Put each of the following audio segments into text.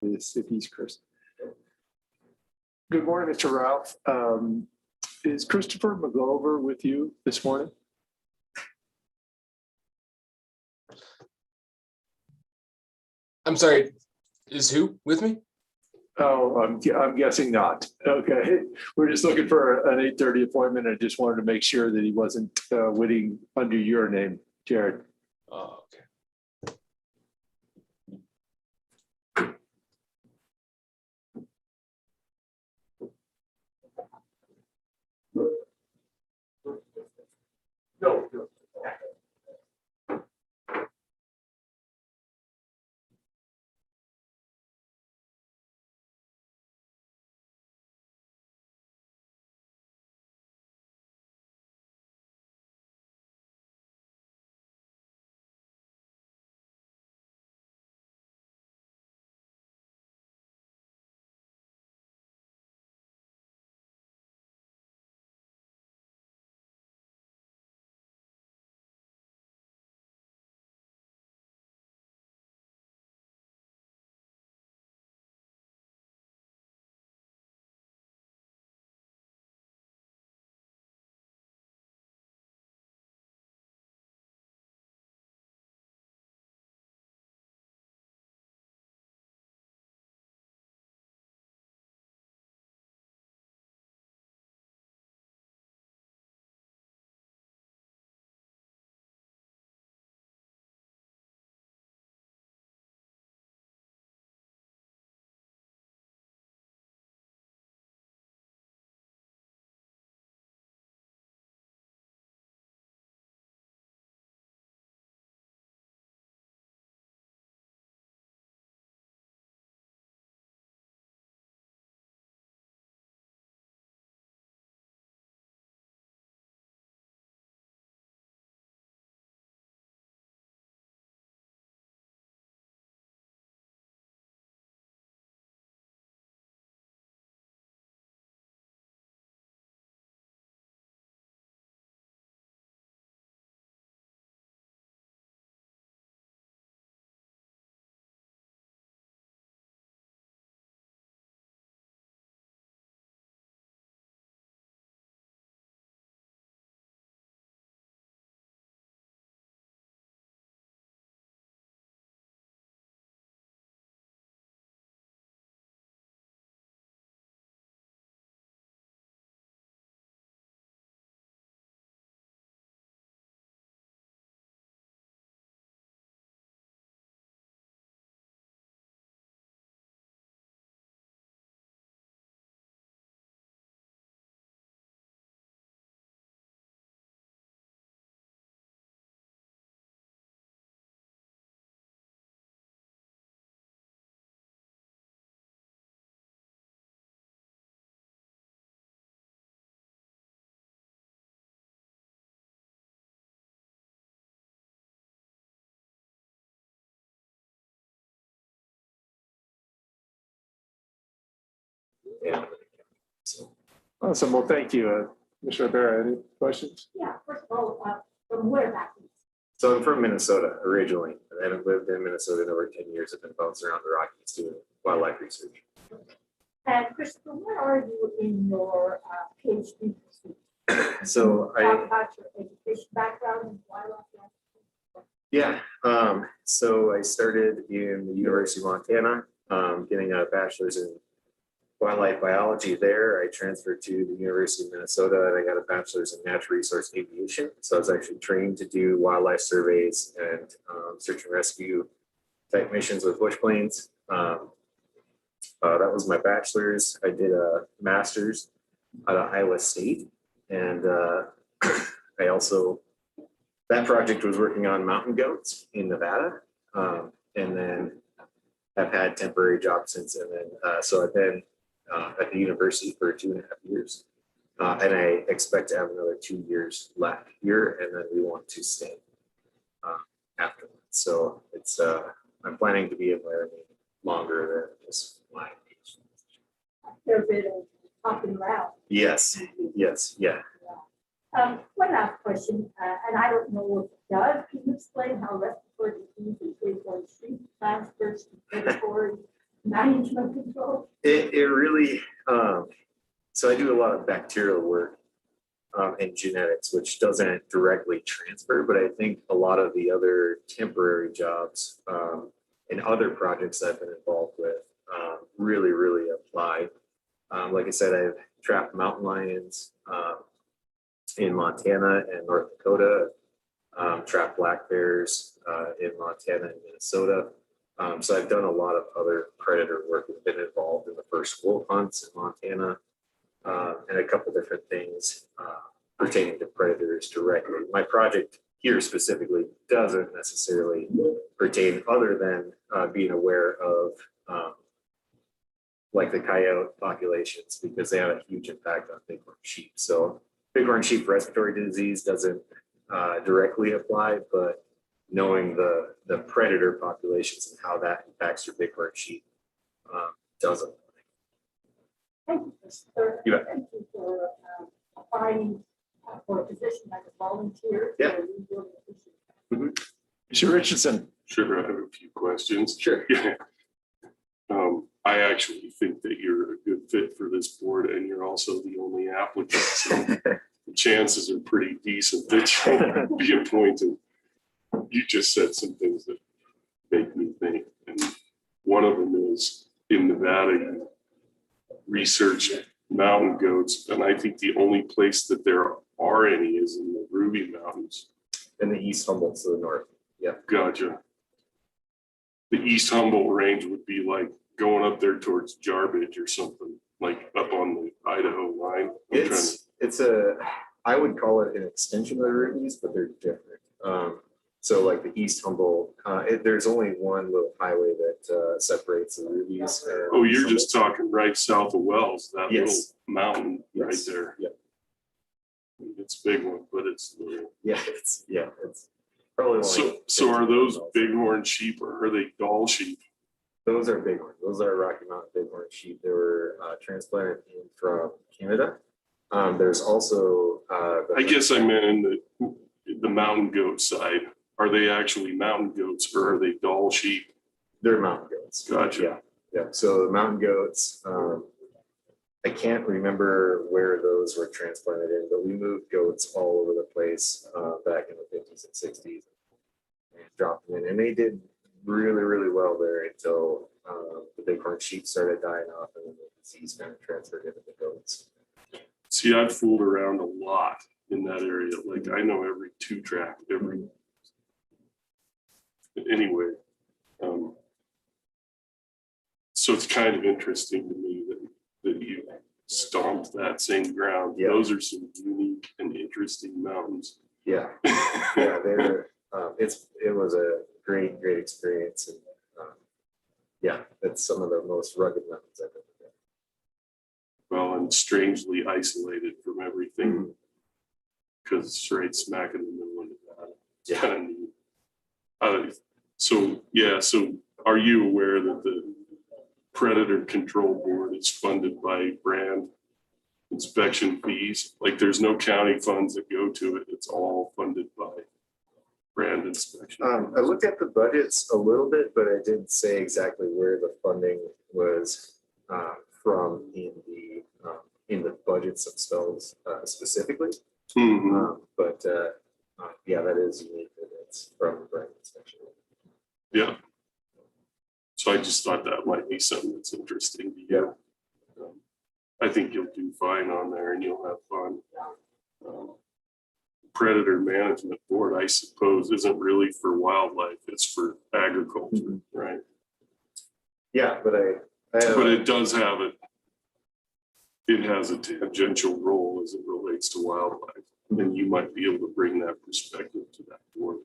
this if he's Chris. Good morning, Mr. Ralph. Is Christopher McGover with you this morning? I'm sorry, is who with me? Oh, I'm guessing not. Okay, we're just looking for an 8:30 appointment. I just wanted to make sure that he wasn't waiting under your name, Jared. Oh, okay. No. Yeah. So, Awesome. Well, thank you, Mr. Rivera. Any questions? Yeah, first of all, from whereabouts? So I'm from Minnesota originally, and I've lived in Minnesota in over 10 years. I've been bouncing around the Rockies doing wildlife research. And Christopher, where are you in your PhD pursuit? So Talk about your education background and wildlife. So I started in the University of Montana, getting a bachelor's in wildlife biology there. I transferred to the University of Minnesota and I got a bachelor's in natural resource aviation. So I was actually trained to do wildlife surveys and search and rescue type missions with bush planes. That was my bachelor's. I did a master's out of Iowa State. And I also, that project was working on mountain goats in Nevada. And then I've had temporary jobs since. And then, so I've been at the university for 2.5 years. And I expect to have another 2 years left here. And then we want to stay afterwards. So it's, I'm planning to be in Laramie longer than just my age. They're a bit of hopping around. Yes, yes, yeah. One last question, and I don't know if it does. Can you explain how respiratory disease is going street transfers to predatory management control? It really, so I do a lot of bacterial work and genetics, which doesn't directly transfer, but I think a lot of the other temporary jobs and other projects I've been involved with really apply. Like I said, I've trapped mountain lions in Montana and North Dakota, trapped black bears in Montana and Minnesota. So I've done a lot of other predator work. We've been involved in the first wolf hunts in Montana and a couple different things pertaining to predators directly. My project here specifically doesn't necessarily pertain other than being aware of like the coyote populations because they have a huge impact on bighorn sheep. So bighorn sheep respiratory disease doesn't directly apply, but knowing the predator populations and how that impacts your bighorn sheep doesn't. Thank you, Mr. You bet. Thank you for applying for a position as a volunteer. Yeah. So we really appreciate that. Mr. Richardson. Sure, I have a few questions. Sure. Yeah. I actually think that you're a good fit for this board and you're also the only applicant. So the chances are pretty decent that you'll be appointed. You just said some things that make me think. And one of them is in Nevada, you research mountain goats. And I think the only place that there are any is in the Ruby Mountains. In the East Humboldt to the north. Yeah. Gotcha. The East Humboldt range would be like going up there towards Jarbidge or something, like up on the Idaho line. I would call it an extension of the Rubies, but they're different. So like the East Humboldt, there's only one little highway that separates the Rubies. And Oh, you're Humboldt. just talking right south of Wells, that Yes. little mountain right Yes. there. Yep. It's a big one, but it's little. It's probably only So are 15 those miles. bighorn sheep or are they Gaul sheep? Those are bighorn. Those are Rocky Mountain bighorn sheep. They were transplanted in from Canada. There's also. I guess I meant in the mountain goat side. Are they actually mountain goats or are they Gaul sheep? They're mountain goats. Gotcha. Yeah. So the mountain goats, I can't remember where those were transplanted in, but we moved goats all over the place back in the 50s and 60s and dropped them in. And they did really well there until the bighorn sheep started dying off and then the disease kind of transferred into the goats. See, I've fooled around a lot in that area. Like I know every two track, every. Anyway, so it's kind of interesting to me that you stomped that same ground. Yeah. Those are some unique and interesting mountains. Yeah. Yeah, they're it was a great experience. And yeah, it's some of the most rugged mountains I've ever been. Well, and strangely isolated from everything Mhm. because it's right smack in the middle of Nevada. It's Yeah. kind of neat. So are you aware that the Predator Control Board is funded by brand inspection fees? Like there's no county funds that go to it. It's all funded by brand inspection. I looked at the budgets a little bit, but I didn't say exactly where the funding was from in the budgets themselves specifically. Mhm. But yeah, that is unique that it's from brand inspection. Yeah. So I just thought that might be something that's interesting to you. I think you'll do fine on there and you'll have fun. Predator Management Board, I suppose, isn't really for wildlife, it's for agriculture, right? Yeah, but I But it does have it has a tangential role as it relates to wildlife. And you might be able to bring that perspective to that board.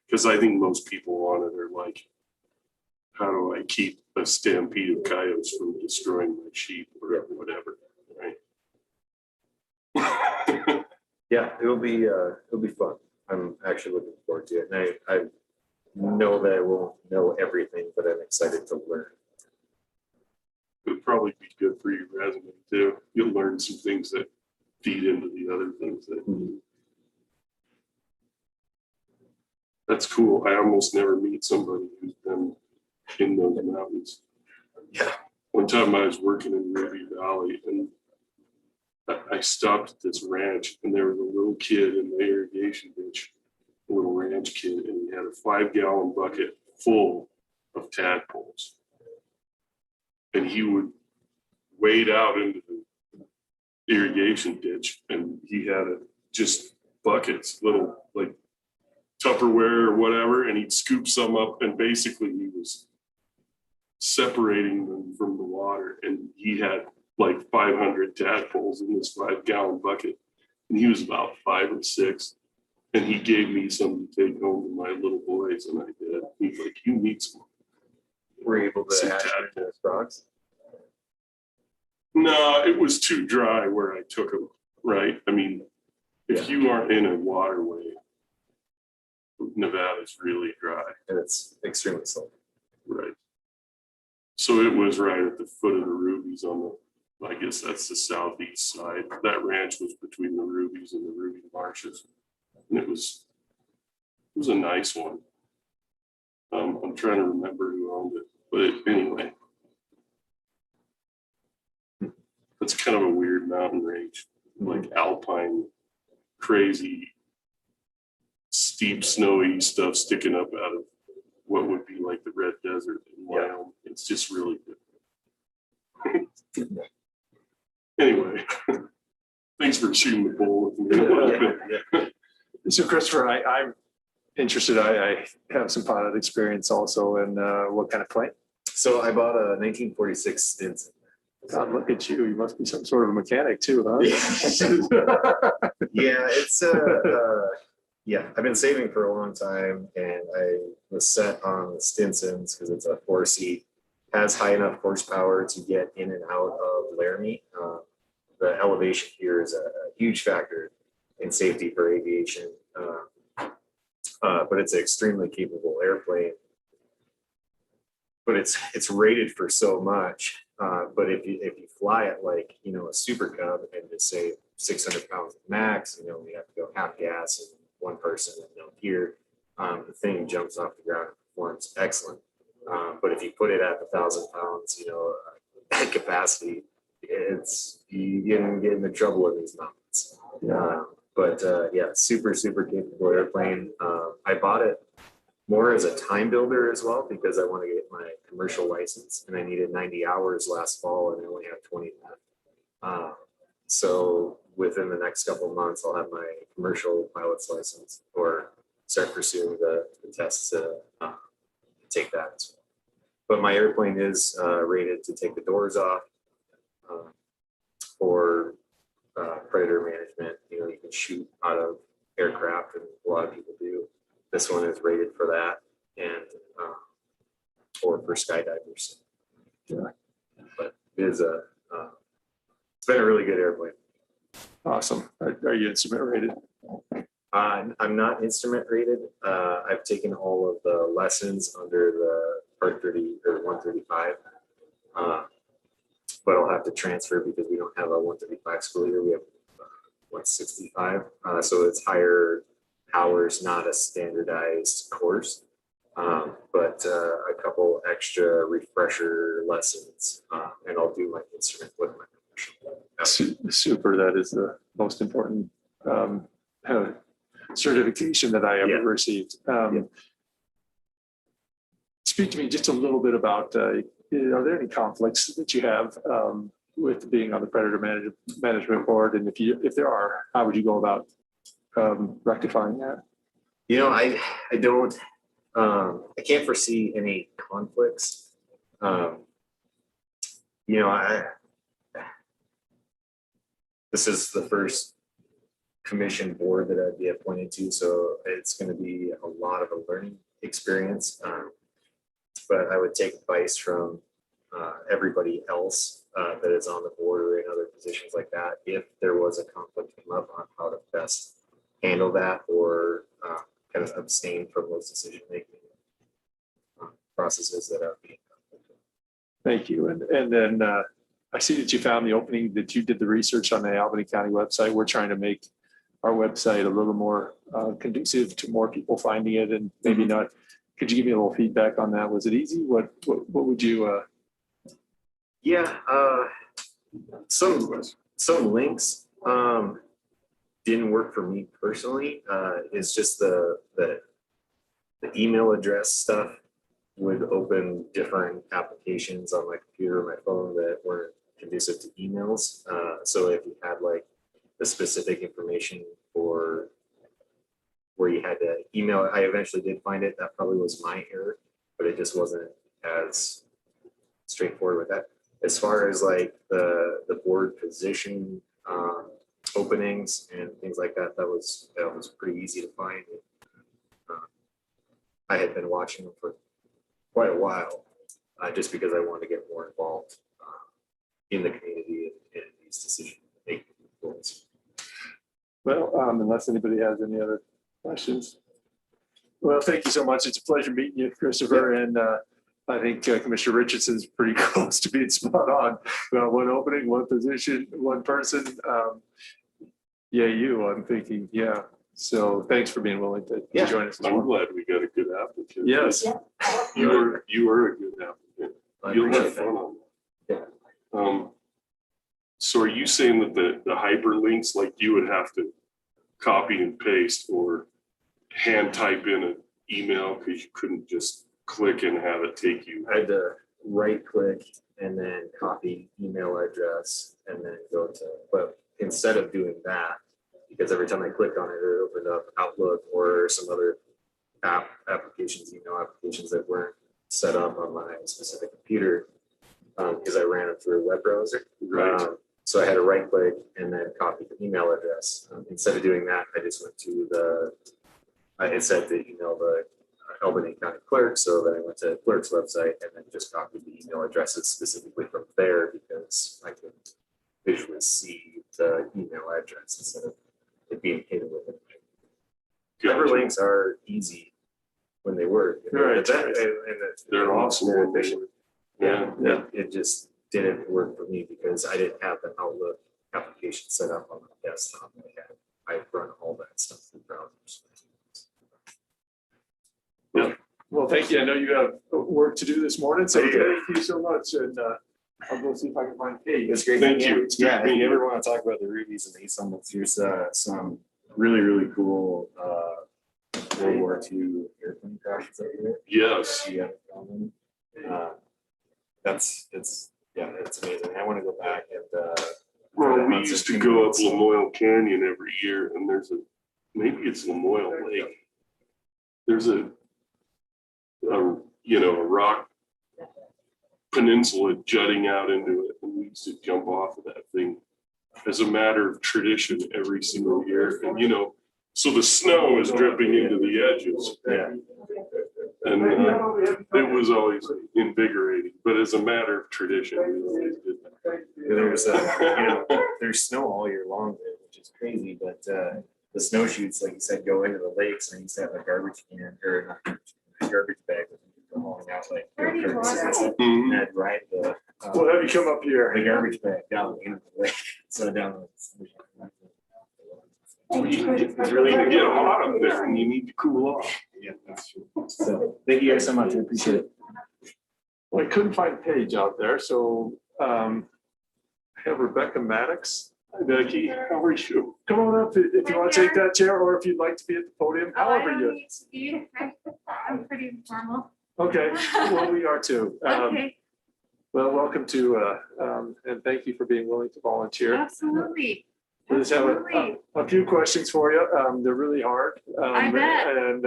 Because I think most people on it are like, how do I keep a stampede of coyotes from destroying my sheep or whatever, right? yeah, it'll be fun. I'm actually looking forward to it. And I know that I won't know everything, but I'm excited to learn. It'll probably be good for your resume too. You'll learn some things that feed into the other things that you do. That's cool. I almost never meet somebody who's been in those mountains. Yeah. One time I was working in Ruby Valley and I stopped at this ranch and there was a little kid in the irrigation ditch, a little ranch kid, and he had a 5-gallon bucket full of tadpoles. And he would wade out into the irrigation ditch and he had just buckets, little like Tupperware or whatever, and he'd scoop some up and basically he was separating them from the water, and he had like 500 tadpoles in this 5-gallon bucket, and he was about 5 or 6, and he gave me some to take home to my little boys, and I did. He's like, you need some. Were you able to Some hatch them into tadpoles. frogs? No, it was too dry where I took them, right? I mean, if you aren't in a waterway, Nevada's really dry, And it's extremely salty. right? So it was right at the foot of the Rubies on the, I guess that's the southeast side. That ranch was between the Rubies and the Ruby Marshes. And it was a nice one. I'm trying to remember who owned it, but anyway. That's kind of a weird mountain range, like alpine, crazy, steep, snowy stuff sticking up out of what would be like the red desert in Wyoming. It's just really good. Anyway, thanks for shooting the bull with me a little bit. So Christopher, I'm interested. I have some pilot experience also, and what kind of plane? So I bought a 1946 Stinson. God, look at you. You must be some sort of a mechanic too, huh? Yeah, it's yeah, I've been saving for a long time, and I was set on the Stinsons because it's a 4-seat, has high enough horsepower to get in and out of Laramie. The elevation here is a huge factor in safety for aviation, but it's an extremely capable airplane. But it's rated for so much. But if you fly it like, you know, a Super Cub and just say 600 pounds max, you know, we have to go half gas and one person and no gear, the thing jumps off the ground and performs excellent. But if you put it at 1,000 pounds, you know, at capacity, you get into trouble in these mountains. Yeah, super capable airplane. I bought it more as a time builder as well, because I want to get my commercial license, and I needed 90 hours last fall and I only have 20 left. So within the next couple of months, I'll have my commercial pilot's license or start pursuing the tests to take that as well. But my airplane is rated to take the doors off for predator management. You know, you can shoot out of aircraft, and a lot of people do. This one is rated for that, and or for skydivers. Yeah. But it is it's been a really good airplane. Awesome. Are you instrument rated? I'm not instrument rated. I've taken all of the lessons under the Part 30 or 135, but I'll have to transfer because we don't have a 135 school year. We have 165, so it's higher hours, not a standardized course, but a couple extra refresher lessons, and I'll do my instrument with my commercial. Super. That is the most important certification that I ever received. Speak to me just a little bit about, are there any conflicts that you have with being on the Predator Management Board? And if there are, how would you go about rectifying that? You know, I don't, I can't foresee any conflicts. You know, this is the first commission board that I'd be appointed to, so it's going to be a lot of a learning experience. But I would take advice from everybody else that is on the board or in other positions like that, if there was a conflict come up, on how to best handle that or kind of abstain from those decision-making processes that are being done. Thank you. And then I see that you found the opening, that you did the research on the Albany County website. We're trying to make our website a little more conducive to more people finding it, and maybe not. Could you give me a little feedback on that? Was it easy? What would you Yeah, some links didn't work for me personally. It's just the email address stuff would open different applications on my computer or my phone that weren't conducive to emails. So if you had like the specific information for where you had to email it, I eventually did find it. That probably was my error, but it just wasn't as straightforward with that. As far as like the board position openings and things like that, that was pretty easy to find. I had been watching them for quite a while, just because I wanted to get more involved in the community and these decision making points. Well, unless anybody has any other questions. Well, thank you so much. It's a pleasure meeting you, Christopher. And I think Commissioner Richardson's pretty close to being spot on. One opening, one position, one person. I'm thinking, yeah. So thanks for being willing to join us. I'm glad we got a good applicant. Yes. You were a good applicant. You'll have fun on that. So are you saying that the hyperlinks, like you would have to copy and paste or hand type in an email because you couldn't just click and have it take you? I had to right click and then copy email address and then go to, but instead of doing that, because every time I clicked on it, it opened up Outlook or some other email applications that weren't set up on my specific computer, because I ran them through a web browser. Right. So I had to right click and then copy the email address. Instead of doing that, I just went to it said to email the Albany County Clerk. So then I went to the clerk's website and then just copied the email addresses specifically from there because I could visually see the email address instead of it being hidden with it. Hyperlinks are easy when they work. Right. They're awesome. They're efficient. Yeah. It just didn't work for me because I didn't have the Outlook application set up on my desktop. I run all that stuff through browsers. Yeah. Well, thank you. I know you have work to do this morning, so thank you so much. And I'll go see if I can find Kate. It's great. Thank you. It's Yeah, good if meeting you you. ever want to talk about the rubies and the summits, here's some really cool World War II airplane crashes over there. Yes. Yeah, it's amazing. I want to go back and Well, we used to go up Lamoille Canyon every year, and maybe it's Lamoille Lake. There's a rock peninsula jutting out into it, and we used to jump off of that thing as a matter of tradition every single year. And so the snow is dripping into the edges. Yeah. And it was always invigorating, but as a matter of tradition, we always did that. There's snow all year long there, which is crazy, but the snowshoes, like you said, go into the lakes, and you used to have a garbage can or a garbage bag with people hauling out like Mhm. and I'd ride the We'll have you come up here. garbage bag down into the lake, so down the It's really to get hot up there and you need to cool off. yeah, that's true. So thank you guys so much. I appreciate it. Well, I couldn't find Paige out there, so I have Rebecca Maddox. Hi, Becky, how are you? Come on up if you want to take that chair, or if you'd like to be at the podium, however I you. don't need to be. I'm pretty informal. Okay, well, we are too. Okay, Well, welcome to, and thank you for being willing to volunteer. absolutely. We just have Absolutely. a few questions for you. They're really hard. I bet. And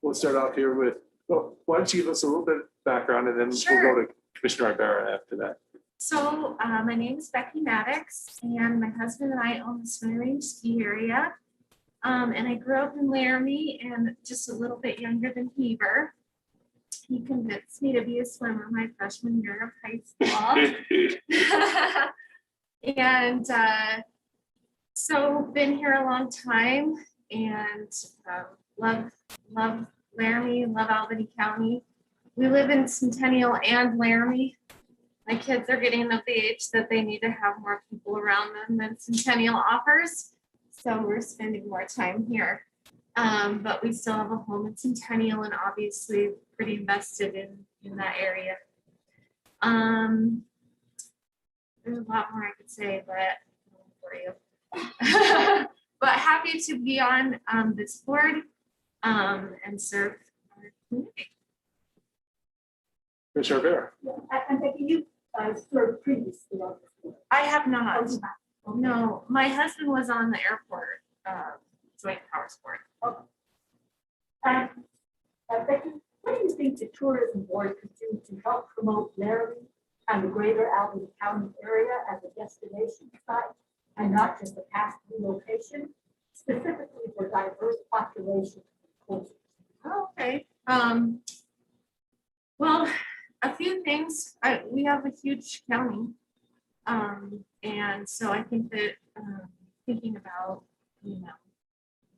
we'll start off here with, well, why don't you give us a little bit of background, and then we'll Sure. go to Commissioner Ibarra after that. So my name is Becky Maddox, and my husband and I own the Swimming Range ski area. And I grew up in Laramie and just a little bit younger than Heber. He convinced me to be a swimmer my freshman year of high school. And so been here a long time and love Laramie, love Albany County. We live in Centennial and Laramie. My kids are getting of the age that they need to have more people around them than Centennial offers. So we're spending more time here. But we still have a home in Centennial and obviously pretty invested in that area. there's a lot more I could say, but for you. But happy to be on this board and serve our community. Commissioner Rivera. And Becky, you served previously on this board. I have not. Okay. No, my husband was on the airport joint powers board. Becky, what do you think the tourism board could do to help promote Laramie and the greater Albany County area as a destination site and not just a pass-through location, specifically for diverse populations and cultures? Oh, okay. Well, a few things. We have a huge county. And so I think that thinking about,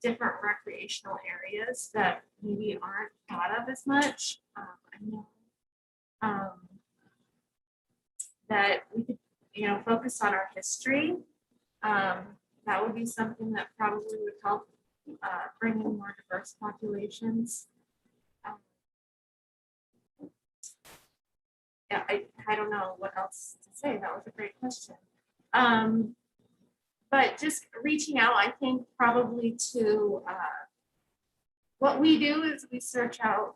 different recreational areas that maybe aren't thought of as much. I know that we could, focus on our history. That would be something that probably would help bring in more diverse populations. Yeah, I don't know what else to say. That was a great question. But just reaching out, I think probably to what we do is we search out,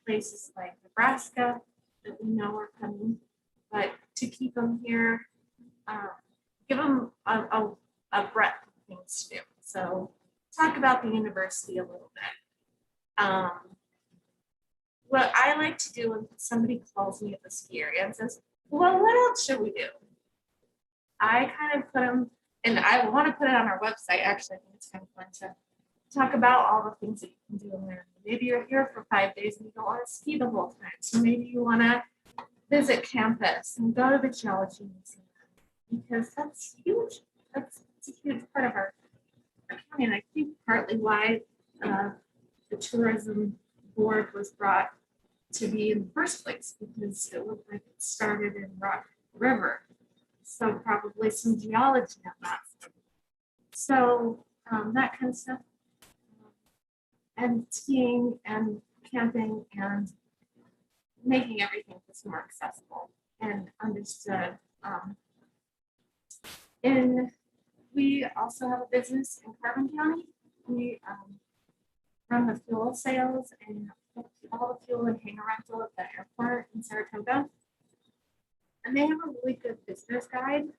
places like Nebraska that we know are coming, but to keep them here, give them a breadth of things to do. So talk about the university a little bit. What I like to do when somebody calls me at the ski area and says, well, what else should we do? I kind of put them, and I want to put it on our website. Actually, I think it's kind of fun to talk about all the things that you can do in there. Maybe you're here for 5 days and you don't want to ski the whole time. So maybe you want to visit campus and go to the geology museum, because that's huge. That's a huge part of our county. And I think partly why the tourism board was brought to be in the first place, because it looked like it started in Rock River. So probably some geology on that. So that kind of stuff. And skiing and camping and making everything just more accessible and understood. And we also have a business in Carbon County. We run the fuel sales and all the fuel and hangar rental at the airport in Saratoga. And they have a really good business guide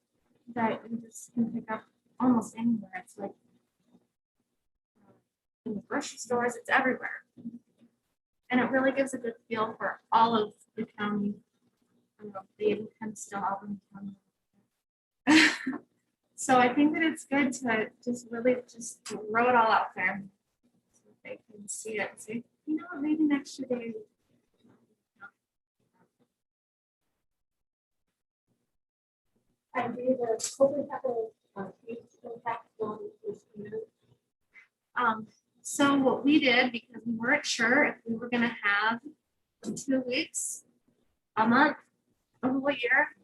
that you just can pick up almost anywhere. It's like in the grocery stores, it's everywhere. And it really gives a good feel for all of the county. I don't know, they even kind of still Albany County. So I think that it's good to just really just throw it all out there so they can see it and say, maybe next year they. And did COVID have a huge impact on this community? So what we did, because we weren't sure if we were going to have 2 weeks, a month, a whole year,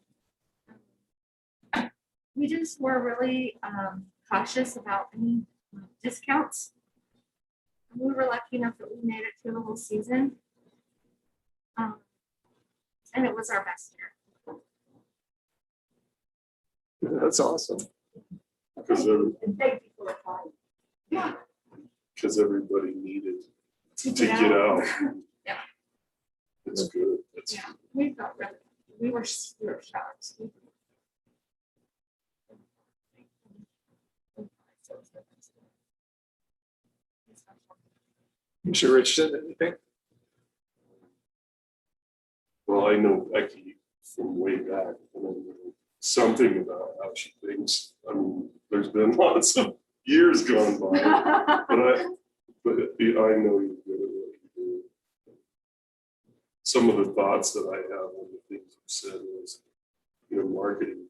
we just were really cautious about any discounts. We were lucky enough that we made it through the whole season. And it was our best year. That's awesome. Because And thank you for applying. Yeah. everybody needed To to get out. Yeah. It's good. It's Yeah. We felt really, we were shocked. Commissioner Richardson, anything? Well, I know Becky from way back, and I know something about how she thinks. I mean, there's been lots of years gone by, but I know you're good at what you do. Some of the thoughts that I have on the things you said was, marketing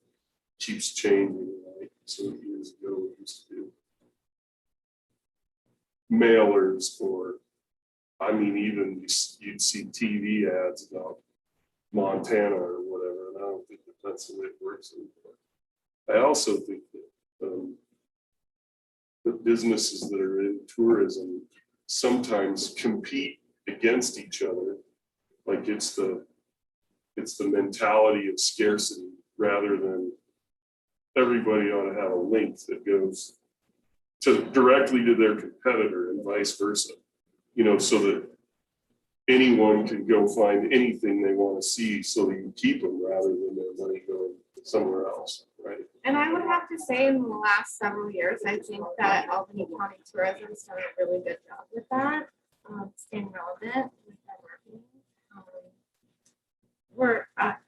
keeps changing, right? So years ago, we used to do mailers, or even you'd see TV ads about Montana or whatever, and I don't think that that's the way it works anymore. I also think that the businesses that are in tourism sometimes compete against each other. Like it's the mentality of scarcity rather than everybody ought to have a link that goes directly to their competitor and vice versa. So that anyone can go find anything they want to see so that you keep them rather than their money going somewhere else, right? And I would have to say in the last several years, I think that Albany County Tourism has done a really good job with that, staying relevant with their marketing.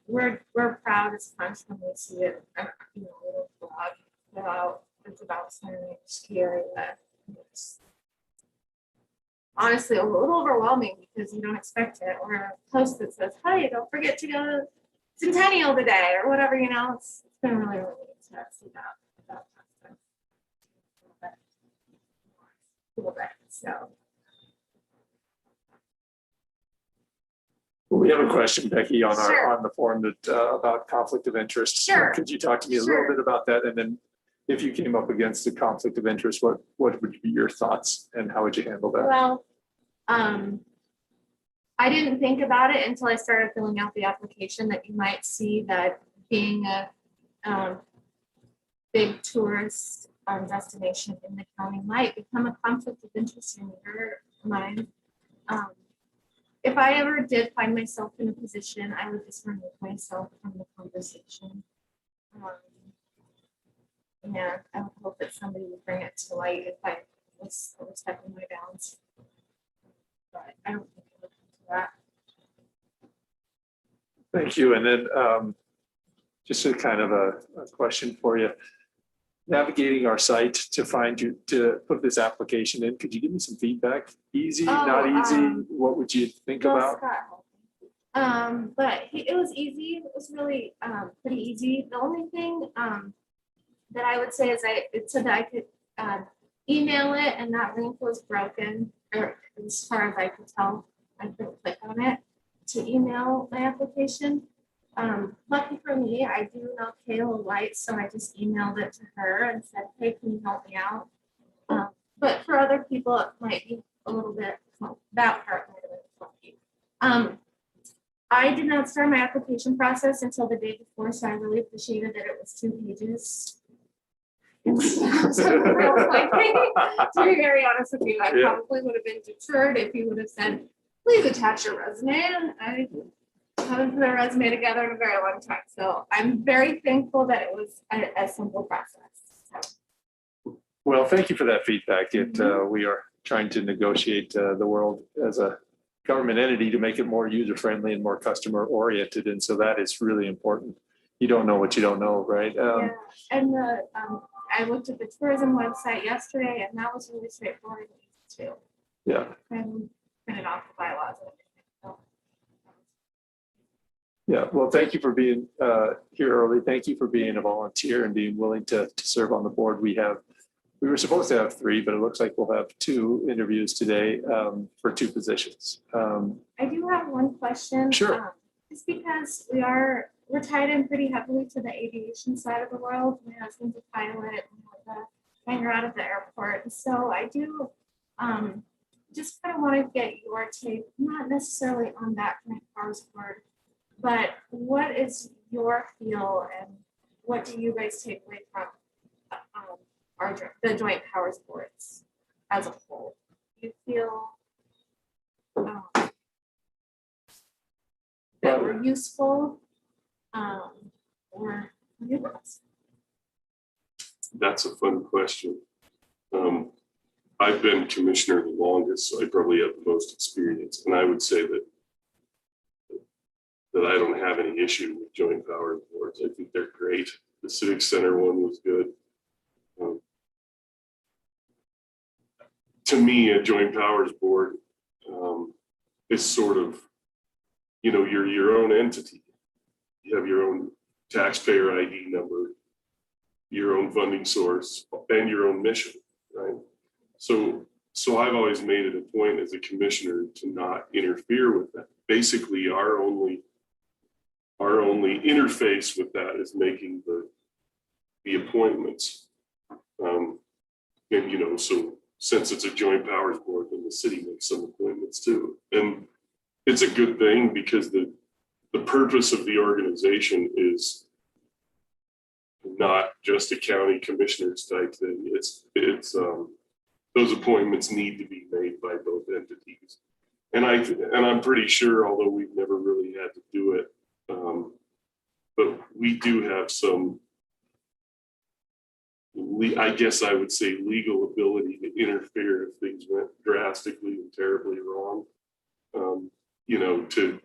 We're proud as punch when we see it, a little blog it's about Laramie ski area. It's honestly a little overwhelming because you don't expect it, or a post that says, "Hey, don't forget to go to Centennial today," or whatever. It's been really neat to see that a little bit. So. We have a question, Becky, on Sure. on the form that about conflict of interest. Sure. Could you talk to me a Sure. little bit about that? And then if you came up against a conflict of interest, what would be your thoughts and how would you handle that? Well, I didn't think about it until I started filling out the application that you might see that being a big tourist destination in the county might become a conflict of interest in your mind. If I ever did find myself in a position, I would just remove myself from the conversation. And I would hope that somebody would bring it to light if I was overstepping my bounds. But I don't think it would come to that. Thank you. And then just a kind of a question for you. Navigating our site to find you to put this application in, could you give me some feedback? Easy, not easy? What would you think Well, about? Scott helped me. But it was easy. It was really pretty easy. The only thing that I would say is it said that I could email it, and that link was broken, or as far as I could tell, I couldn't click on it to email my application. Lucky for me, I do know Kayla White, so I just emailed it to her and said, "Hey, can you help me out?" But for other people, it might be a little bit, that part might have been funky. I did not start my application process until the day before, so I really appreciated that it was 2 pages. To be very honest with you, I probably would have been deterred if you would have said, "Please attach your resume." And I haven't put a resume together in a very long time. So I'm very thankful that it was a simple process. Well, thank you for that feedback. We are trying to negotiate the world as a government entity to make it more user-friendly and more customer-oriented. And so that is really important. You don't know what you don't know, right? Yeah, and I looked at the tourism website yesterday, and that was really straightforward and easy too. Yeah. And printed off the bylaws and everything. So. Yeah, well, thank you for being here early. Thank you for being a volunteer and being willing to serve on the board. We were supposed to have 3, but it looks like we'll have 2 interviews today for 2 positions. I do have one question. Sure. Just because we're tied in pretty heavily to the aviation side of the world. My husband's a pilot, and the hangar out of the airport. And so I do just kind of want to get your take, not necessarily on that kind of powers board, but what is your feel and what do you guys take away from the joint powers boards as a whole? Do you feel that were useful or That's a fun question. I've been commissioner the longest, so I probably have the most experience. And I would say that I don't have any issue with joint powers boards. I think they're great. The Civic Center one was good. To me, a joint powers board is sort of, you're your own entity. You have your own taxpayer ID number, your own funding source, and your own mission, right? So I've always made it a point as a commissioner to not interfere with that. Basically, our only interface with that is making the appointments. And so since it's a joint powers board, then the city makes some appointments too. And it's a good thing because the purpose of the organization is not just a county commissioners type thing. It's those appointments need to be made by both entities. And I'm pretty sure, although we've never really had to do it, but we do have some, I guess I would say, legal ability to interfere if things went drastically and terribly wrong. You know, to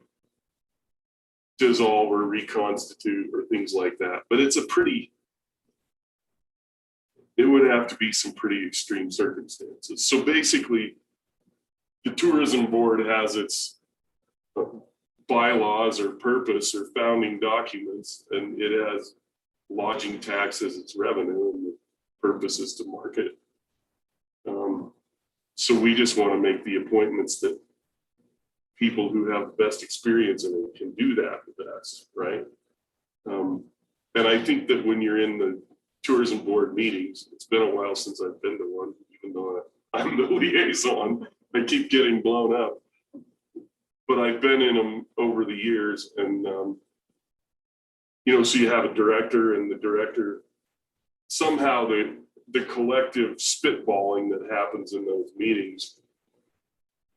dissolve or reconstitute or things like that. But it's it would have to be some pretty extreme circumstances. So basically, the tourism board has its bylaws or purpose or founding documents, and it has lodging tax as its revenue, and the purpose is to market. So we just want to make the appointments that people who have the best experience in it can do that the best, right? And I think that when you're in the tourism board meetings, it's been a while since I've been to one, even though I'm the liaison, I keep getting blown up. But I've been in them over the years, and you know, so you have a director, and the director, somehow the collective spitballing that happens in those meetings,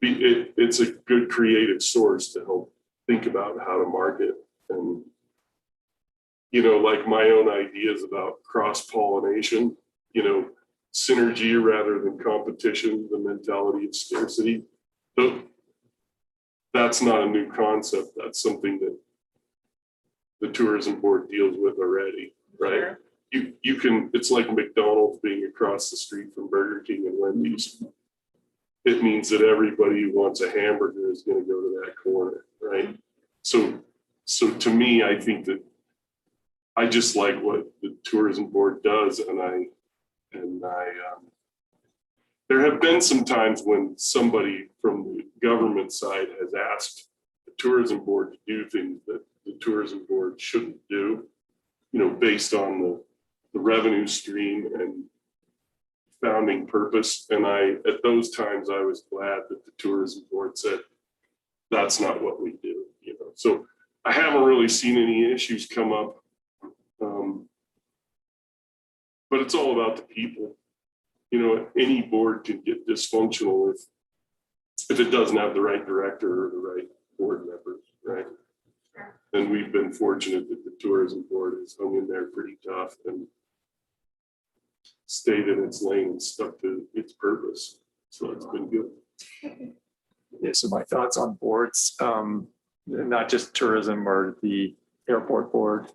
it's a good creative source to help think about how to market. And you know, like my own ideas about cross-pollination, you know, synergy rather than competition, the mentality of scarcity. So that's not a new concept. That's something that the tourism board deals with already, right? Sure. You can, it's like McDonald's being across the street from Burger King and Wendy's. It means that everybody who wants a hamburger is going to go to that corner, right? So to me, I think that I just like what the tourism board does, and there have been some times when somebody from the government side has asked the tourism board to do things that the tourism board shouldn't do, you know, based on the revenue stream and founding purpose. And at those times, I was glad that the tourism board said, that's not what we do, you know. So I haven't really seen any issues come up. But it's all about the people. You know, any board can get dysfunctional if it doesn't have the right director or the right board members, right? And we've been fortunate that the tourism board has hung in there pretty tough and stayed in its lane and stuck to its purpose. So it's been good. Yeah, so my thoughts on boards, not just tourism or the airport board.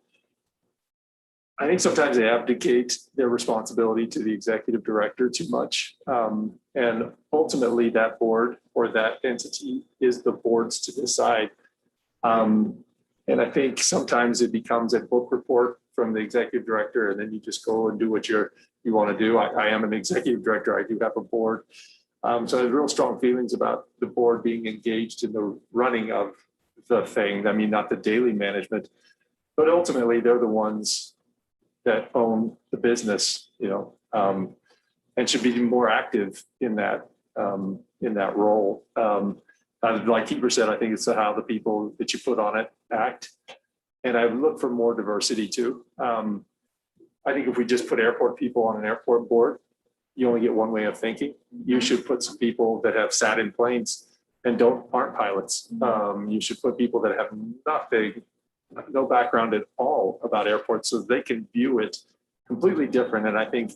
I think sometimes they abdicate their responsibility to the executive director too much. And ultimately that board or that entity is the board's to decide. And I think sometimes it becomes a book report from the executive director, and then you just go and do what you want to do. I am an executive director. I do have a board. So I have real strong feelings about the board being engaged in the running of the thing. I mean, not the daily management, but ultimately they're the ones that own the business, you know, and should be more active in that role. Like Keeper said, I think it's how the people that you put on it act. And I would look for more diversity too. I think if we just put airport people on an airport board, you only get one way of thinking. You should put some people that have sat in planes and aren't pilots. You should put people that have no background at all about airports, so they can view it completely different. And I think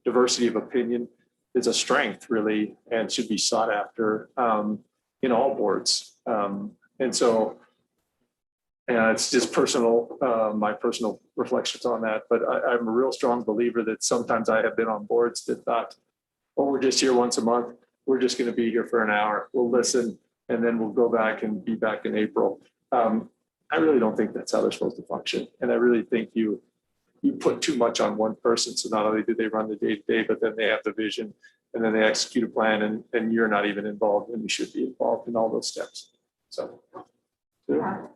diversity of opinion is a strength, really, and should be sought after in all boards. And so it's just personal, my personal reflections on that. But I'm a real strong believer that sometimes I have been on boards that thought, oh, we're just here once a month. We're just going to be here for an hour. We'll listen, and then we'll go back and be back in April. I really don't think that's how they're supposed to function. And I really think you put too much on one person. So not only do they run the day-to-day, but then they have the vision, and then they execute a plan, and you're not even involved, and you should be involved in all those steps. So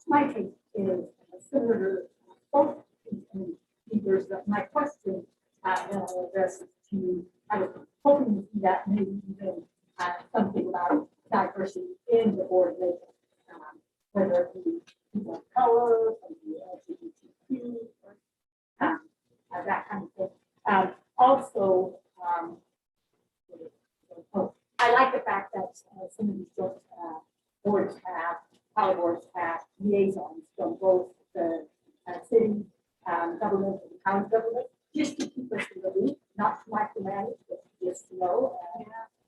my take is similar to both leaders, but my question addresses to, I was hoping to see that maybe even something about diversity in the board making, whether it be people of color, LGBT, government and county government, just to keep us in the loop, not to micromanage, but just to know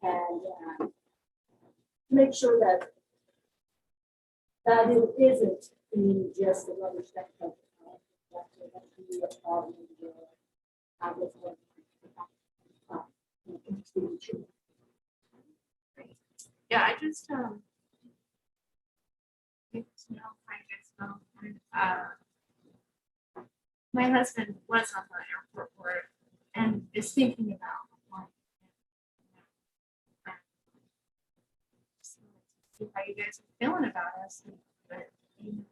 and make sure that it isn't being just another step. Yeah, I just, get to know, I guess, my husband was on the airport board and is thinking about applying. See how you guys are feeling about us, but you know,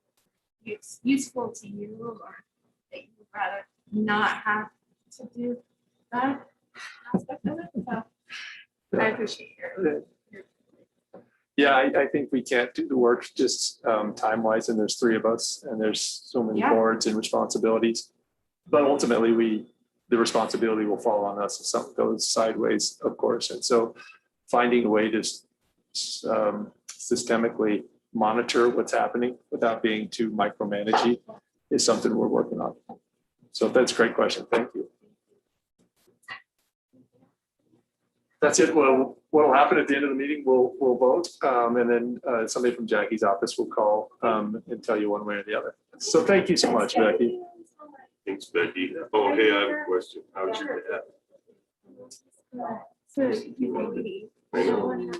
it's useful to you or that you would rather not have to do that aspect of it. So I appreciate your. Yeah, I think we can't do the work just time wise, and there's three of us, and there's so many Yeah. boards and responsibilities. But ultimately, the responsibility will fall on us if something goes sideways, of course. And so finding a way to systemically monitor what's happening without being too micromanaging is something we're working on. So that's a great question. Thank you. That's it. Well, what'll happen at the end of the meeting, we'll vote. And then somebody from Jackie's office will call and tell you one way or the other. So thank you so much, Becky. Thanks, Becky. Oh, hey, I have a question. How's your dad? So you maybe. I know.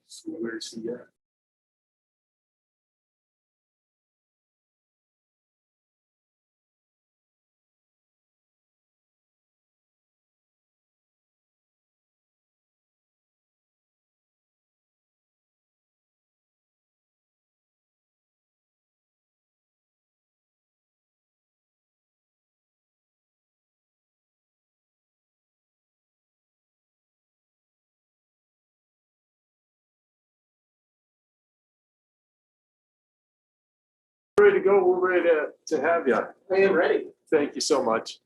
So where's he at? Ready to go. We're ready to have you. I am ready. Thank you so much.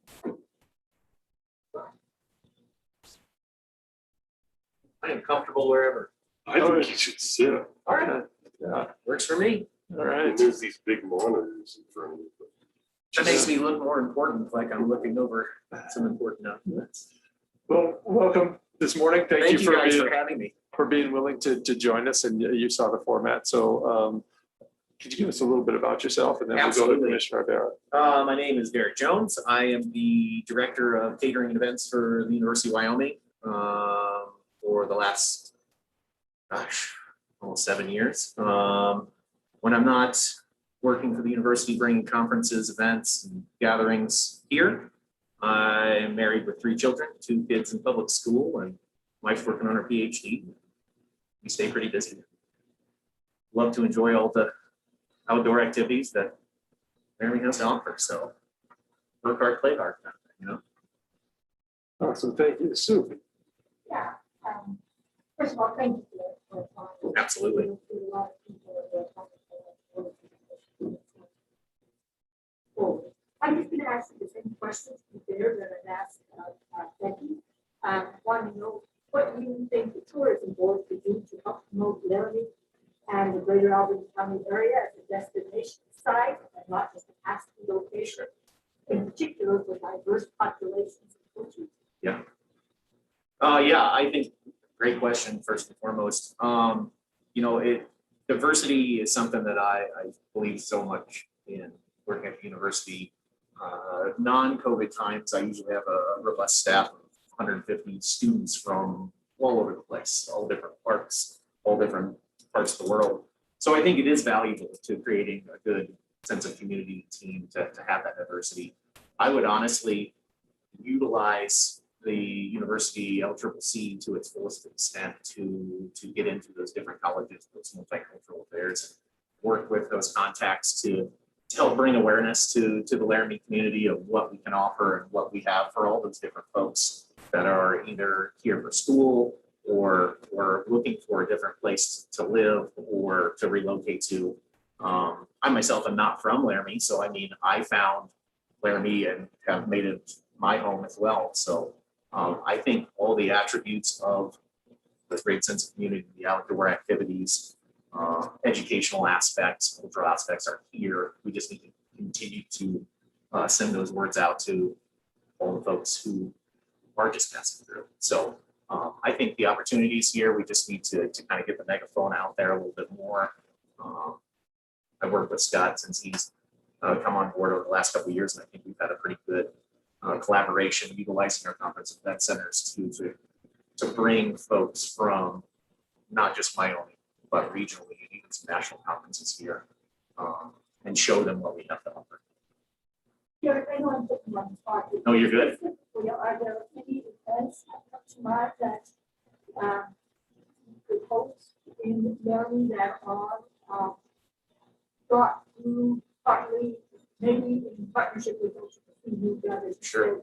I am comfortable wherever. I think you should sit. All right, Yeah. works for me. All And right. there's these big monitors in front of you. That makes me look more important, like I'm looking over some important documents. Well, welcome this morning. Thank you Thank you guys for for having me. being willing to join us, and you saw the format. So could you give us a little bit about yourself, and then we'll go to Absolutely. Commissioner Rivera. My name is Derek Jones. I am the Director of Catering and Events for the University of Wyoming for the last, almost 7 years. When I'm not working for the university, bringing conferences, events, and gatherings here, I'm married with 3 children, 2 kids in public school, and wife's working on her PhD. We stay pretty busy. Love to enjoy all the outdoor activities that Laramie has to offer. So work hard, play hard, you know. Awesome. Thank you, Sue. Yeah. First of all, thank you for Absolutely. I'm just gonna ask you the same questions there that I've asked Becky. Want to know what you think the tourism board could do to help promote Laramie and the greater Albany County area as a destination site and not just a pass-through location, in particular for diverse populations and cultures. Yeah, I think great question, first and foremost. You know, diversity is something that I believe so much in working at the university. Non-COVID times, I usually have a robust staff of 150 students from all over the place, all different parts of the world. So I think it is valuable to creating a good sense of community team to have that diversity. I would honestly utilize the university LCCC to its fullest extent to get into those different colleges, those multicultural affairs, work with those contacts to help bring awareness to the Laramie community of what we can offer and what we have for all those different folks that are either here for school or looking for a different place to live or to relocate to. I myself am not from Laramie, so I mean, I found Laramie and have made it my home as well. So I think all the attributes of the great sense of community, the outdoor activities, educational aspects, cultural aspects are here. We just need to continue to send those words out to all the folks who are just passing through. So I think the opportunities here, we just need to kind of get the megaphone out there a little bit more. I worked with Scott since he's come on board over the last couple of years, and I think we've had a pretty good collaboration utilizing our conference event centers to bring folks from not just Wyoming, but regionally, and even some national conferences here, and show them what we have to offer. Yeah, I know I'm putting you on the spot. No, you're good. Specifically, are there any events that come to mind that you could host in Laramie that are brought through partly, maybe in partnership with those who do that? Sure.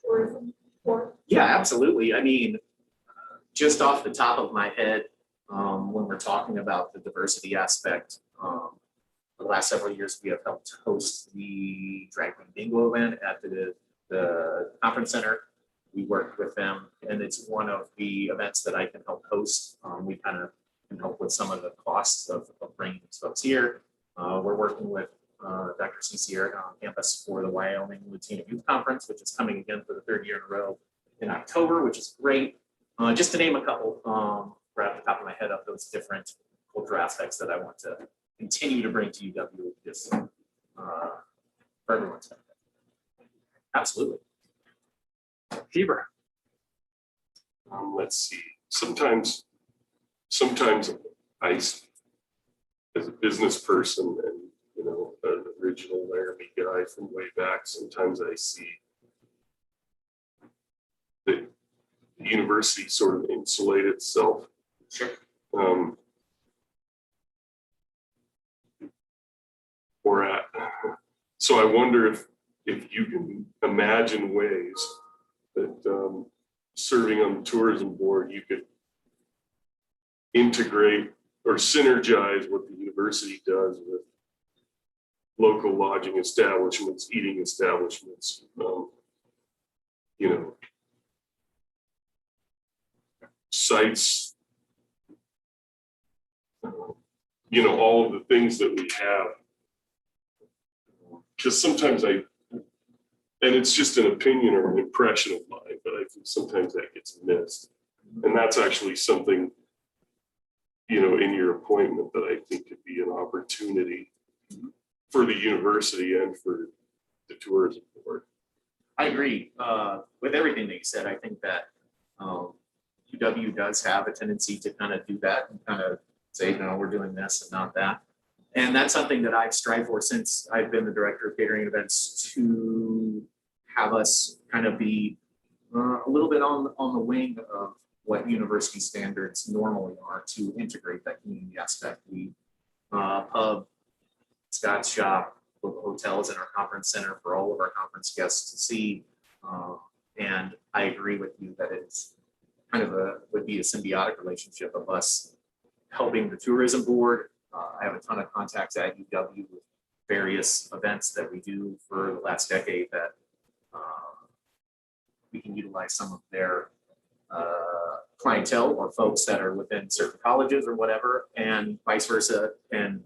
Tourism for. Yeah, absolutely. I mean, just off the top of my head, when we're talking about the diversity aspect, the last several years we have helped host the Drag Queen Bingo event at the conference center. We worked with them, and it's one of the events that I can help host. We kind of can help with some of the costs of bringing these folks here. We're working with Dr. C.C. Eric on campus for the Wyoming Latino Youth Conference, which is coming again for the third year in a row in October, which is great. Just to name a couple, right off the top of my head, of those different cultural aspects that I want to continue to bring to UW, just for everyone's benefit. Absolutely. Heber. Let's see, sometimes I, as a business person and, you know, an original Laramie guy from way back, sometimes I see that the university sort of insulate itself. Sure. So I wonder if you can imagine ways that serving on the tourism board, you could integrate or synergize what the university does with local lodging establishments, eating establishments, you know, sites, you know, all of the things that we have. Because sometimes and it's just an opinion or an impression of mine, but I think sometimes that gets missed. And that's actually something, you know, in your appointment that I think could be an opportunity for the university and for the tourism board. I agree with everything that you said. I think that UW does have a tendency to kind of do that and kind of say, no, we're doing this and not that. And that's something that I've strived for since I've been the director of catering events, to have us kind of be a little bit on the wing of what university standards normally are, to integrate that community aspect. We pub, Scott's shop, hotels in our conference center for all of our conference guests to see. And I agree with you that it's kind of would be a symbiotic relationship of us helping the tourism board. I have a ton of contacts at UW with various events that we do for the last decade that we can utilize some of their clientele or folks that are within certain colleges or whatever, and vice versa, and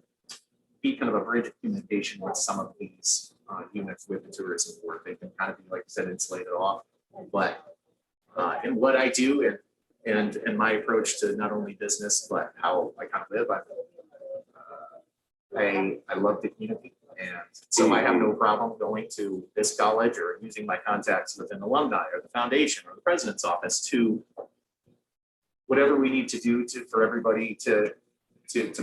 be kind of a bridge of communication with some of these units with the tourism board. They can kind of be, like I said, insulated off. But in what I do and my approach to not only business, but how I kind of live, I love the community. And so I have no problem going to this college or using my contacts within alumni or the foundation or the president's office to whatever we need to do for everybody to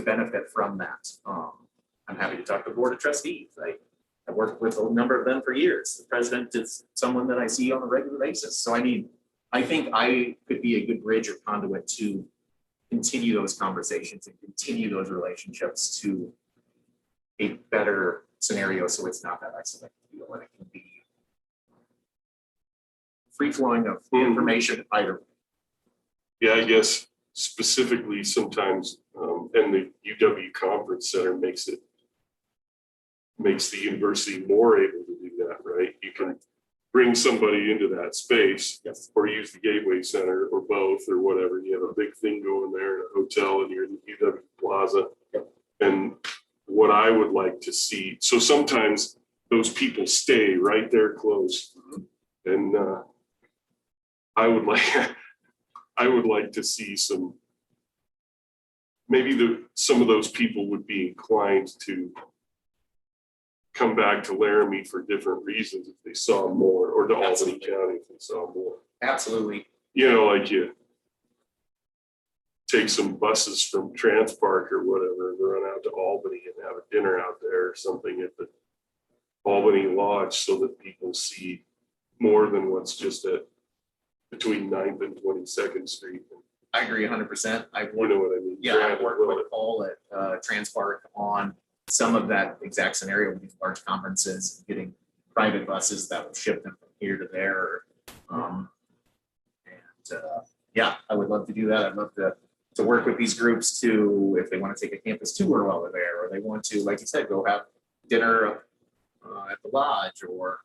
benefit from that. I'm happy to talk to the board of trustees. I worked with a number of them for years. The president is someone that I see on a regular basis. So I mean, I think I could be a good bridge or conduit to continue those conversations and continue those relationships to a better scenario, so it's not that isolated feel, and it can be free flowing of information either. Yeah, I guess specifically sometimes, and the UW Conference Center makes the university more able to do that, right? You can bring somebody into that space. Yes. Or use the Gateway Center or both or whatever. You have a big thing going there in a hotel and you're in the UW Plaza. Yep. And what I would like to see, so sometimes those people stay right there close. And I would like to see some, maybe some of those people would be inclined to come back to Laramie for different reasons if they saw more, or to Albany Absolutely. County if they saw more. Absolutely. You know, like you take some buses from Transpark or whatever, and run out to Albany and have a dinner out there or something at the Albany Lodge so that people see more than what's just at between 9th and 22nd Street. I agree 100%. I've You worked, know what I mean? yeah, I've Granted, worked well, with Paul at Transpark on some of that exact scenario with these large conferences, getting private buses that would ship them from here to there. Yeah, I would love to do that. I'd love to work with these groups to, if they want to take a campus tour while they're there, or they want to, like you said, go have dinner at the lodge, or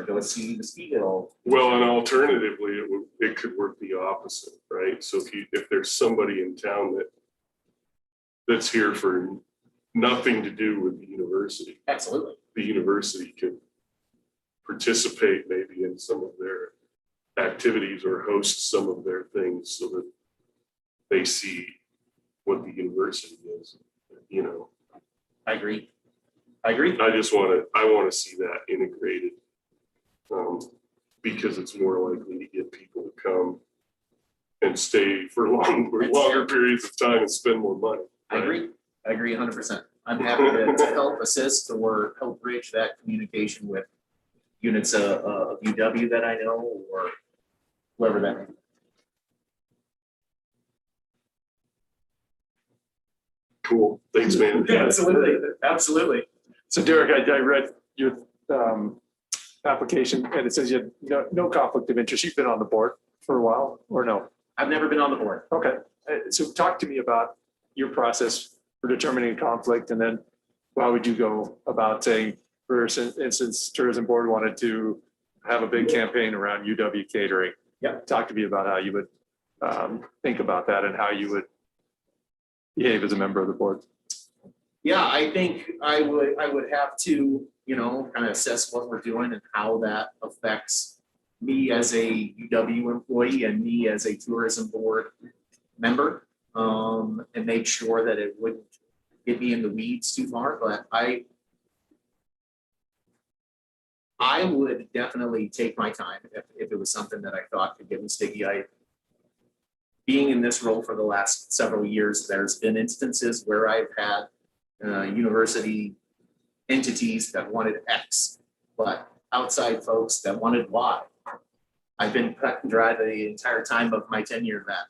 go see the ski hill. Well, and alternatively, it could work the opposite, right? So if there's somebody in town that's here for nothing to do with the university, Absolutely. the university could participate maybe in some of their activities or host some of their things so that they see what the university is, you know. I agree. I want to see that integrated. Because it's more likely to get people to come and stay for longer periods of time and spend more money. I right? agree 100%. I'm happy to help assist or help bridge that communication with units of UW that I know, or whoever that may be. Cool. Thanks, man. Absolutely. So Derek, I read your application and it says you have no conflict of interest. You've been on the board for a while, or no? I've never been on the board. Okay. So talk to me about your process for determining conflict, and then how would you go about saying, for instance, tourism board wanted to have a big campaign around UW catering. Yep. Talk to me about how you would think about that and how you would behave as a member of the board. Yeah, I think I would have to, kind of assess what we're doing and how that affects me as a UW employee and me as a tourism board member, and make sure that it wouldn't get me in the weeds too far. But I would definitely take my time if it was something that I thought could get me sticky. Being in this role for the last several years, there's been instances where I've had university entities that wanted X, but outside folks that wanted Y. I've been cut and dry the entire time of my tenure that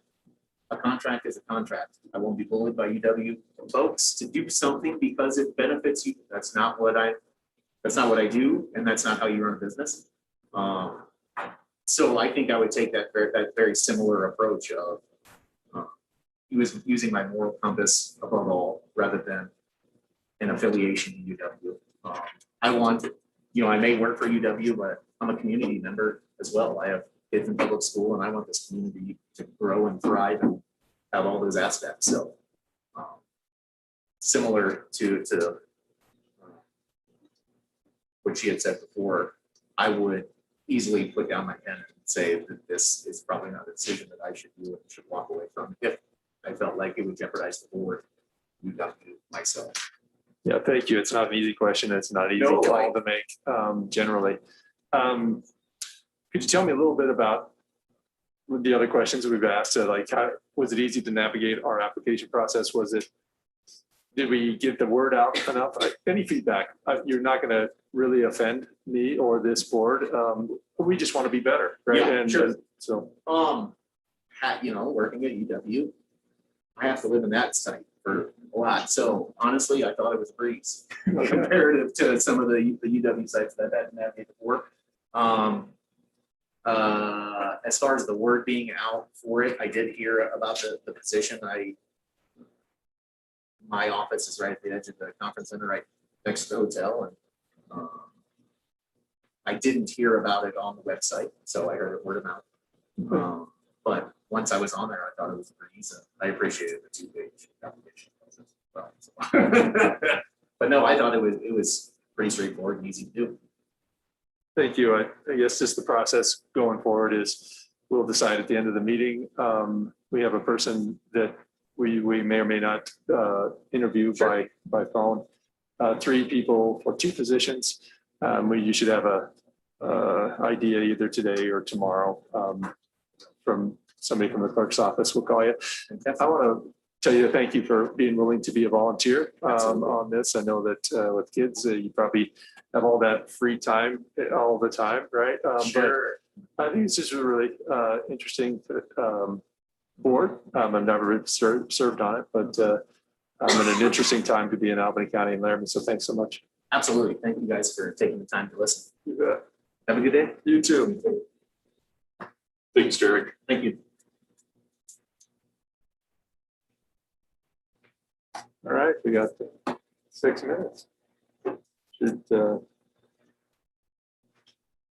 a contract is a contract. I won't be bullied by UW folks to do something because it benefits you. That's not what I do, and that's not how you run a business. So I think I would take that very similar approach of using my moral compass above all, rather than an affiliation to UW. I want, I may work for UW, but I'm a community member as well. I have kids in public school, and I want this community to grow and thrive and have all those aspects. So similar to what she had said before, I would easily put down my pen and say that this is probably not a decision that I should do and should walk away from if I felt like it would jeopardize the board, UW, myself. Yeah, thank you. It's not an easy question. It's not an easy No. call to make generally. Could you tell me a little bit about the other questions that we've asked? Like, how was it easy to navigate our application process? Did we get the word out enough? Any feedback? You're not going to really offend me or this board. We just want to be better, right? Yeah, and sure. So, Working at UW, I have to live in that site for a lot. So honestly, I thought it was a breeze comparative to some of the UW sites that I've had to navigate before. As far as the word being out for it, I did hear about the position. My office is right at the edge of the conference center, right next to the hotel, and I didn't hear about it on the website, so I heard it word of mouth. But once I was on there, I thought it was pretty easy. I appreciated the 2-page application process as well. So. But no, I thought it was pretty straightforward and easy to do. Thank you. I guess just the process going forward is we'll decide at the end of the meeting. We have a person that we may or may not interview by phone. 3 people for 2 positions. You should have a idea either today or tomorrow from somebody from the clerk's office. We'll call you. I want to tell you thank you for being willing to be a volunteer on this. I know that with kids, you probably have all that free time all the time, right? Sure. But I think it's just a really interesting board. I've never served on it, but in an interesting time to be in Albany County and Laramie. So thanks so much. Absolutely. Thank you guys for taking the time to listen. You bet. Have a good day. You too. Thanks, Derek. Thank you. All right, we got 6 minutes. Should,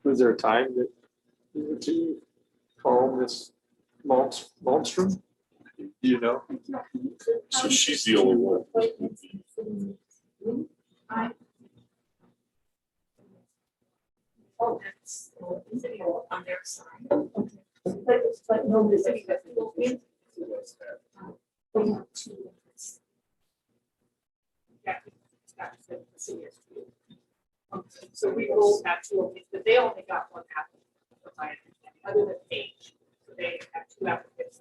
was there a time that you were to call Miss Malmstrom? Do you know? So she's the only one. Oh, that's on their side. Okay. But no, the city doesn't go in. We have 2 minutes. Yeah, that's the city is 2. Okay, so we will have 2 of these, but they only got 1 applicant, from my understanding, other than Paige. So they have 2 applicants.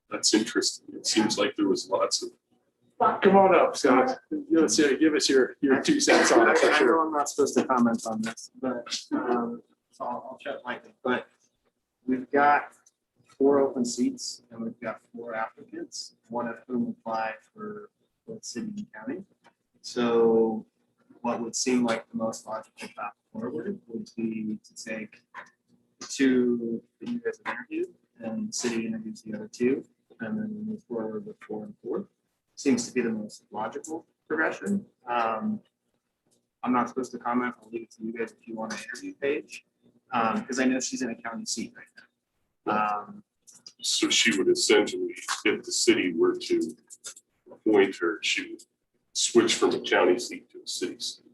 That's interesting. It seems like there was lots of, Come on up, Scott. Give us your 2 cents on it. for I sure. know I'm not supposed to comment on this, but so I'll chat lightly. But we've got 4 open seats and we've got 4 applicants, one of whom applied for both city and county. So what would seem like the most logical path forward would be to take the 2 that you guys have interviewed and the city interviews the other 2, and then we move forward with 4 and 4. Seems to be the most logical progression. I'm not supposed to comment. I'll leave it to you guys if you want to interview Paige, because I know she's in a county seat right now. so she would essentially, if the city were to appoint her, she would switch from a county seat to a city seat.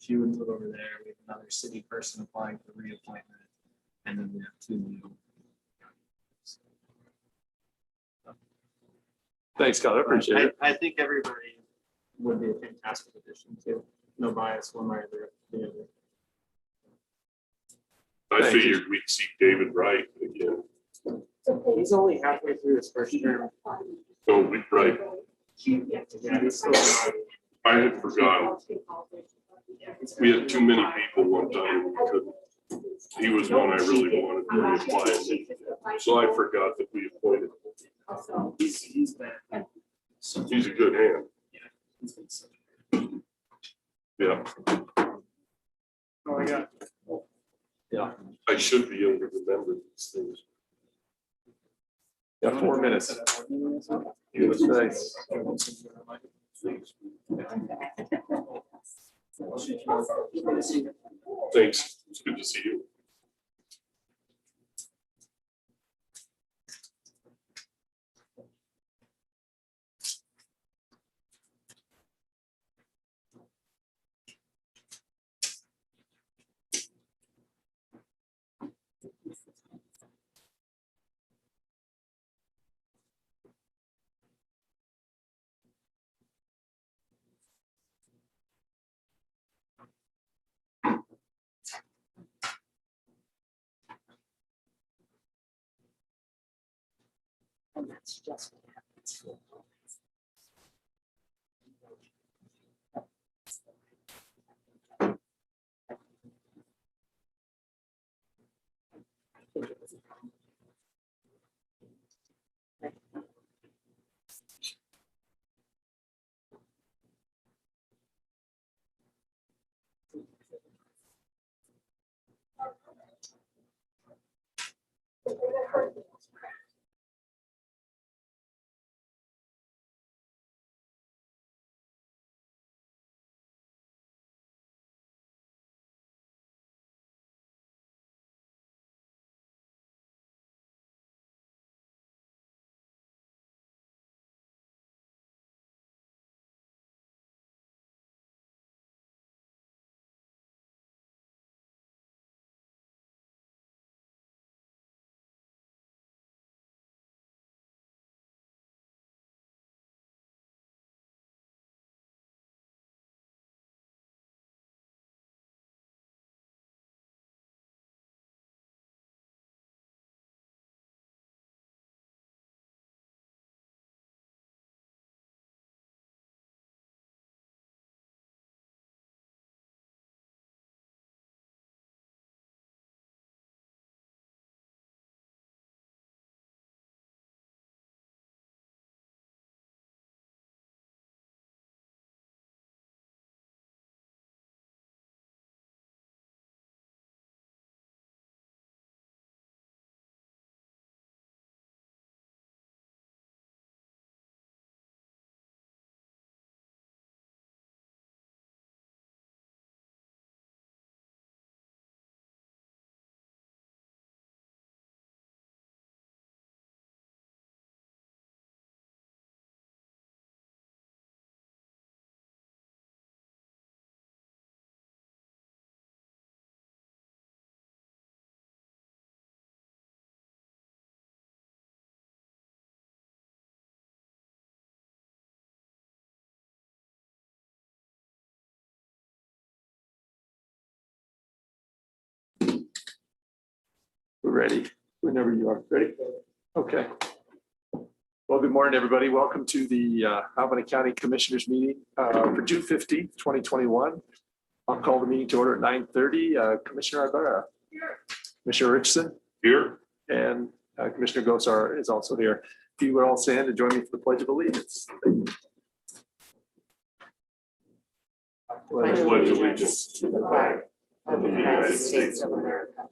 She would move over there. We have another city person applying for reappointment, and then we have 2 new. Thanks, Scott. I appreciate it. I think everybody would be a fantastic addition too. No bias one way or the other. I Thank you. figured we'd see David Wright again. He's only halfway through his first term. Oh, right. Yeah, he's still not. I had forgotten. We had too many people one time. We couldn't. He was one I really wanted to reapply. So I forgot that we appointed him. He's been. He's a good hand. Yeah, Oh, I got. I should be able to remember these things. Got 4 minutes. Nice. Thanks. It's good to see you. And that's just what happens. We're ready. Whenever you are. Ready? Okay. Well, good morning, everybody. Welcome to the Albany County Commissioners meeting for June 15th, 2021. I'll call the meeting to order at 9:30. Commissioner Ibarra. Here. Commissioner Richardson. Here. And Commissioner Gosar is also here. If you would all stand and join me for the Pledge of Allegiance. Pledge allegiance to the flag of the United States of America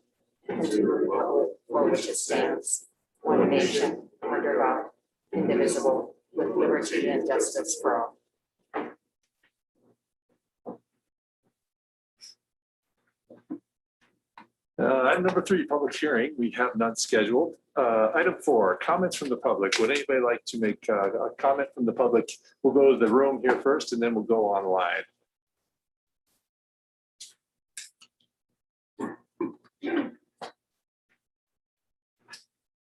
and to the republic for which it stands, one nation, under God, indivisible, with liberty and justice for all. Item number 3, public hearing. We have none scheduled. Item 4, comments from the public. Would anybody like to make a comment from the public? We'll go to the room here first, and then we'll go online.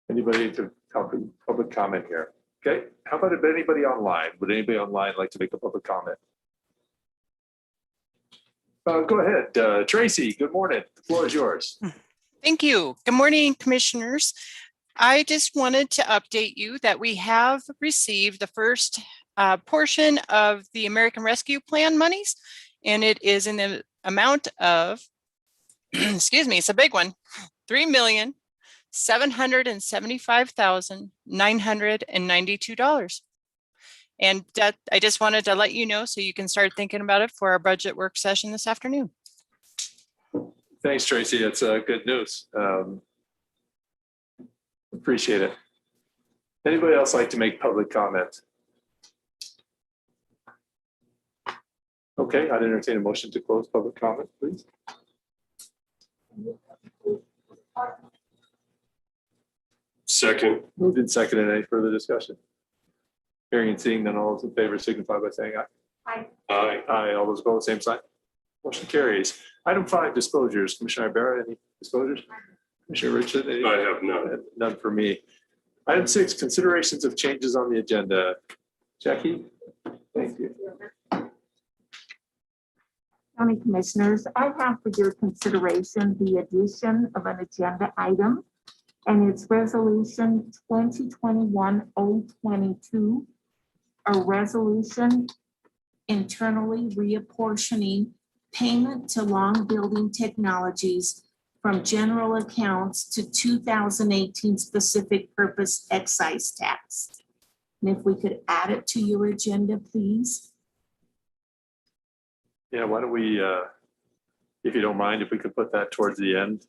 Anybody to help in public comment here? Okay, how about if anybody online? Would anybody online like to make a public comment? Go ahead, Tracy, good morning. The floor is yours. Thank you. Good morning, commissioners. I just wanted to update you that we have received the first portion of the American Rescue Plan monies, and it is in the amount of, excuse me, it's a big one, $3,775,992. And that I just wanted to let you know so you can start thinking about it for our budget work session this afternoon. Thanks, Tracy. That's good news. Appreciate it. Anybody else like to make public comment? Okay, I'd entertain a motion to close public comment, please. Second. Moved and seconded. Any further discussion? Hearing and seeing none, all those in favor signify by saying aye. Aye. Aye. Aye. All those opposed, same sign. Motion carries. Item 5, disclosures. Commissioner Ibarra, any disclosures? Commissioner Richard? Any? I have none. None for me. Item 6, considerations of changes on the agenda. Jackie? Thank you. County Commissioners, I have for your consideration the addition of an agenda item, and it's Resolution 2021-022, a resolution internally reapportioning payment to Long Building Technologies from general accounts to 2018 specific purpose excise tax. And if we could add it to your agenda, please. Yeah, why don't we, if you don't mind, if we could put that towards the end.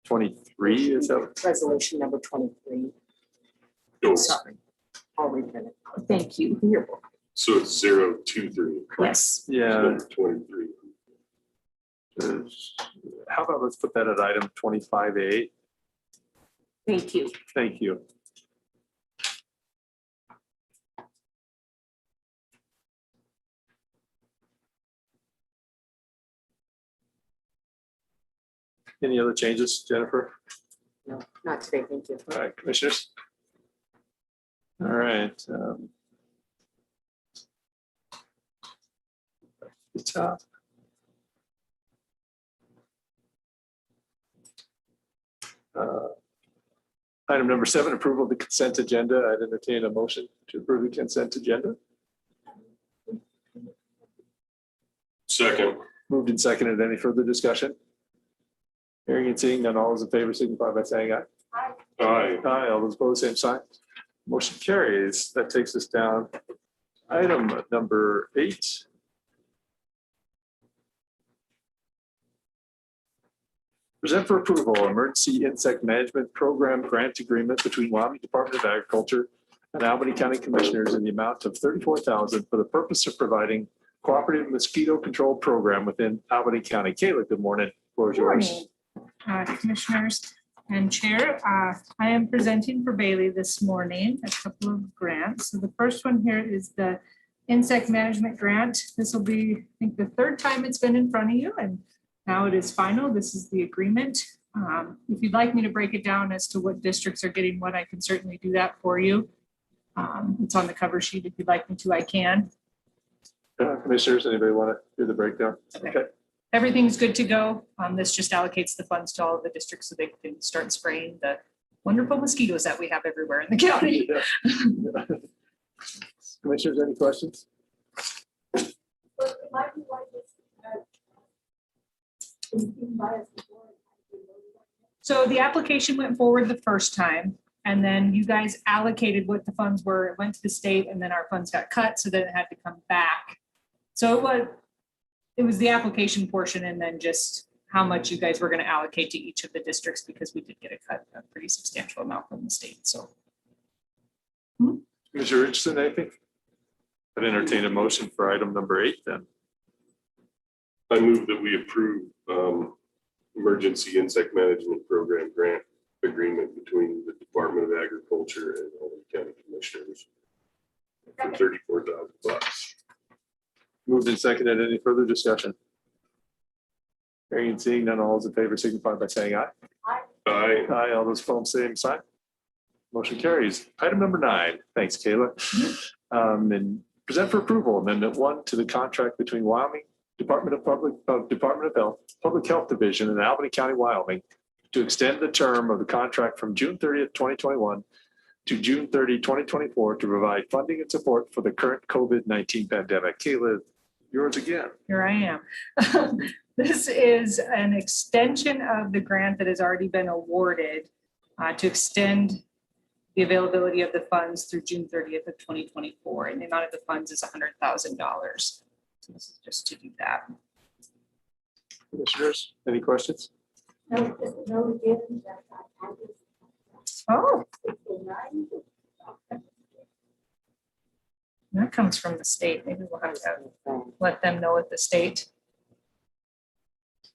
23, is that? Resolution number 23. No, Sorry, I'll read it. Thank you. You're welcome. so it's 023. Yes. Yeah. Number 23. How about let's put that at item 25A. Thank you. Thank you. Any other changes, Jennifer? No, not today. Thank you. All right, commissioners. All right. The top. Item number 7, approval of the consent agenda. I'd entertain a motion to approve the consent agenda. Second. Moved and seconded. Any further discussion? Hearing and seeing none, all those in favor signify by saying aye. Aye. Aye. All those opposed, same sign. Motion carries. That takes us down. Item number 8. Present for approval, Emergency Insect Management Program Grant Agreement between Wyoming Department of Agriculture and Albany County Commissioners in the amount of $34,000 for the purpose of providing cooperative mosquito control program within Albany County. Kayla, good morning. Floor is yours. Commissioners and Chair, I am presenting for Bailey this morning a couple of grants. So the first one here is the Insect Management Grant. This will be, I think, the 3rd time it's been in front of you, and now it is final. This is the agreement. If you'd like me to break it down as to what districts are getting what, I can certainly do that for you. It's on the cover sheet. If you'd like me to, I can. Commissioners, anybody want to do the breakdown? Okay. Okay. everything's good to go. This just allocates the funds to all of the districts so they can start spraying the wonderful mosquitoes that we have everywhere in the county. Commissioners, any questions? But it might be like this, in bias before. So the application went forward the first time, and then you guys allocated what the funds were. It went to the state, and then our funds got cut, so then it had to come back. So it was the application portion, and then just how much you guys were going to allocate to each of the districts, because we did get a pretty substantial amount from the state. So Commissioner Richardson, anything? I'd entertain a motion for item number 8 then. I move that we approve Emergency Insect Management Program grant agreement between the Department of Agriculture and Albany County Commissioners for $34,000. Moved and seconded. Any further discussion? Hearing and seeing none, all those in favor signify by saying aye. Aye. Aye, all those opposed, same sign. Motion carries. Item number 9. Thanks, Kayla. And present for approval amendment 1 to the contract between Wyoming Department of Health, Public Health Division in Albany County, Wyoming, to extend the term of the contract from June 30th, 2021 to June 30, 2024 to provide funding and support for the current COVID-19 pandemic. Kayla, yours again. here I am. This is an extension of the grant that has already been awarded to extend the availability of the funds through June 30th of 2024. And the amount of the funds is $100,000. So this is just to do that. Commissioners, any questions? No, just no given that I Oh, 69. that comes from the state. Maybe we'll have to let them know at the state.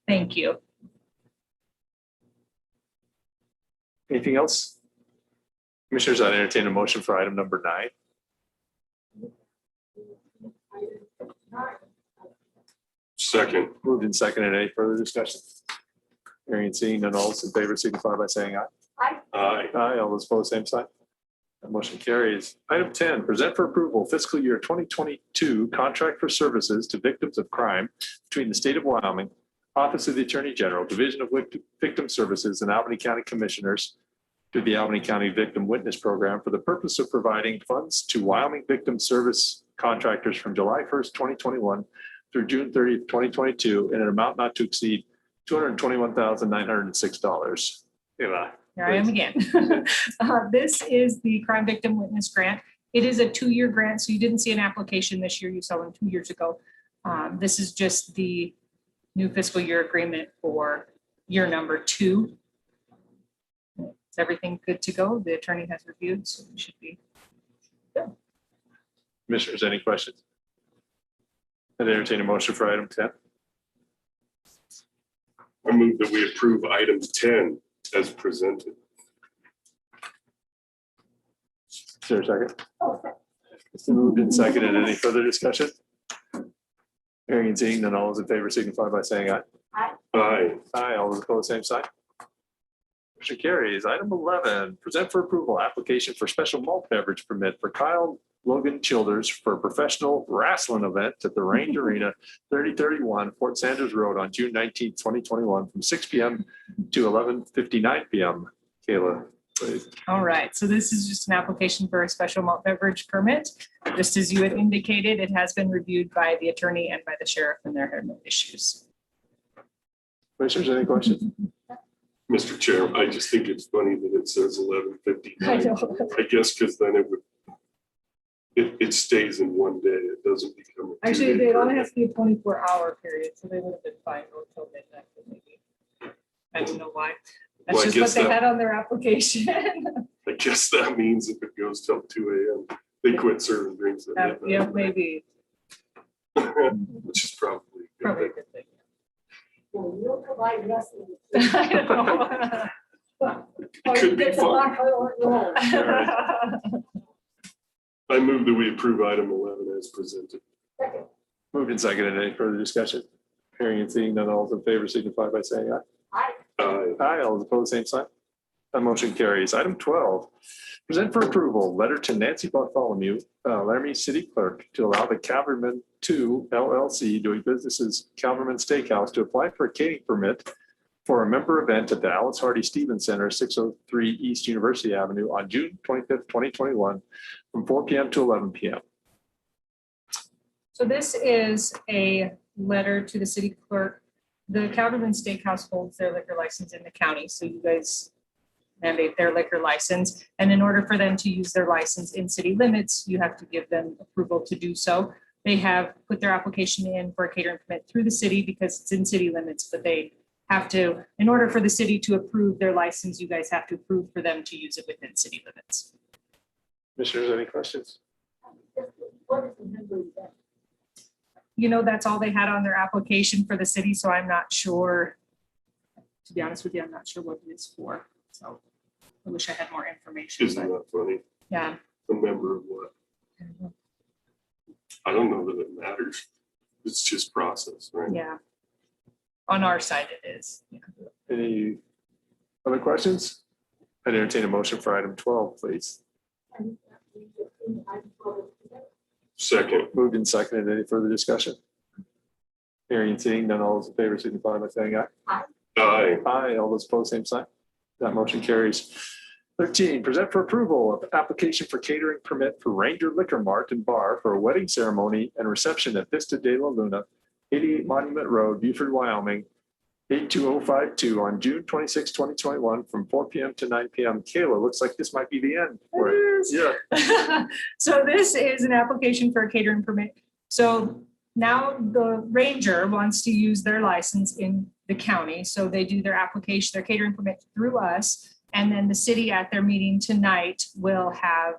Thank you. Anything else? Commissioners, I entertain a motion for item number 9. Second. Moved and seconded. Any further discussion? Hearing and seeing none, all those in favor signify by saying aye. Aye. Aye, all those opposed, same sign. That motion carries. Item 10, present for approval fiscal year 2022 contract for services to victims of crime between the state of Wyoming, Office of the Attorney General, Division of Victim Services, and Albany County Commissioners to the Albany County Victim Witness Program for the purpose of providing funds to Wyoming victim service contractors from July 1st, 2021 through June 30th, 2022, in an amount not to exceed $221,906. Eva. Here I am again. This is the Crime Victim Witness Grant. It is a 2-year grant, so you didn't see an application this year. You saw one 2 years ago. This is just the new fiscal year agreement for year number 2. Is everything good to go? The attorney has reviewed, so we should be good. Commissioners, any questions? I'd entertain a motion for item 10. I move that we approve item 10 as presented. Is there a second? It's been moved and seconded. Any further discussion? Hearing and seeing none, all those in favor signify by saying aye. Aye. Aye, all those opposed, same sign. Motion carries. Item 11, present for approval, application for special malt beverage permit for Kyle Logan Childers for a professional wrestling event at the Range Arena, 3031 Fort Sanders Road on June 19th, 2021 from 6 p.m. to 11:59 p.m. Kayla, please. All right, so this is just an application for a special malt beverage permit. Just as you had indicated, it has been reviewed by the attorney and by the sheriff, and there are no issues. Commissioners, any questions? Mr. Chair, I just think it's funny that it says 11:59. I guess because then it stays in one day. It doesn't become. A Actually, two-day it only permit. has to be a 24-hour period, so they would have been fine until midnight, but maybe. I don't know why. That's Well, I just what guess they that- had on their application. I guess that means if it goes till 2 a.m., they quit serving drinks at midnight. Yeah, maybe, Which is probably. a good probably a thing. good thing. Well, you'll provide wrestling. I know. It could be fun. fun. I move that we approve item 11 as presented. Moved and seconded. Any further discussion? Hearing and seeing none, all those in favor signify by saying aye. I, Aye. Aye, all those opposed, same sign. That motion carries. Item 12, present for approval, letter to Nancy Bartholomew, Laramie City Clerk, to allow the Calverman 2 LLC doing business as Calverman Steakhouse to apply for a catering permit for a member event at the Alice Hardy Stevens Center, 603 East University Avenue on June 25th, 2021, from 4 p.m. to 11 p.m. So this is a letter to the city clerk. The Calverman Steakhouse holds their liquor license in the county, so you guys mandate their liquor license. And in order for them to use their license in city limits, you have to give them approval to do so. They have put their application in for a catering permit through the city because it's in city limits, but they have to, in order for the city to approve their license, you guys have to approve for them to use it within city limits. Commissioners, any questions? What is the member event? You know, that's all they had on their application for the city, so I'm not sure. To be honest with you, I'm not sure what it is for. So I wish I had more information. Isn't but that funny? yeah. A member of what? I don't know that it matters. It's just process, right? Yeah. On our side, it is. Yeah. Any other questions? I'd entertain a motion for item 12, please. Second. Moved and seconded. Any further discussion? Hearing and seeing none, all those in favor signify by saying aye. Aye. Aye. All those opposed, same sign. That motion carries. 13, present for approval of application for catering permit for Ranger Liquor Mart and Bar for a wedding ceremony and reception at Vista de la Luna, 88 Monument Road, Beaufort, Wyoming, 82052 on June 26, 2021, from 4 p.m. to 9 p.m. Kayla, looks like this might be the end. for it. It is. Yeah. So this is an application for a catering permit. So now the Ranger wants to use their license in the county. So they do their application, their catering permit through us. And then the city at their meeting tonight will have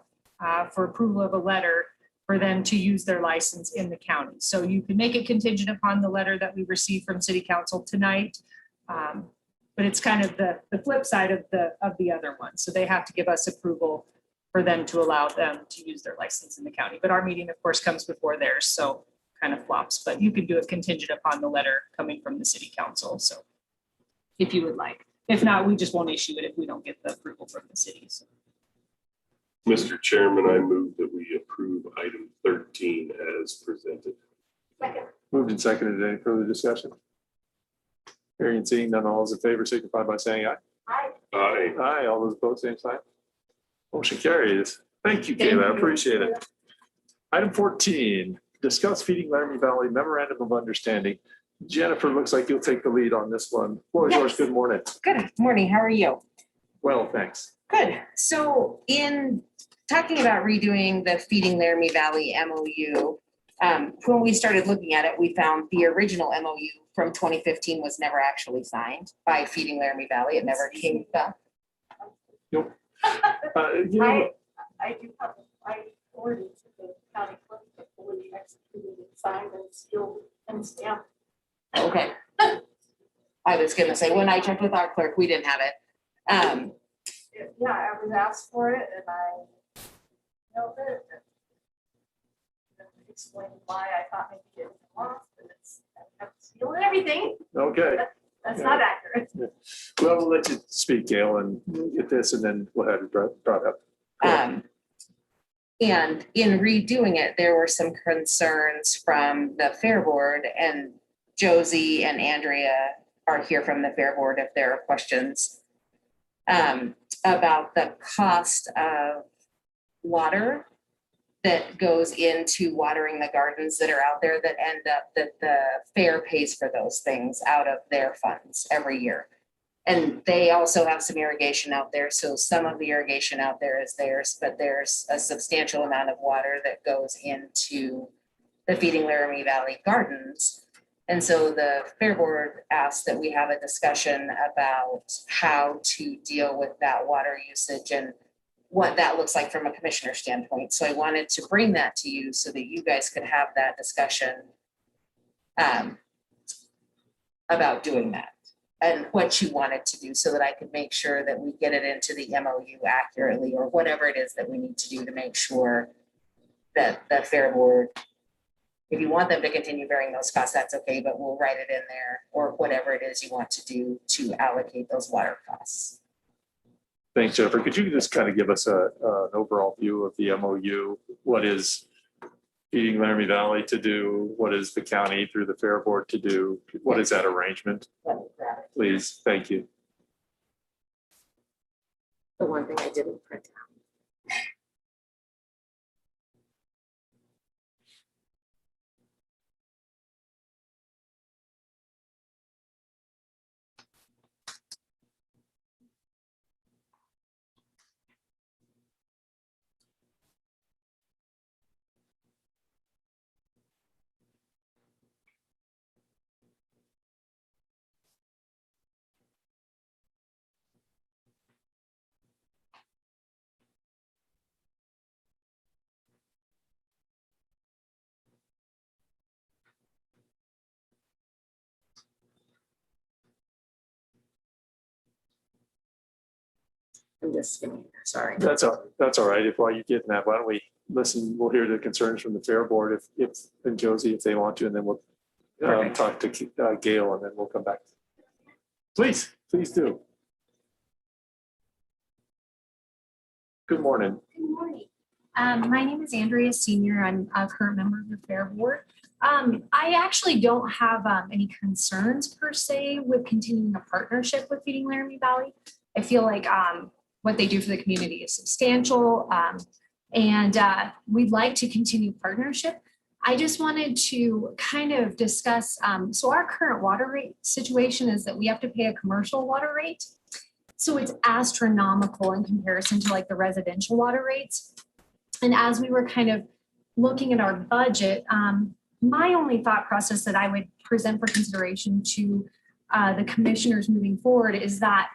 for approval of a letter for them to use their license in the county. So you can make it contingent upon the letter that we received from city council tonight. But it's kind of the flip side of the other one. So they have to give us approval for them to allow them to use their license in the county. But our meeting, of course, comes before theirs, so kind of flops. But you can do it contingent upon the letter coming from the city council. So if you would like. If not, we just won't issue it if we don't get the approval from the city. So. Mr. Chairman, I move that we approve item 13 as presented. Second. Moved and seconded. Any further discussion? Hearing and seeing none, all those in favor signify by saying aye. Aye. Aye. Aye. All those opposed, same sign. Motion carries. Thank you, Thank Kayla. I you. appreciate it. Item 14, discuss feeding Laramie Valley memorandum of understanding. Jennifer, looks like you'll take the lead on this one. Floor is yours. Yes. Good morning. Good morning. How are you? Well, thanks. Good. So in talking about redoing the Feeding Laramie Valley MOU, when we started looking at it, we found the original MOU from 2015 was never actually signed by Feeding Laramie Valley. It never came done. You know, I do have, I forwarded to the county clerk before we executed and signed and sealed and stamped. Okay. I was gonna say, when I checked with our clerk, we didn't have it. Yeah, I was asked for it and I mailed it. And explained why I thought maybe it was lost and it's sealed and everything. Okay. That's not accurate. Well, we'll let you speak, Gail, and we'll get this and then we'll have it brought up. And in redoing it, there were some concerns from the Fair Board, and Josie and Andrea are here from the Fair Board if there are questions about the cost of water that goes into watering the gardens that are out there that end up that the fair pays for those things out of their funds every year. And they also have some irrigation out there. So some of the irrigation out there is theirs, but there's a substantial amount of water that goes into the Feeding Laramie Valley gardens. And so the Fair Board asked that we have a discussion about how to deal with that water usage and what that looks like from a commissioner standpoint. So I wanted to bring that to you so that you guys could have that discussion about doing that and what you wanted to do so that I could make sure that we get it into the MOU accurately or whatever it is that we need to do to make sure that the Fair Board, if you want them to continue bearing those costs, that's okay, but we'll write it in there or whatever it is you want to do to allocate those water costs. Thanks, Jennifer. Could you just kind of give us an overall view of the MOU? What is feeding Laramie Valley to do? What is the county through the Fair Board to do? What is that arrangement? Please, thank you. The one thing I didn't print out. I'm just skimming, sorry. That's all right. If while you're getting that, why don't we listen, we'll hear the concerns from the Fair Board and Josie, if they want to, and then we'll talk to Gail, and then we'll come back. Please do. Good morning. Good morning. My name is Andrea Senior. I'm a current member of the Fair Board. I actually don't have any concerns per se with continuing a partnership with Feeding Laramie Valley. I feel like what they do for the community is substantial, and we'd like to continue partnership. I just wanted to kind of discuss, so our current water rate situation is that we have to pay a commercial water rate. So it's astronomical in comparison to like the residential water rates. And as we were kind of looking at our budget, my only thought process that I would present for consideration to the commissioners moving forward is that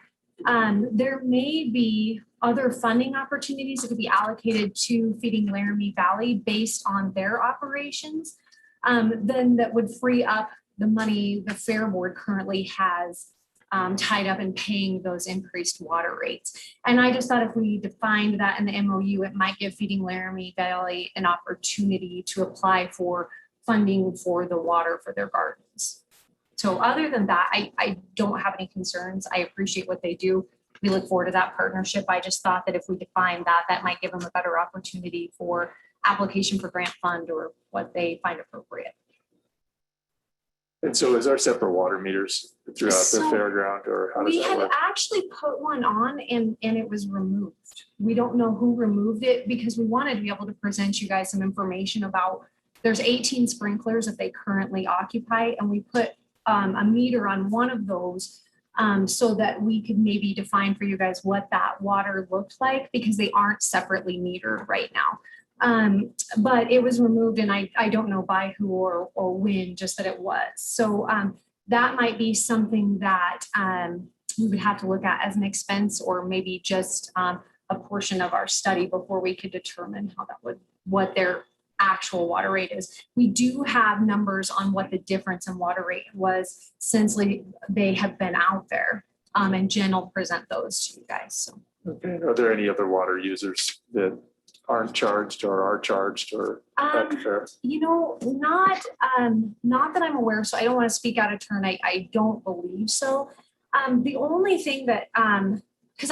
there may be other funding opportunities that could be allocated to Feeding Laramie Valley based on their operations, then that would free up the money the Fair Board currently has tied up in paying those increased water rates. And I just thought if we defined that in the MOU, it might give Feeding Laramie Valley an opportunity to apply for funding for the water for their gardens. So other than that, I don't have any concerns. I appreciate what they do. We look forward to that partnership. I just thought that if we define that, that might give them a better opportunity for application for grant fund or what they find appropriate. And so is our separate water meters throughout the fairground, or how does We that had work? actually put one on and it was removed. We don't know who removed it because we wanted to be able to present you guys some information about, there's 18 sprinklers that they currently occupy, and we put a meter on one of those so that we could maybe define for you guys what that water looked like, because they aren't separately metered right now. But it was removed, and I don't know by who or when, just that it was. So that might be something that we would have to look at as an expense, or maybe just a portion of our study before we could determine how that would, what their actual water rate is. We do have numbers on what the difference in water rate was since they have been out there, and Jen will present those to you guys. So. Okay. Are there any other water users that aren't charged or are charged or fair? You know, not that I'm aware. So I don't want to speak out of turn. I don't believe so. The only thing that because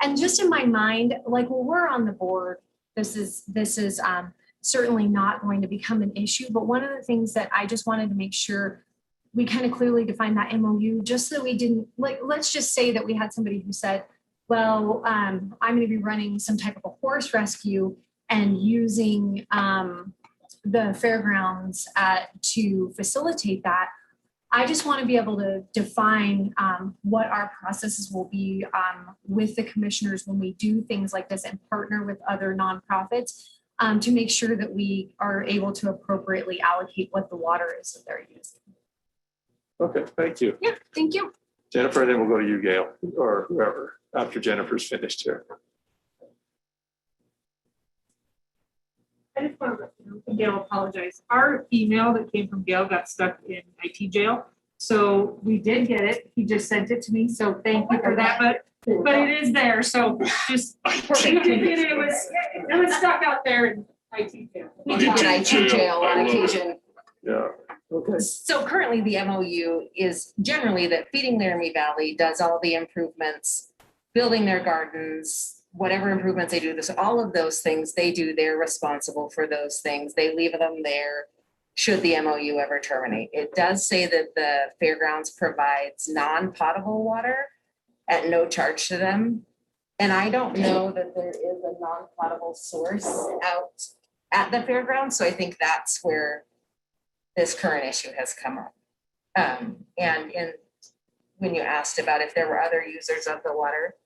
and just in my mind, like when we're on the board, this is certainly not going to become an issue. But one of the things that I just wanted to make sure we kind of clearly define that MOU, just so we didn't, like, let's just say that we had somebody who said, well, I'm going to be running some type of a horse rescue and using the fairgrounds to facilitate that. I just want to be able to define what our processes will be with the commissioners when we do things like this and partner with other nonprofits to make sure that we are able to appropriately allocate what the water is that they're using. Okay, thank you. Yeah, thank you. Jennifer, and then we'll go to you, Gail, or whoever, after Jennifer's finished here. I just want to let you know, and Gail, apologize. Our email that came from Gail got stuck in IT jail. So we did get it. He just sent it to me. So thank you for that. But it is there. So just it was stuck out there in IT jail. We do get IT jail on occasion. Yeah. Okay. So currently the MOU is generally that Feeding Laramie Valley does all the improvements building their gardens, whatever improvements they do, this, all of those things they do, they're responsible for those things. They leave them there should the MOU ever terminate. It does say that the fairgrounds provides non-potable water at no charge to them. And I don't know that there is a non-potable source out at the fairgrounds. So I think that's where this current issue has come up. When you asked about if there were other users of the water,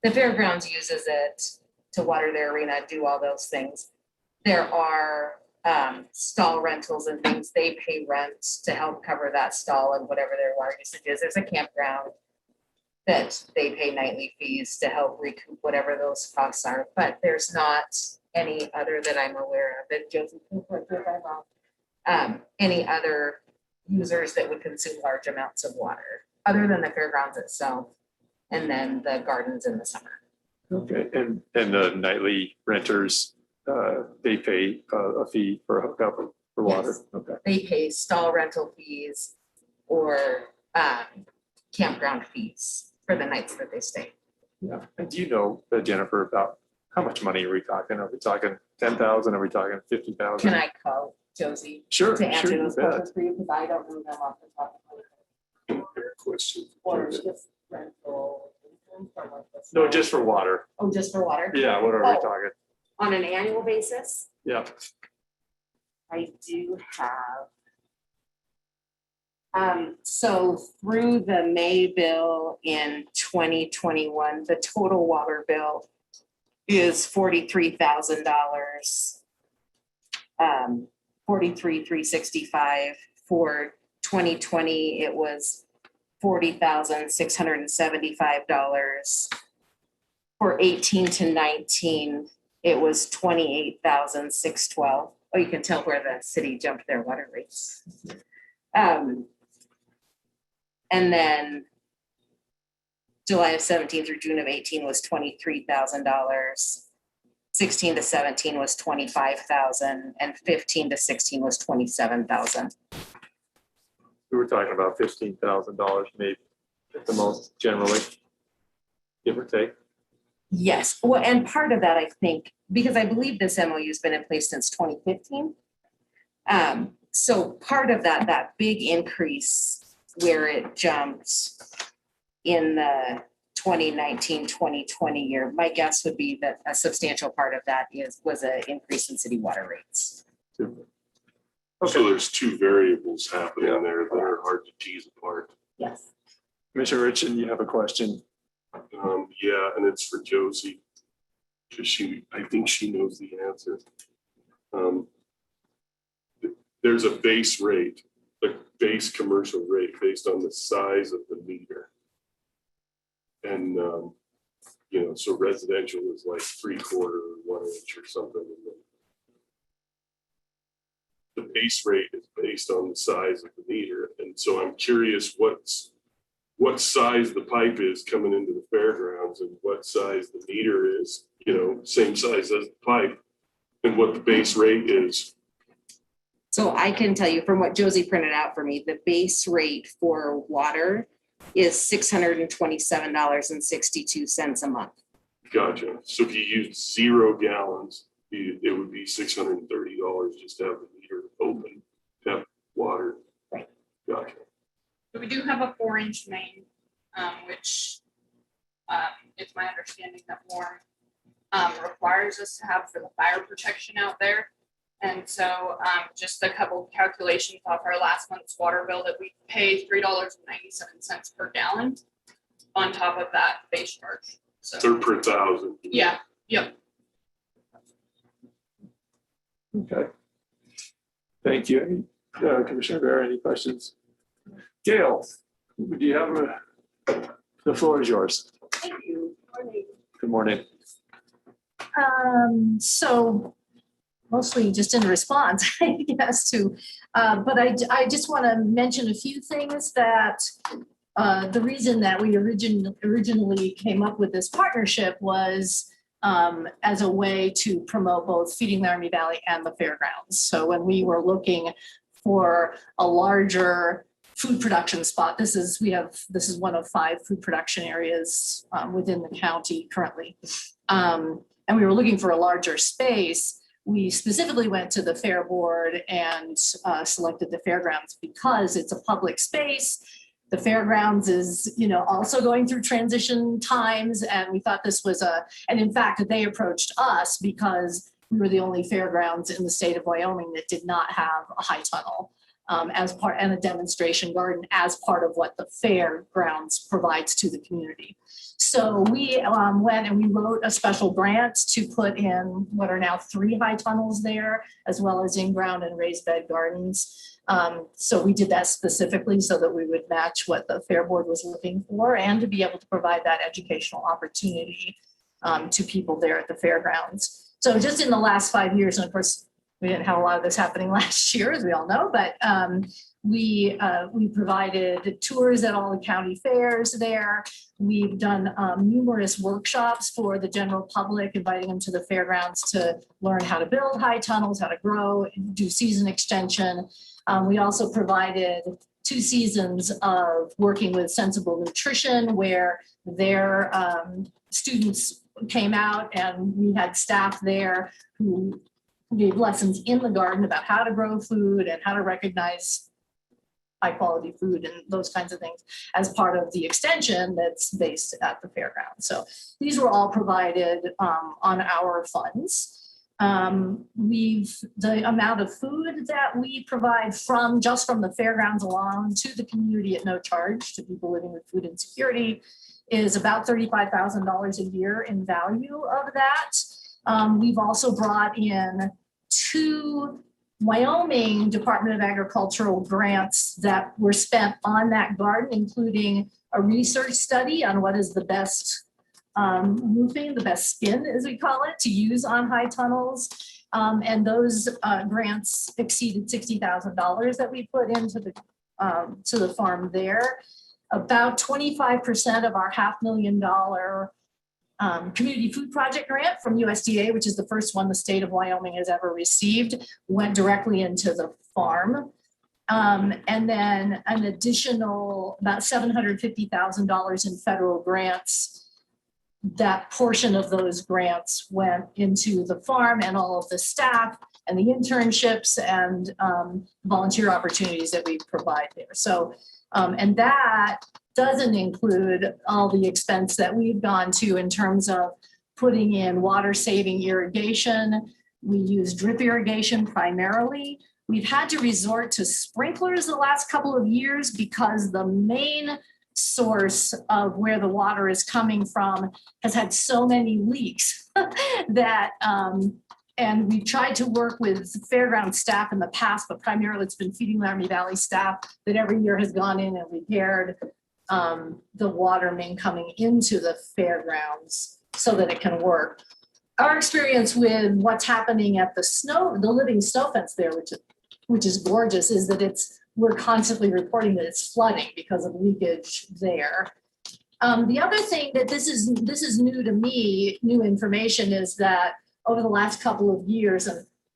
the fairgrounds uses it to water their arena, do all those things. There are stall rentals and things. They pay rent to help cover that stall and whatever their water usage is. There's a campground that they pay nightly fees to help recoup whatever those costs are, but there's not any other that I'm aware of. That Josie, any other users that would consume large amounts of water, other than the fairgrounds itself, and then the gardens in the summer. Okay, and the nightly renters, they pay a fee for a hookup for water? Yes. Okay. They pay stall rental fees or campground fees for the nights that they stay. Yeah, and do you know, Jennifer, about how much money are we talking? Are we talking 10,000? Are we talking 50,000? Can I call Josie Sure, to answer sure, you those bet. questions for you? Because I don't know them off the top of my head. Question. Or just rental. income from like the No, small- just for water. Oh, just for water? Yeah, what are we Oh. talking? On an annual basis, Yeah, I do have. So through the May bill in 2021, the total water bill is $43,000. 43,365. For 2020, it was $40,675. For 18 to 19, it was 28,612. Oh, you can tell where the city jumped their water rates. And then July of 17 through June of 18 was $23,000. 16 to 17 was 25,000, and 15 to 16 was 27,000. we were talking about $15,000 maybe at the most generally, give or take. Yes, well, and part of that, I think, because I believe this MOU has been in place since 2015. So part of that big increase where it jumped in the 2019, 2020 year, my guess would be that a substantial part of that was an increase in city water rates. So there's two variables happening there that are hard to tease apart. Yes. Commissioner Richard, you have a question? Yeah, and it's for Josie, because I think she knows the answer. There's a base rate, a base commercial rate based on the size of the meter. And, so residential is like 3/4 or 1 inch or something. And then the base rate is based on the size of the meter. And so I'm curious what size the pipe is coming into the fairgrounds and what size the meter is, same size as the pipe, and what the base rate is. So I can tell you from what Josie printed out for me, the base rate for water is $627.62 a month. Gotcha. So if you use 0 gallons, it would be $630 just to have the meter open, to have water. Right. Gotcha. We do have a 4-inch main, which it's my understanding that Warren requires us to have for the fire protection out there. And so just a couple of calculations off our last month's water bill that we pay $3.97 per gallon on top of that base charge. So Third per thousand. yeah, yep. Okay. Thank you. Commissioner Bear, any questions? Gail, do you have the floor is yours. Thank you. Morning. Good morning. So mostly just in response, I guess, to, but I just want to mention a few things that the reason that we originally came up with this partnership was as a way to promote both Feeding Laramie Valley and the fairgrounds. So when we were looking for a larger food production spot. This is one of 5 food production areas within the county currently. And we were looking for a larger space. We specifically went to the Fair Board and selected the fairgrounds because it's a public space. The fairgrounds is, also going through transition times, and we thought this was and in fact, they approached us because we were the only fairgrounds in the state of Wyoming that did not have a high tunnel as part, and a demonstration garden as part of what the fairgrounds provides to the community. So we went and we wrote a special grant to put in what are now 3 high tunnels there, as well as in-ground and raised bed gardens. So we did that specifically so that we would match what the Fair Board was looking for and to be able to provide that educational opportunity to people there at the fairgrounds. So just in the last 5 years, and of course, we didn't have a lot of this happening last year, as we all know, but we provided tours at all the county fairs there. We've done numerous workshops for the general public, inviting them to the fairgrounds to learn how to build high tunnels, how to grow, do season extension. We also provided 2 seasons of working with Sensible Nutrition, where their students came out and we had staff there who gave lessons in the garden about how to grow food and how to recognize high quality food and those kinds of things as part of the extension that's based at the fairground. So these were all provided on our funds. The amount of food that we provide just from the fairgrounds alone to the community at no charge to people living with food insecurity is about $35,000 a year in value of that. We've also brought in 2 Wyoming Department of Agricultural grants that were spent on that garden, including a research study on what is the best roofing, the best skin, as we call it, to use on high tunnels. And those grants exceeded $60,000 that we put into the farm there. About 25% of our $500,000 community food project grant from USDA, which is the first one the state of Wyoming has ever received, went directly into the farm. And then an additional about $750,000 in federal grants. That portion of those grants went into the farm and all of the staff and the internships and volunteer opportunities that we provide there. So, and that doesn't include all the expense that we've gone to in terms of putting in water saving irrigation. We use drip irrigation primarily. We've had to resort to sprinklers the last couple of years because the main source of where the water is coming from has had so many leaks that, and we tried to work with fairground staff in the past, but primarily it's been Feeding Laramie Valley staff that every year has gone in and repaired the water main coming into the fairgrounds so that it can work. Our experience with what's happening at the living snow fence there, which is gorgeous, is that we're constantly reporting that it's flooding because of leakage there. The other thing that this is new to me, new information, is that over the last couple of years,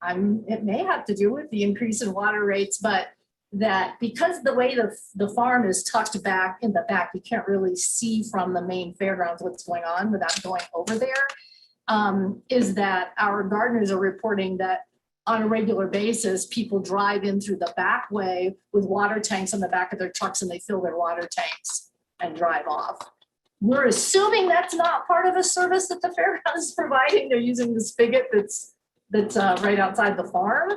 and it may have to do with the increase in water rates, but that because the way the farm is tucked back in the back, you can't really see from the main fairgrounds what's going on without going over there, is that our gardeners are reporting that on a regular basis, people drive in through the back way with water tanks on the back of their trucks and they fill their water tanks and drive off. We're assuming that's not part of a service that the fairground is providing. They're using the spigot that's right outside the farm.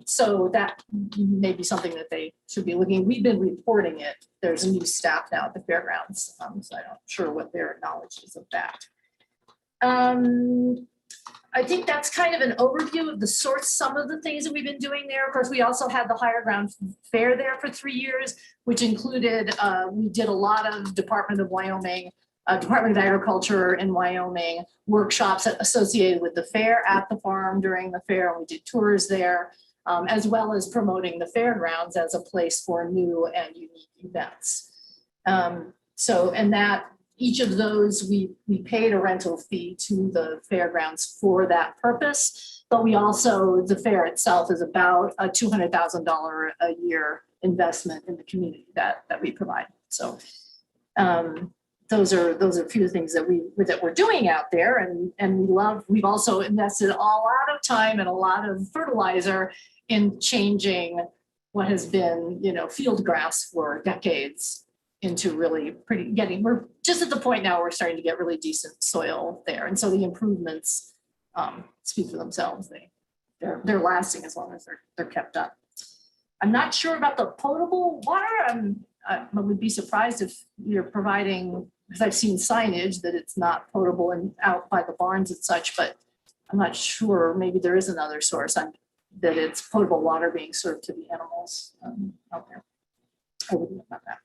So that may be something that they should be looking. We've been reporting it. There's a new staff now at the fairgrounds, so I'm not sure what their knowledge is of that. I think that's kind of an overview of some of the things that we've been doing there. Of course, we also had the Higher Ground Fair there for 3 years, which included, we did a lot of Department of Agriculture in Wyoming workshops associated with the fair at the farm during the fair. We did tours there, as well as promoting the fairgrounds as a place for new and unique events. Each of those, we paid a rental fee to the fairgrounds for that purpose, but the fair itself is about a $200,000 a year investment in the community that we provide. So those are a few things that we're doing out there, and we've also invested a lot of time and a lot of fertilizer in changing what has been, field grass for decades into really we're just at the point now we're starting to get really decent soil there. And so the improvements speak for themselves. They're lasting as long as they're kept up. I'm not sure about the potable water. I would be surprised if you're providing, because I've seen signage that it's not potable and out by the barns and such, but I'm not sure. Maybe there is another source that it's potable water being served to the animals out there. I wouldn't know about that.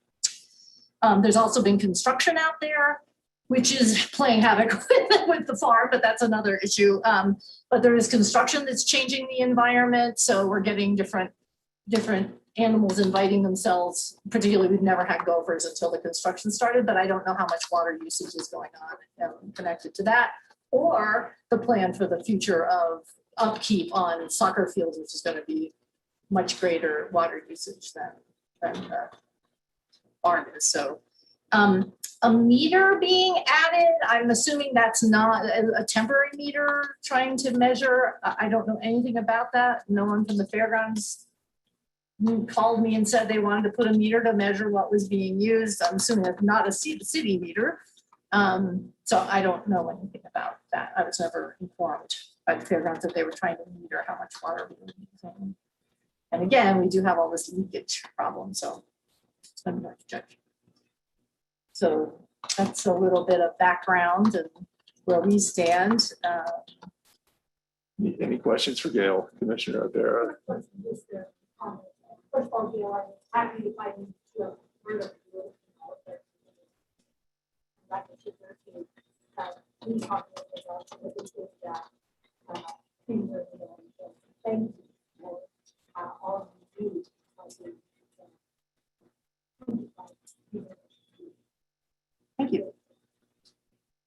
There's also been construction out there, which is playing havoc with the farm, but that's another issue. But there is construction that's changing the environment. So we're getting different animals inviting themselves. Particularly, we've never had gophers until the construction started, but I don't know how much water usage is going on connected to that, or the plan for the future of upkeep on soccer fields, which is going to be much greater water usage than the barn is. So a meter being added, I'm assuming that's not a temporary meter trying to measure. I don't know anything about that. No one from the fairgrounds called me and said they wanted to put a meter to measure what was being used. I'm assuming it's not a city meter. So I don't know anything about that. I was never informed by the fairgrounds that they were trying to meter how much water we were using. And again, we do have all this leakage problem, so it's going to be hard to judge. So that's a little bit of background and where we stand. Any questions for Gail, Commissioner out there? First of all, Gail, I'm happy to find you to heard of you. Like I should to we talk about the things that things are doing. Thank you for all you do. Thank you.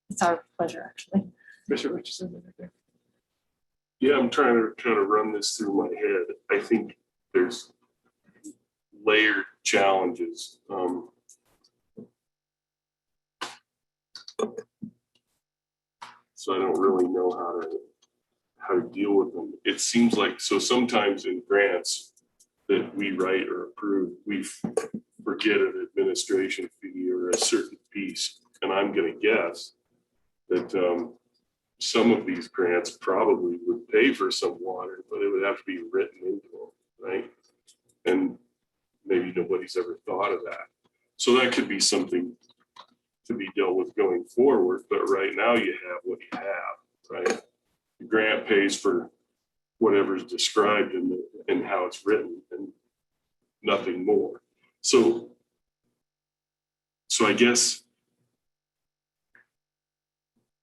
It's our pleasure, actually. Commissioner Richardson, anything? Yeah, I'm trying to kind of run this through my head. I think there's layered challenges. So I don't really know how to deal with them. It seems like, so sometimes in grants that we write or approve, we forget an administration fee or a certain piece. And I'm going to guess that some of these grants probably would pay for some water, but it would have to be written into them, right? And maybe nobody's ever thought of that. So that could be something to be dealt with going forward, but right now you have what you have, right? The grant pays for whatever's described in how it's written and nothing more. So I guess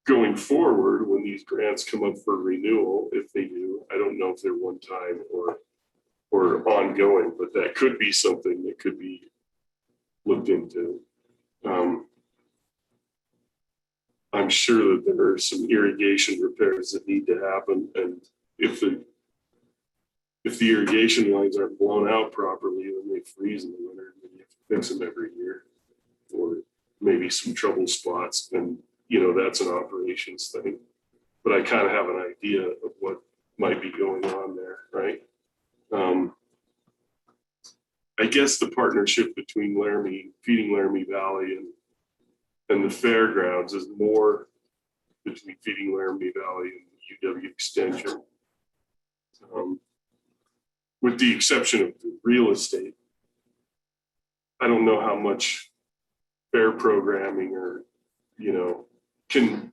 going forward, when these grants come up for renewal, if they do, I don't know if they're one time or ongoing, but that could be something that could be looked into. I'm sure that there are some irrigation repairs that need to happen, and if the irrigation lines aren't blown out properly, then they freeze in the winter, and you have to fix them every year, or maybe some trouble spots, and that's an operations thing. But I kind of have an idea of what might be going on there, right? I guess the partnership between Feeding Laramie Valley and the fairgrounds is more between Feeding Laramie Valley and UW Extension. With the exception of the real estate, I don't know how much fair programming or, can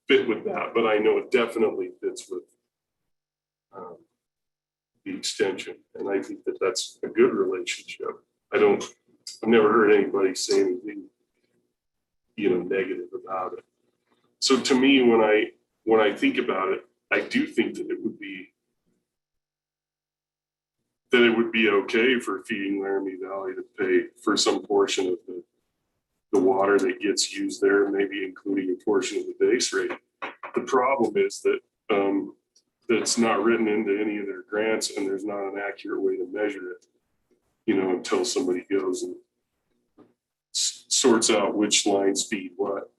fit with that, but I know it definitely fits with the extension. And I think that that's a good relationship. I've never heard anybody say anything, negative about it. So to me, when I think about it, I do think that it would be okay for Feeding Laramie Valley to pay for some portion of the water that gets used there, maybe including a portion of the base rate. The problem is that it's not written into any of their grants, and there's not an accurate way to measure it. until somebody goes and sorts out which lines feed what.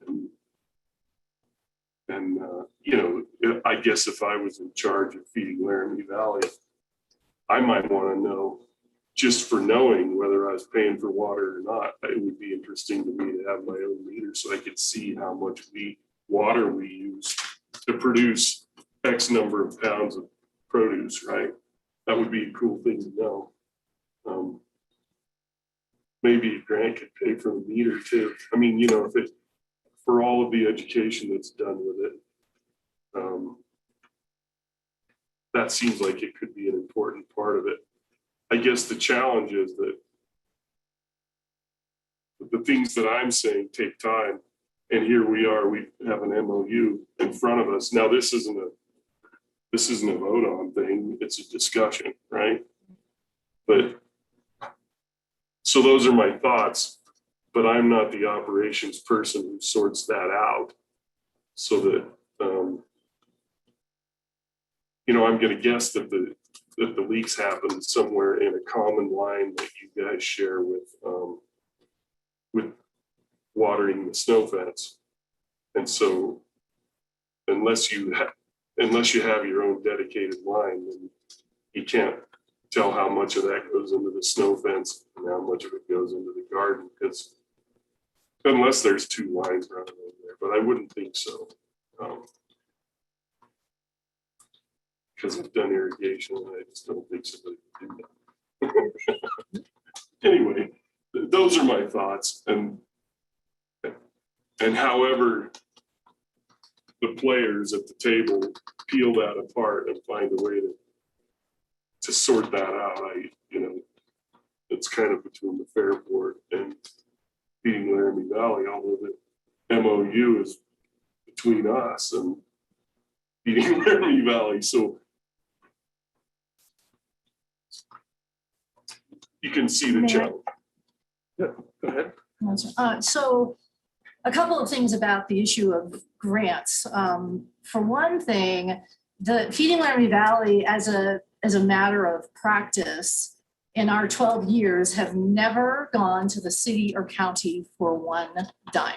And I guess if I was in charge of feeding Laramie Valley, I might want to know, just for knowing whether I was paying for water or not. It would be interesting to me to have my own meter so I could see how much water we use to produce X number of pounds of produce, right? That would be a cool thing to know. Maybe a grant could pay for the meter too. I mean, if it, for all of the education that's done with it, that seems like it could be an important part of it. I guess the challenge is that the things that I'm saying take time. And here we are, we have an MOU in front of us. Now, this isn't a vote on thing, it's a discussion, right? But so those are my thoughts, but I'm not the operations person who sorts that out. So that, I'm going to guess that the leaks happen somewhere in a common line that you guys share with watering the snow fence. And so unless you have your own dedicated line, then you can't tell how much of that goes into the snow fence and how much of it goes into the garden, because unless there's two lines running over there, but I wouldn't think so. Because I've done irrigation and I just don't think somebody would do that. Anyway, those are my thoughts, and however the players at the table peel that apart and find a way to sort that out, it's kind of between the Fair Board and Feeding Laramie Valley, although the MOU is between us and Feeding Laramie Valley. So you can see the challenge. Yeah, go ahead. So a couple of things about the issue of grants. For one thing, the Feeding Laramie Valley as a matter of practice in our 12 years have never gone to the city or county for one dime.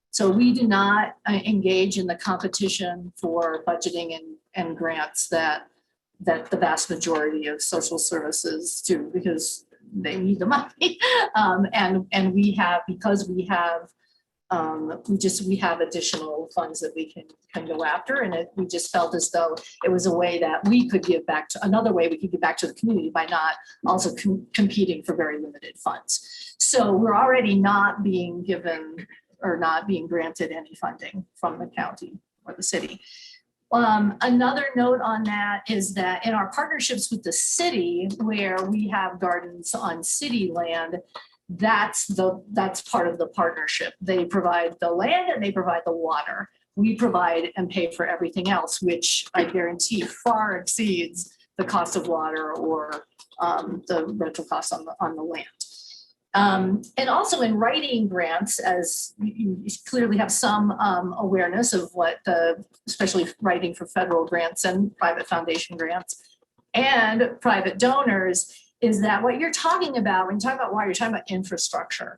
So we do not engage in the competition for budgeting and grants that the vast majority of social services do, because they need the money. And we have, because we have additional funds that we can go after. And we just felt as though it was a way that we could give back to, another way we could give back to the community by not also competing for very limited funds. So we're already not being given or not being granted any funding from the county or the city. Another note on that is that in our partnerships with the city, where we have gardens on city land, that's part of the partnership. They provide the land and they provide the water. We provide and pay for everything else, which I guarantee far exceeds the cost of water or the rental costs on the land. And also in writing grants, as you clearly have some awareness of what especially writing for federal grants and private foundation grants and private donors, is that what you're talking about when you talk about water, you're talking about infrastructure.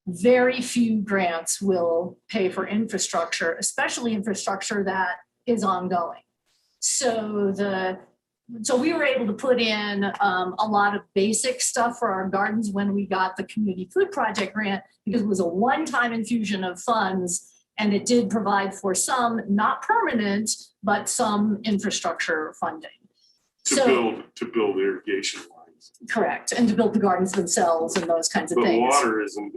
Very few grants will pay for infrastructure, especially infrastructure that is ongoing. So we were able to put in a lot of basic stuff for our gardens when we got the community food project grant, because it was a one-time infusion of funds, and it did provide for some, not permanent, but some infrastructure funding. To build irrigation lines. Correct, and to build the gardens themselves and those kinds of But things. water isn't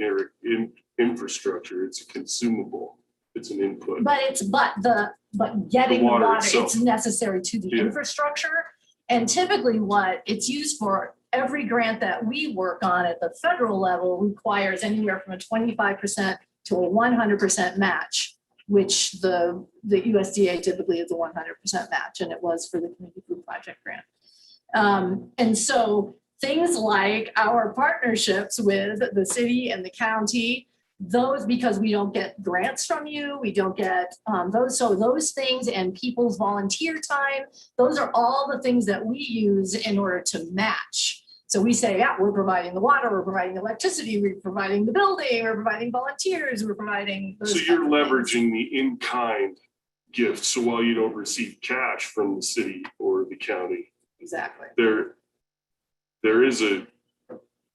infrastructure, it's a consumable, it's an input. But getting the water, itself. it's necessary to the infrastructure. And typically what it's used for, every grant that we work on at the federal level requires anywhere from a 25% to a 100% match, which the USDA typically is a 100% match, and it was for the community food project grant. And so things like our partnerships with the city and the county, those, because we don't get grants from you, we don't get those things, and people's volunteer time, those are all the things that we use in order to match. So we say, yeah, we're providing the water, we're providing the electricity, we're providing the building, we're providing volunteers, we're providing. So you're leveraging the in-kind gift. So while you don't receive cash from the city or the county, Exactly. there is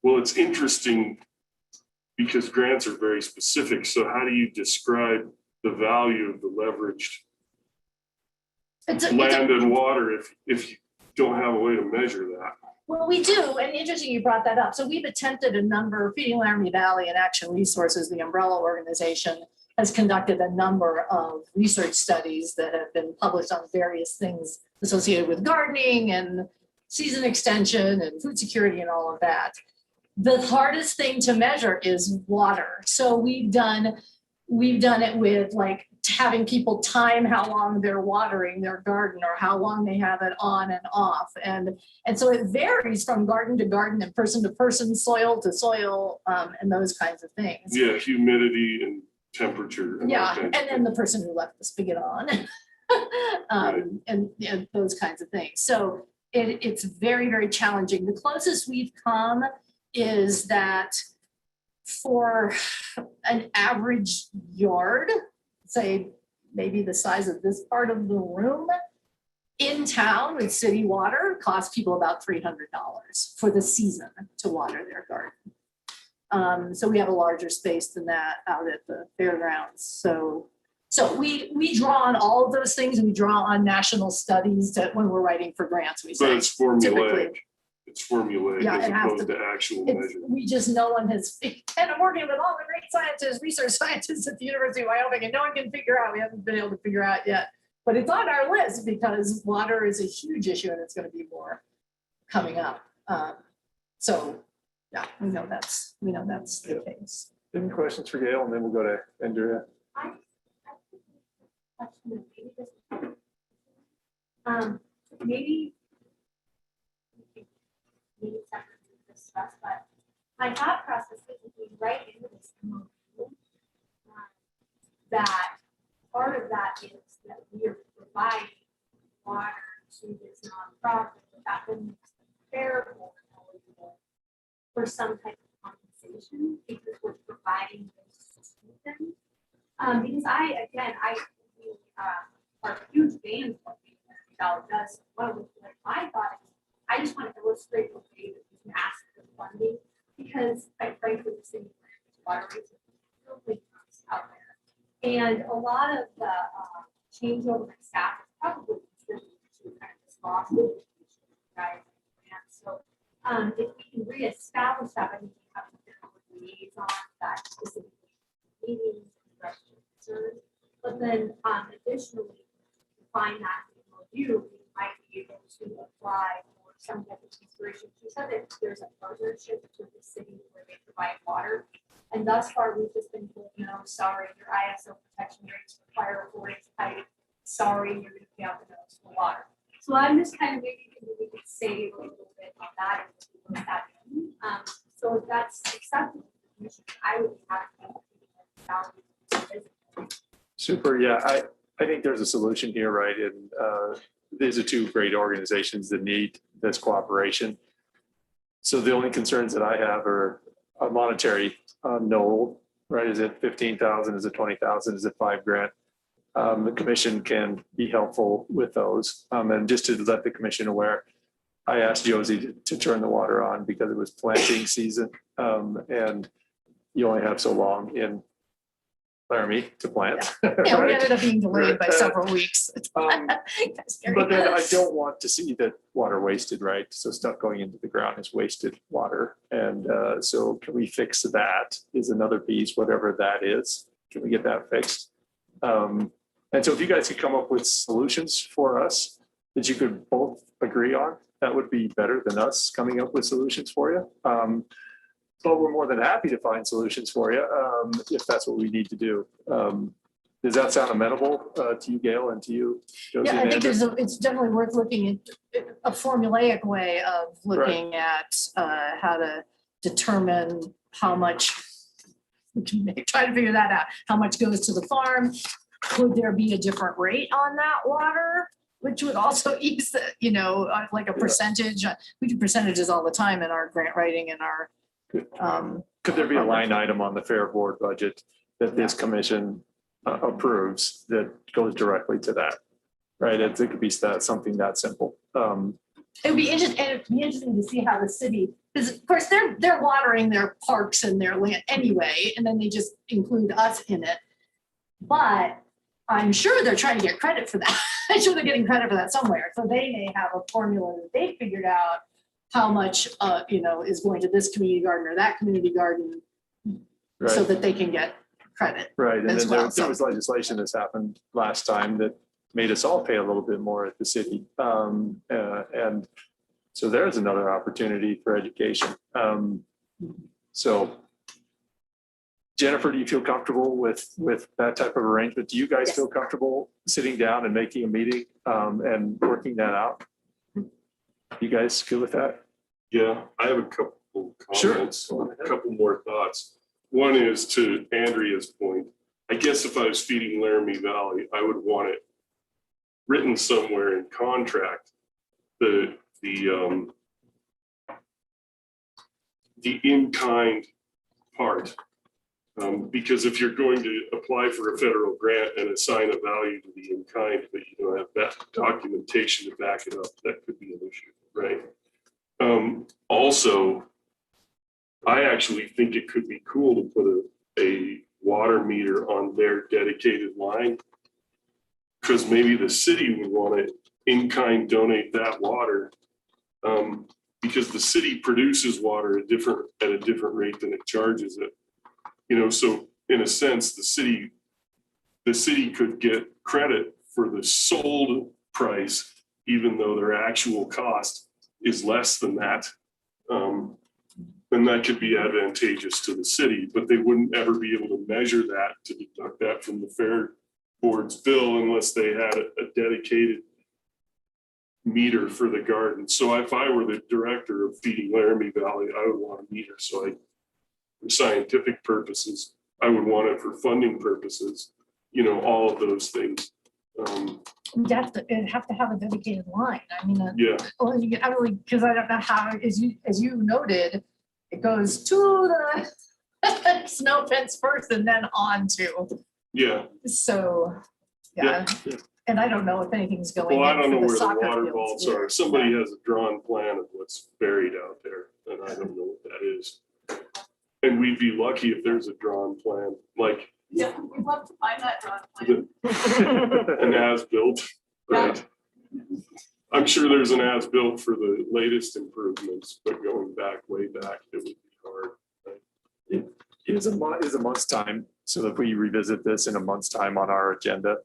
well, it's interesting because grants are very specific. So how do you describe the value of the leveraged land and water if you don't have a way to measure that? Well, we do, and interesting you brought that up. So we've attempted a number, Feeding Laramie Valley and Action Resources, the umbrella organization, has conducted a number of research studies that have been published on various things associated with gardening and season extension and food security and all of that. The hardest thing to measure is water. So we've done it with like having people time how long they're watering their garden or how long they have it on and off. And so it varies from garden to garden and person to person, soil to soil, and those kinds of things. Yeah, humidity and temperature. Yeah, and then the person who left the spigot on. Right. And those kinds of things. So it's very, very challenging. The closest we've come is that for an average yard, say maybe the size of this part of the room, in town with city water costs people about $300 for the season to water their garden. So we have a larger space than that out at the fairgrounds. So we draw on all of those things, and we draw on national studies that when we're writing for grants, we say. But it's formulaic. Typically, It's formulaic Yeah, as it has opposed to to actual it's, measure. we just, no one has, and I'm working with all the great scientists, research scientists at the University of Wyoming, and no one can figure out, we haven't been able to figure out yet. But it's on our list because water is a huge issue and it's going to be more coming up. So, yeah, we know that's the case. Any questions for Gail? And then we'll go to Andrea. Maybe separately discuss, but my thought process is if we write into this MOU, that part of that is that we are providing water to this nonprofit that then makes the fair board eligible for some type of compensation because we're providing those to them. Because I are huge fans of what $1 does. One of my thought is I just want to illustrate the way that we can ask for funding because quite frankly, the city water rates are really out there. And a lot of the changeover in staff is probably contributing to kind of this loss of guys. So if we can reestablish that, I think we have to have a liaison that specifically meetings and concerns. But then additionally, to find that review, we might be able to apply for some type of consideration. She said that there's a partnership with the city where they provide water. And thus far, we've just been told, no, sorry, your ISO protection rates require 4 inch pipe. Sorry, you're going to pay out the nose for water. So I'm just kind of maybe we could save a little bit on that and put that in. So if that's acceptable, I would be happy to. Super. Yeah, I think there's a solution here, right? And these are two great organizations that need this cooperation. So the only concerns that I have are a monetary no, right? Is it 15,000? Is it 20,000? Is it $5,000? The commission can be helpful with those. And just to let the commission aware, I asked Josie to turn the water on because it was planting season. And you only have so long in Laramie to plant. Yeah, right? we ended up being delayed by several weeks. But then I don't want to see that water wasted, right? So stuff going into the ground is wasted water. And so can we fix that is another piece, whatever that is. Can we get that fixed? And so if you guys could come up with solutions for us that you could both agree on, that would be better than us coming up with solutions for you. But we're more than happy to find solutions for you if that's what we need to do. Does that sound amenable to you, Gail, and to you, Josie? Yeah, I think it's definitely worth looking at a formulaic way of looking at how to determine how much, we can try to figure that out, how much goes to the farm. Could there be a different rate on that water? which would also ease the, you know, like a percentage. We do percentages all the time in our grant writing and our. Could there be a line item on the fair board budget that this commission approves that goes directly to that? Right, it could be something that simple. It'd be interesting to see how the city, because of course they're watering their parks and their land anyway, and then they just include us in it. But I'm sure they're trying to get credit for that. I'm sure they're getting credit for that somewhere. So they may have a formula that they figured out how much, you know, is going to this community garden or that community garden, so Right, that they can get credit. right. And as then well, there was legislation that's happened last time that made us all pay a little bit more at the city. And so there's another opportunity for education. So Jennifer, do you feel comfortable with that type of arrangement? Do you guys feel comfortable sitting down and making a meeting and working that out? You guys good with that? Yeah, I have a couple Sure. comments, a couple more thoughts. One is to Andrea's point. I guess if I was feeding Laramie Valley, I would want it written somewhere in contract, the in-kind part. Because if you're going to apply for a federal grant and assign a value to the in-kind, but you don't have that documentation to back it up, that could be an issue, right? Also, I actually think it could be cool to put a water meter on their dedicated line, because maybe the city would want to in-kind donate that water, because the city produces water at a different rate than it charges it. You know, so in a sense, the city could get credit for the sold price, even though their actual cost is less than that. Then that could be advantageous to the city, but they wouldn't ever be able to measure that to deduct that from the fair board's bill unless they had a dedicated meter for the garden. So if I were the director of Feeding Laramie Valley, I would want a meter. So for scientific purposes, I would want it for funding purposes, you know, all of those things. You'd have to have a dedicated line. I mean, Yeah. Because I don't know how, as you noted, it goes to the snow fence first and then on to. Yeah. So, yeah. And I don't know if anything's going. Well, I in don't for know the where the soccer water fields vaults either. are. Somebody has a drawn plan of what's buried out there, and I don't know what that is. And we'd be lucky if there's a drawn plan, like Yeah, we'd love to find that drawing plan. an as-built, right? I'm sure there's an as-built for the latest improvements, but going back, way back, it would be hard. Right? It is a month's time, so that we revisit this in a month's time on our agenda,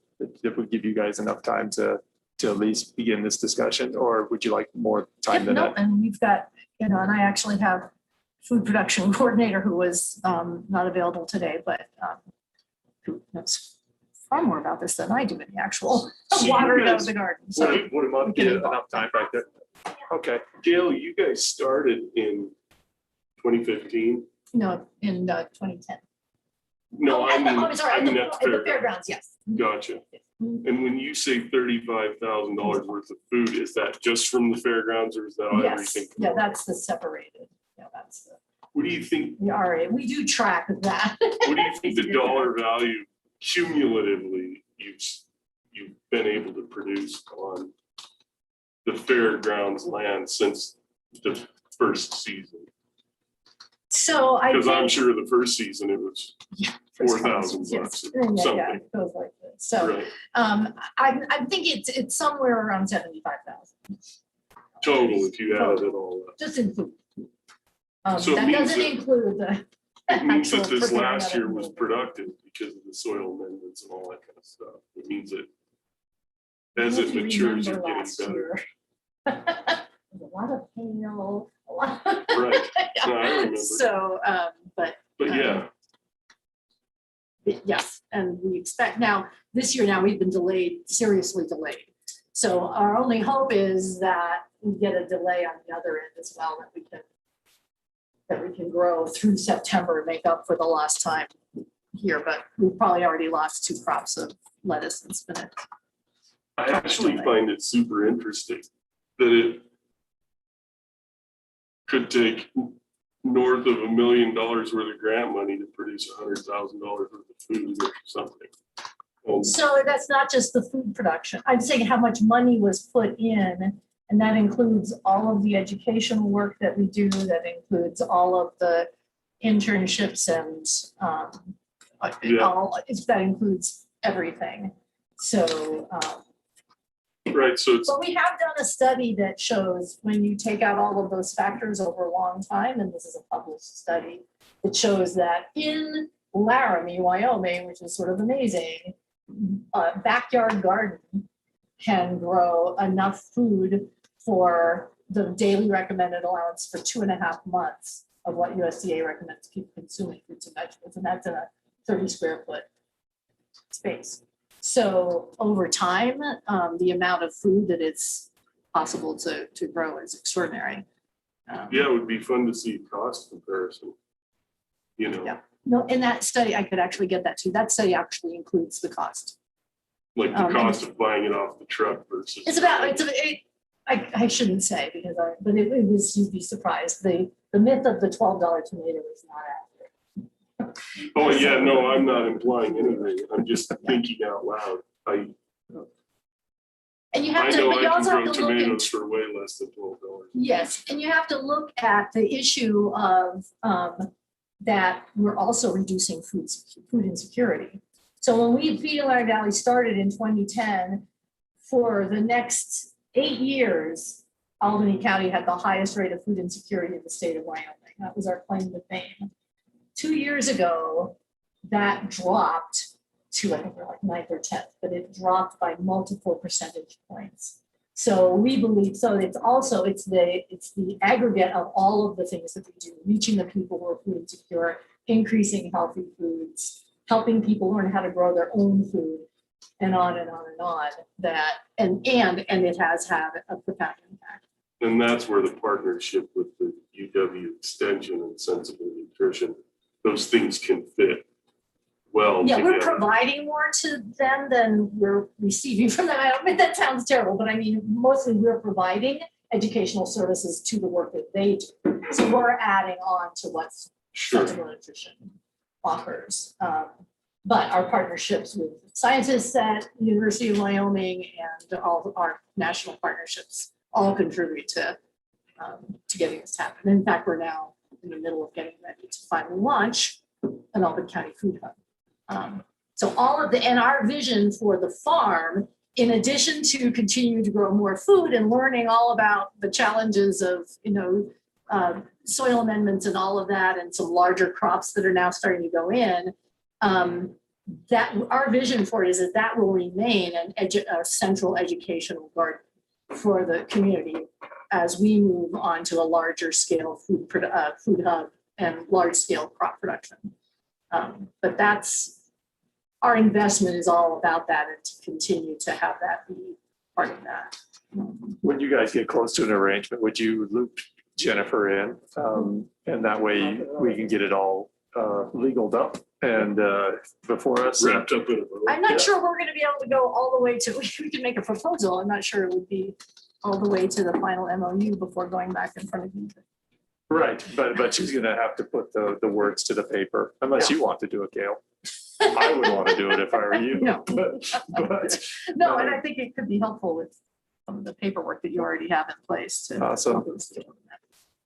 if we give you guys enough time to at least begin this discussion, or would you like more time than No, that? and we've got, you know, and I actually have food production coordinator who was not available today, but who knows far more about this than I do in the actual So you watering of guys- the garden. So Would a month be enough time back there? Okay, Gail, you guys started in 2015? no, in 2010. No, I mean, I'm sorry, I at mean, the at at the fair. fairgrounds, yes. Gotcha. And when you say $35,000 worth of food, is that just from the fairgrounds, or is that Yes, everything? yeah, that's the separated. Yeah, that's What do you think, the RA. We do track that. what do you think the dollar value cumulatively you've been able to produce on the fairgrounds land since the first season? So I Because I'm think, sure the first season it was $4,000 yes, or yeah, something. it goes like this. So Right, I think it's somewhere around 75,000, total, if you added it all up. just in food. So it That means doesn't that- include the. It means that actual this preparing last of it year and was moving. productive because of the soil amendments and all that kind of stuff. It means that as If it you matures, remember you're getting last better. year. There's a lot of hail, a lot. Right. No, I remember. So, but yeah, yes, and we expect now, this year now, we've been delayed, seriously delayed. So our only hope is that we get a delay on the other end as well, that we can grow through September and make up for the lost time here, but we've probably already lost 2 crops of lettuce and spinach. I actually find it super interesting that it could take north of $1 million worth of grant money to produce $100,000 worth of food or something. So that's not just the food production. I'm saying how much money was put in, and that includes all of the educational work that we do, that includes all of the internships and that includes everything. So, right. So it's, but we have done a study that shows when you take out all of those factors over a long time, and this is a published study, it shows that in Laramie, Wyoming, which is sort of amazing, a backyard garden can grow enough food for the daily recommended allowance for 2.5 months of what USDA recommends people consuming fruits and vegetables, and that's in a 30 square foot space. So over time, the amount of food that it's possible to grow is extraordinary. yeah, it would be fun to see cost comparison. You know, Yeah. No, in that study, I could actually get that too. That study actually includes the cost. like the cost of buying it off the truck versus. It's about, I shouldn't say because but it was, you'd be surprised. The myth of the $12 tomato is not accurate. Oh, yeah, no, I'm not implying anything. I'm just thinking out loud. And you have to, know but you I also can have grow to look tomatoes at, for way less than $12. yes, and you have to look at the issue of that we're also reducing food insecurity. So when Feeding Laramie Valley started in 2010, for the next 8 years, Albany County had the highest rate of food insecurity in the state of Wyoming. That was our claim to fame. 2 years ago, that dropped to, I think we're like 9th or 10th, but it dropped by multiple percentage points. So we believe, so it's also, it's the aggregate of all of the things that we do, reaching the people who are food insecure, increasing healthy foods, helping people learn how to grow their own food, and on and on and on, that, and it has had a profound impact. And that's where the partnership with the UW Extension and Sensible Nutrition, those things can fit well Yeah, together. we're providing more to them than we're receiving from them. I mean, that sounds terrible, but I mean, mostly we're providing educational services to the work that they do. So we're adding on to what Sensible Nutrition offers. But our partnerships with scientists at University of Wyoming and all of our national partnerships all contribute to getting this to happen. In fact, we're now in the middle of getting ready to finally launch an Albany County Food Hub. So all of and our vision for the farm, in addition to continue to grow more food and learning all about the challenges of, soil amendments and all of that, and some larger crops that are now starting to go in, that our vision for it is that will remain a central educational garden for the community as we move on to a larger scale food hub and large scale crop production. But that's, our investment is all about that, and to continue to have that be part of that. When you guys get close to an arrangement, would you loop Jennifer in? And that way we can get it all legaled up and before us. Wrapped up in a bow. I'm not sure we're going to be able to go all the way to, we can make a proposal. I'm not sure it would be all the way to the final MOU before going back in front of you. Right, but she's going to have to put the words to the paper, unless you want to do it, Gail. I would want to do it if I were you. No. But No, and I think it could be helpful with some of the paperwork that you already have in place to. Awesome.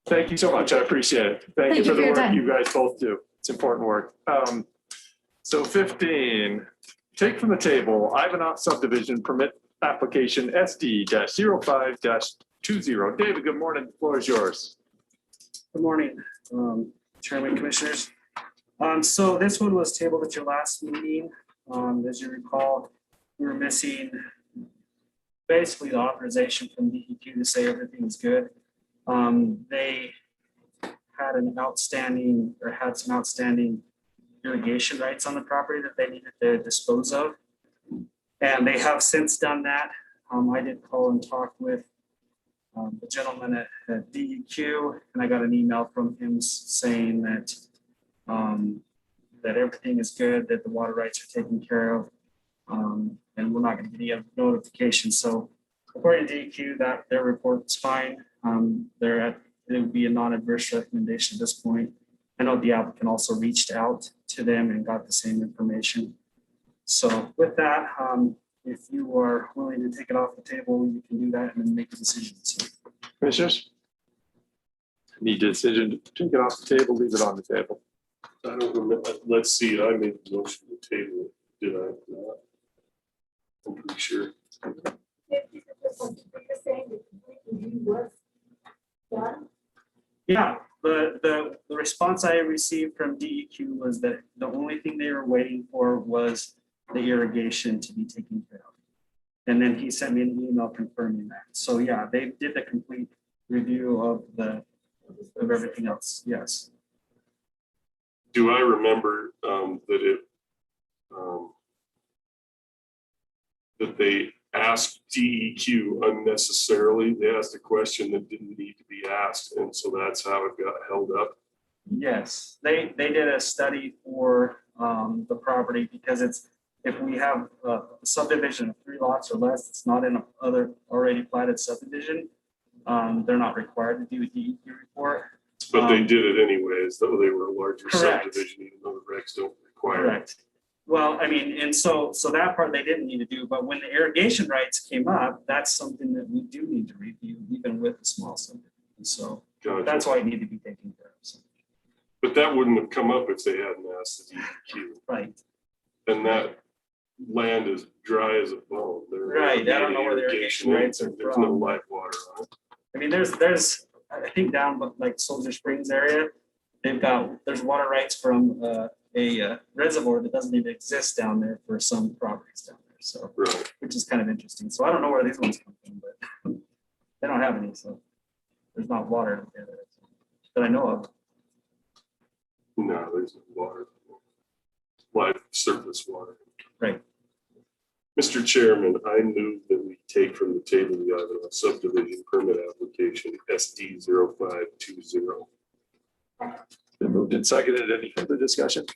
Thank you so much. I appreciate it. Thank you for the your work time. you guys both do. It's important work. So 15, take from the table, Ivanhoe subdivision permit application SD-05-20. David, good morning. The floor is yours. Good morning, Chairman, Commissioners. So this one was tabled at your last meeting. As you recall, we were missing basically the authorization from DEQ to say everything's good. They had some outstanding irrigation rights on the property that they needed to dispose of. And they have since done that. I did call and talk with the gentleman at DEQ, and I got an email from him saying that that everything is good, that the water rights are taken care of. And we're not gonna get any notification. So according to DEQ, that their report's fine. It would be a non-adverse recommendation at this point. I know the applicant also reached out to them and got the same information. So with that, if you are willing to take it off the table, you can do that and then make a decision. So, Commissioners? Need a decision to take it off the table, leave it on the table. I don't remember. Let's see, I made the motion to table. Did I? I'm pretty sure. You're saying the complete review was done? yeah, the response I received from DEQ was that the only thing they were waiting for was the irrigation to be taken care of. And then he sent me an email confirming that. So yeah, they did the complete review of everything else. Yes. Do I remember that they asked DEQ unnecessarily? They asked a question that didn't need to be asked, and so that's how it got held up. Yes, they did a study for the property because if we have a subdivision of 3 lots or less, it's not in a other already platted subdivision. They're not required to do a DEQ report. But they did it anyway, as though they were a larger Correct. subdivision, even though the regs don't require it. Correct. Well, I mean, and so that part they didn't need to do, but when the irrigation rights came up, that's something that we do need to review, even with the small subdivision. So Gotcha. that's why it needed to be taken care of. So, But that wouldn't have come up if they hadn't asked the DEQ. right. And that land is dry as a bone. Right, I don't know where the irrigation rights are There's no from. live water on it. I mean, there's I think down like Soldier Springs area, there's water rights from a reservoir that doesn't even exist down there for some properties down there. So, Right. which is kind of interesting. So I don't know where these ones come from, but they don't have any. So there's not water there that I know of. No, there's no water. Live surface water. Right. Mr. Chairman, I move that we take from the table the Ivanhoe subdivision permit application SD 0520. Been moved and seconded. Any further discussion?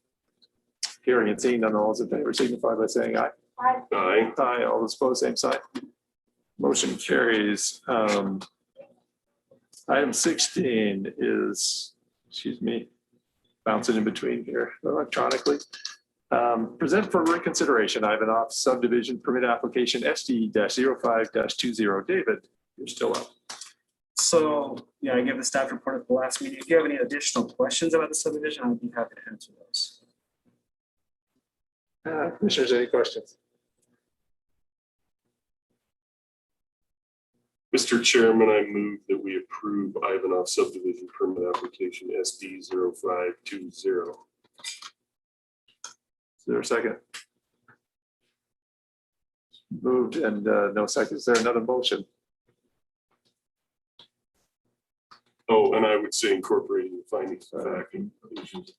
Hearing and seeing none, all those in favor signify by saying aye. Aye. Aye. Aye, all those opposed, same sign. Motion carries. Item 16 is, excuse me, bouncing in between here electronically. Present for reconsideration, Ivanhoe subdivision permit application SD-05-20. David, you're still up. So yeah, I gave the staff report at the last meeting. If you have any additional questions about the subdivision, I'd be happy to answer those. Commissioners, any questions? Mr. Chairman, I move that we approve Ivanhoe subdivision permit application SD 0520. Is there a second? Moved and no second. Is there another motion? Oh, and I would say incorporating the findings of fact and conclusions.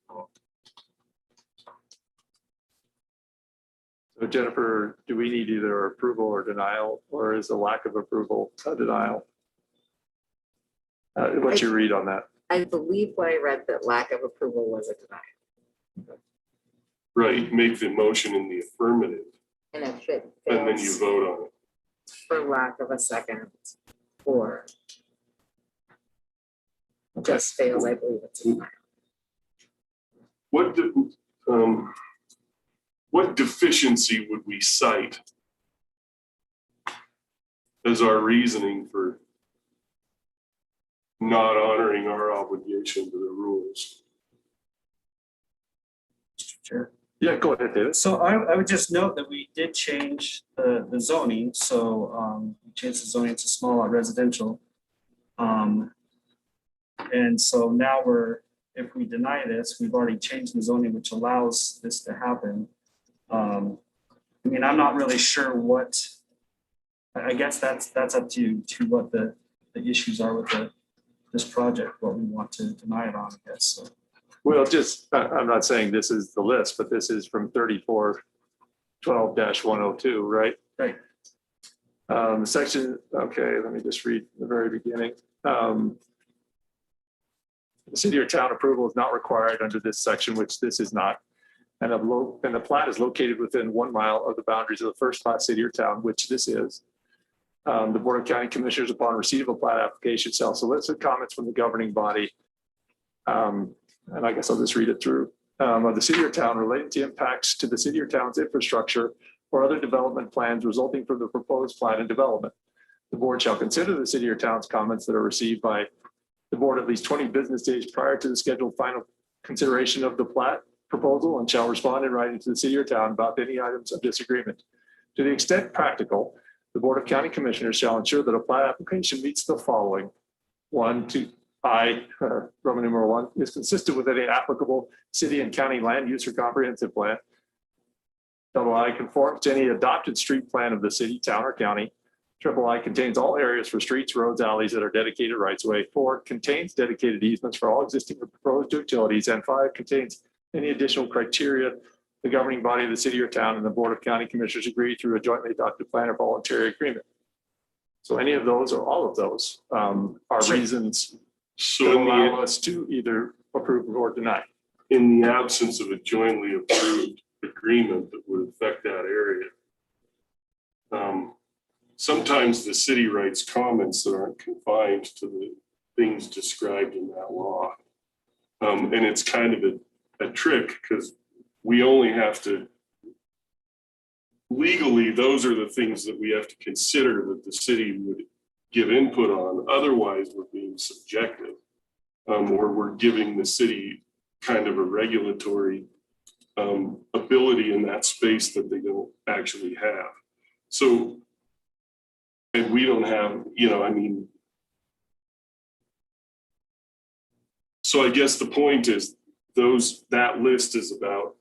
So Jennifer, do we need either approval or denial, or is a lack of approval a denial? What's your read on that? I believe what I read that lack of approval was a denial. Right, make the motion in the affirmative, And if it and then you fails vote on it. for lack of a second or Okay. just fails, I believe it's a denial. What deficiency would we cite as our reasoning for not honoring our obligation to the rules? Mr. Chair. Yeah, go ahead, David. So I would just note that we did change the zoning. So we changed the zoning to small lot residential. And so now if we deny this, we've already changed the zoning, which allows this to happen. I mean, I'm not really sure what, I guess that's up to what the issues are with this project, what we want to deny it on, I guess. So. Well, I'm not saying this is the list, but this is from 3412-102, right? Right. Section, okay, let me just read the very beginning. The city or town approval is not required under this section, which this is not. and the plat is located within 1 mile of the boundaries of the first class city or town, which this is. The Board of County Commissioners, upon receipt of a plat application, shall solicit comments from the governing body. And I guess I'll just read it through. Of the city or town relating to impacts to the city or town's infrastructure or other development plans resulting from the proposed plat and development. The board shall consider the city or town's comments that are received by the board at least 20 business days prior to the scheduled final consideration of the plat proposal and shall respond in writing to the city or town about any items of disagreement. To the extent practical, the Board of County Commissioners shall ensure that a plat application meets the following. 1, 2, Roman numeral 1 is consistent with any applicable city and county land use or comprehensive plan. I conforms to any adopted street plan of the city, town, or county. I contains all areas for streets, roads, alleys that are dedicated rights of way. 4, contains dedicated easements for all existing or proposed utilities. And 5, contains any additional criteria the governing body of the city or town and the Board of County Commissioners agree through a jointly adopted plan or voluntary agreement. So any of those or all of those are reasons that allow us to either approve or deny. In the absence of a jointly approved agreement that would affect that area, sometimes the city writes comments that aren't confined to the things described in that law. And it's kind of a trick because we only have to, legally, those are the things that we have to consider that the city would give input on. Otherwise, we're being subjective, or we're giving the city kind of a regulatory ability in that space that they don't actually have. So, and we don't have, so I guess the point is that list is about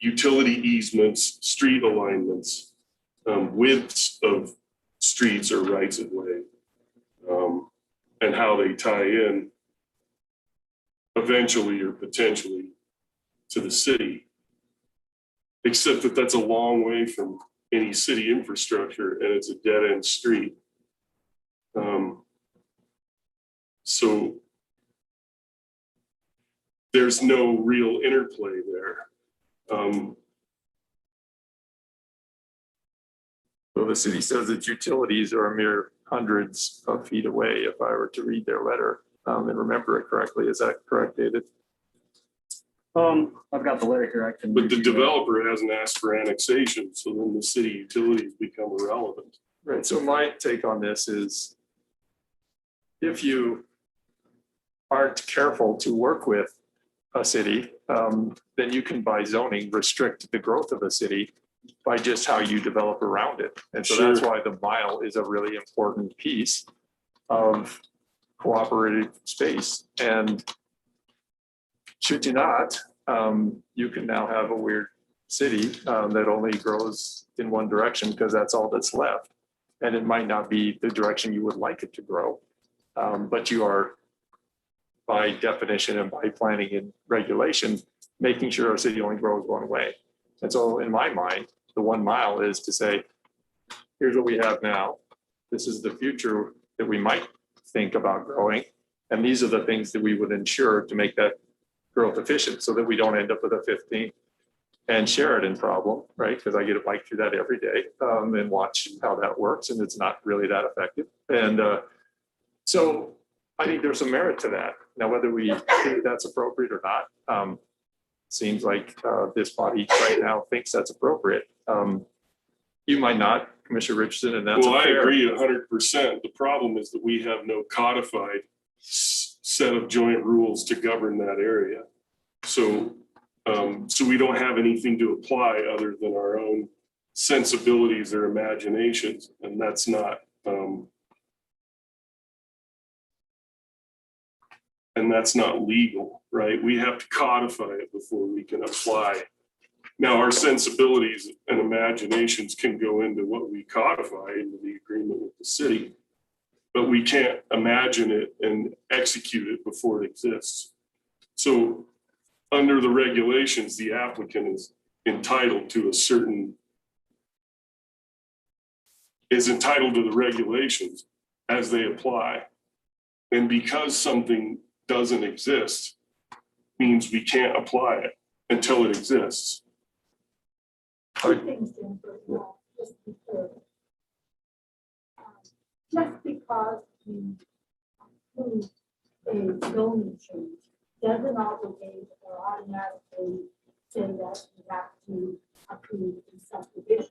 utility easements, street alignments, widths of streets or rights of way, and how they tie in eventually or potentially to the city. Except that that's a long way from any city infrastructure and it's a dead end street. So there's no real interplay there. So the city says that utilities are a mere hundreds of feet away if I were to read their letter and remember it correctly. Is that correct, David? I've got the letter here. But the developer hasn't asked for annexation, so then the city utilities become irrelevant. Right. So my take on this is if you aren't careful to work with a city, then you can by zoning restrict the growth of a city by just how you develop around it. And so that's why the mile is a really important piece of cooperative space. And should you not, you can now have a weird city that only grows in one direction because that's all that's left. And it might not be the direction you would like it to grow. But you are, by definition and by planning and regulation, making sure our city only grows one way. And so in my mind, the 1 mile is to say, here's what we have now. This is the future that we might think about growing. And these are the things that we would ensure to make that growth efficient so that we don't end up with a 15 and Sheridan problem, right? Because I get a bike through that every day and watch how that works. And it's not really that effective. And so I think there's some merit to that. Now, whether we think that's appropriate or not, seems like this body right now thinks that's appropriate. You might not, Commissioner Richardson, and that's I agree 100%. The problem is that we have no codified set of joint rules to govern that area. So, so we don't have anything to apply other than our own sensibilities or imaginations, and that's not. And that's not legal, right? We have to codify it before we can apply. Now, our sensibilities and imaginations can go into what we codify into the agreement with the city, but we can't imagine it and execute it before it exists. So under the regulations, the applicant is entitled to the regulations as they apply. And because something doesn't exist, means we can't apply it until it exists. Two things, Jennifer, just to be clear. Just because we approve a zoning change doesn't obligate or automatically say that you have to approve the subdivision.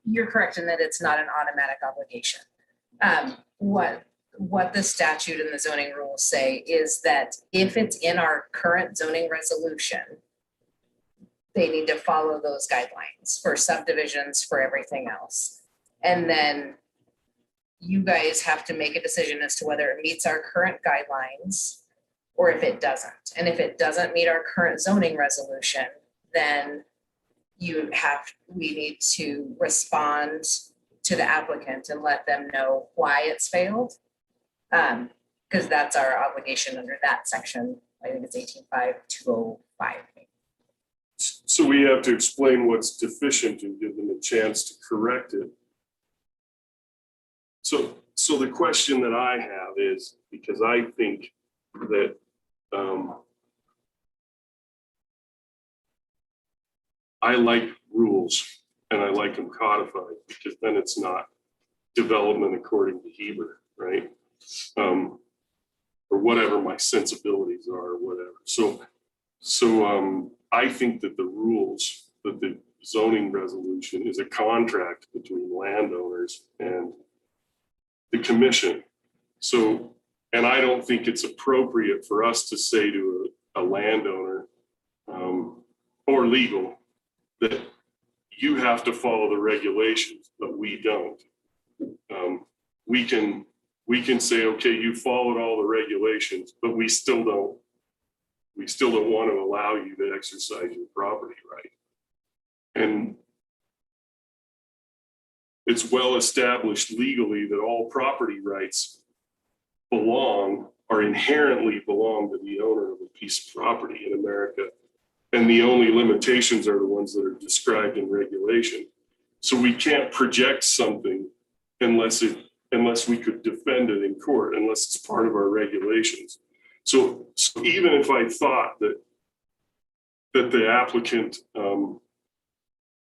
You're correct in that it's not an automatic obligation. What the statute and the zoning rules say is that if it's in our current zoning resolution, they need to follow those guidelines for subdivisions, for everything else. And then you guys have to make a decision as to whether it meets our current guidelines or if it doesn't. And if it doesn't meet our current zoning resolution, then we need to respond to the applicant and let them know why it's failed. Because that's our obligation under that section. I think it's 18.5205. So we have to explain what's deficient and give them a chance to correct it. So the question that I have is, because I think that I like rules and I like them codified, because then it's not development according to Heber, right? Or whatever my sensibilities are, or whatever. So I think that the rules, that the zoning resolution is a contract between landowners and the commission. So, and I don't think it's appropriate for us to say to a landowner or legal that you have to follow the regulations, but we don't. We can say, okay, you followed all the regulations, but we still don't want to allow you to exercise your property right. And it's well established legally that all property rights inherently belong to the owner of a piece of property in America. And the only limitations are the ones that are described in regulation. So we can't project something unless we could defend it in court, unless it's part of our regulations. So even if I thought that the applicant,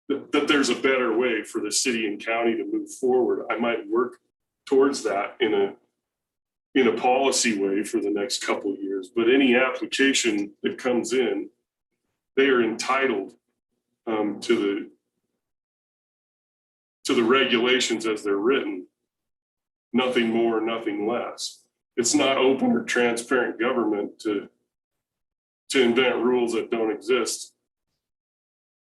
that there's a better way for the city and county to move forward, I might work towards that in a policy way for the next couple of years. But any application that comes in, they are entitled to the regulations as they're written, nothing more, nothing less. It's not open or transparent government to invent rules that don't exist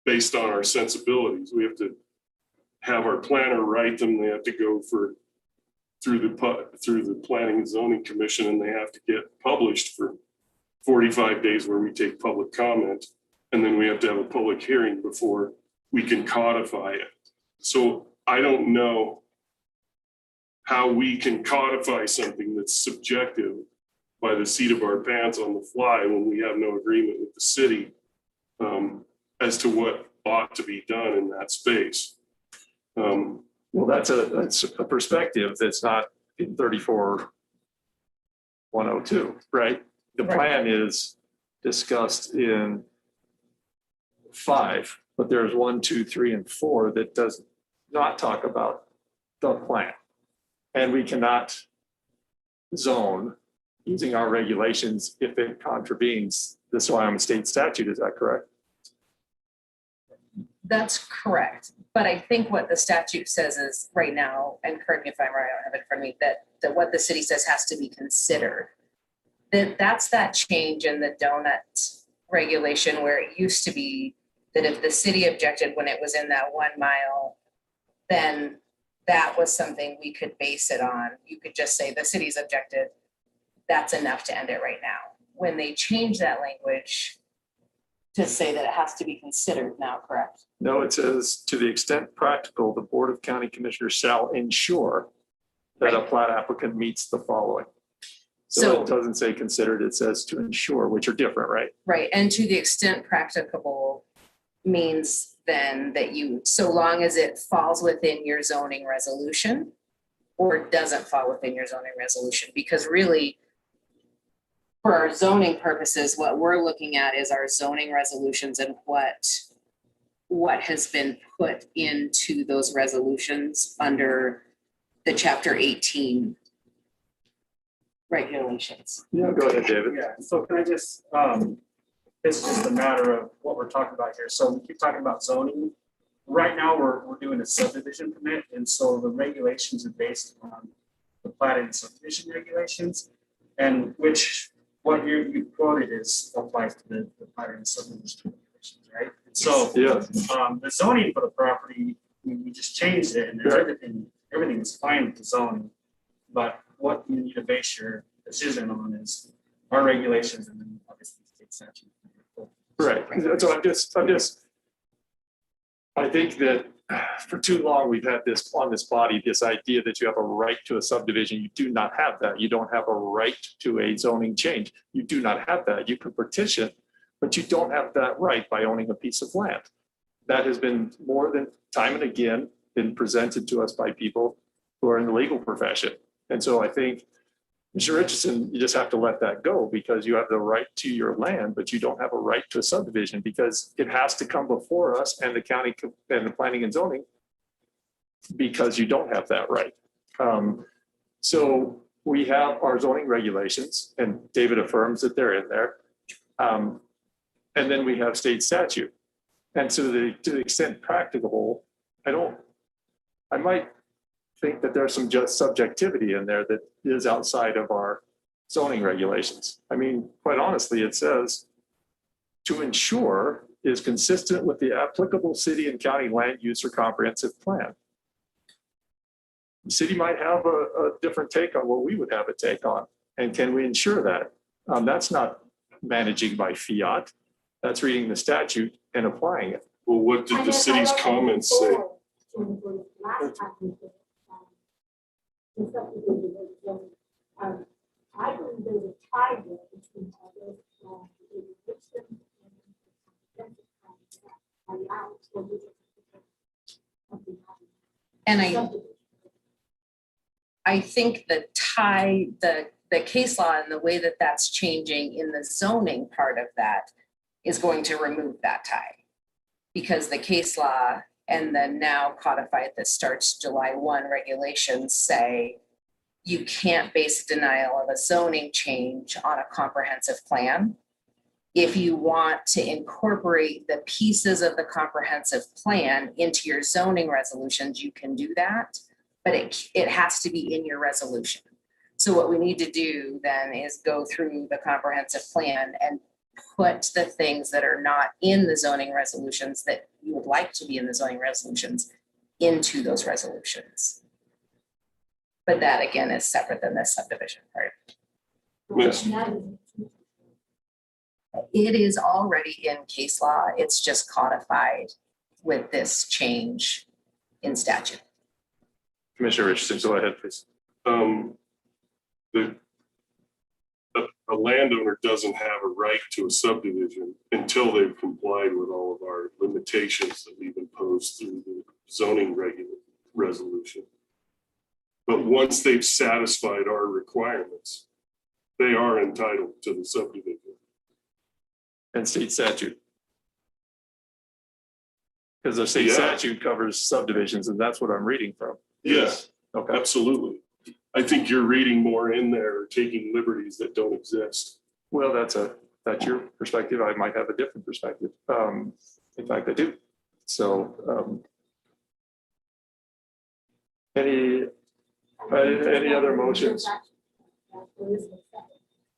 based on our sensibilities. We have to have our planner write them. They have to go through the Planning and Zoning Commission, and they have to get published for 45 days where we take public comment. And then we have to have a public hearing before we can codify it. So I don't know how we can codify something that's subjective by the seat of our pants on the fly when we have no agreement with the city as to what ought to be done in that space. Well, that's a perspective that's not in 34-102, right? The plan is discussed in 5, but there's 1, 2, 3, and 4 that does not talk about the plan. And we cannot zone using our regulations if it contravenes this Wyoming state statute. Is that correct? That's correct. But I think what the statute says is right now, and correct me if I'm right, I don't have it in front of me, that what the city says has to be considered. That's that change in the donut regulation where it used to be that if the city objected when it was in that 1 mile, then that was something we could base it on. You could just say the city's objected. That's enough to end it right now. When they change that language to say that it has to be considered now, correct? No, it says to the extent practical, the Board of County Commissioners shall ensure that a plat applicant meets the following. So it doesn't say considered, it says to ensure, which are different, right? Right, and to the extent practicable means then that you, so long as it falls within your zoning resolution or doesn't fall within your zoning resolution, because really, for our zoning purposes, what we're looking at is our zoning resolutions and what has been put into those resolutions under the chapter 18 regulations. Yeah, go ahead, David. Yeah, so can I just, it's just a matter of what we're talking about here. So we keep talking about zoning. Right now, we're doing a subdivision permit, and so the regulations are based on the plat and subdivision regulations, and which what you quoted is applies to the plat and subdivision regulations, right? So Yeah. the zoning for the property, we just changed it, and everything is fine with the zoning. But what you need to base your decision on is our regulations and then obviously state statute. Right. So I think that for too long, we've had this on this body, this idea that you have a right to a subdivision. You do not have that. You don't have a right to a zoning change. You do not have that. You can petition, but you don't have that right by owning a piece of land. That has been more than time and again been presented to us by people who are in the legal profession. And so I think, Mr. Richardson, you just have to let that go, because you have the right to your land, but you don't have a right to a subdivision, because it has to come before us and the county and the planning and zoning, because you don't have that right. So we have our zoning regulations, and David affirms that they're in there. And then we have state statute. And so to the extent practicable, I might think that there's some just subjectivity in there that is outside of our zoning regulations. I mean, quite honestly, it says to ensure is consistent with the applicable city and county land use or comprehensive plan. The city might have a different take on what we would have a take on. And can we ensure that? That's not managing by fiat. That's reading the statute and applying it. Well, what did the city's comments say? Last time we did, the subdivision was, I believe there's a tie there between other, the eviction and allows for the And I think the tie, the case law and the way that that's changing in the zoning part of that is going to remove that tie. Because the case law and the now codified that starts July 1 regulations say you can't base denial of a zoning change on a comprehensive plan. If you want to incorporate the pieces of the comprehensive plan into your zoning resolutions, you can do that, but it has to be in your resolution. So what we need to do then is go through the comprehensive plan and put the things that are not in the zoning resolutions that you would like to be in the zoning resolutions into those resolutions. But that again is separate than the subdivision part. It is already in case law. It's just codified with this change in statute. Commissioner Richardson, go ahead, please. A landowner doesn't have a right to a subdivision until they've complied with all of our limitations that we've imposed through the zoning resolution. But once they've satisfied our requirements, they are entitled to the subdivision. And state statute. Because the state statute covers subdivisions, and that's what I'm reading from. Yes, okay, absolutely. I think you're reading more in there, taking liberties that don't exist. Well, that's your perspective. I might have a different perspective. In fact, I do. So, any other motions?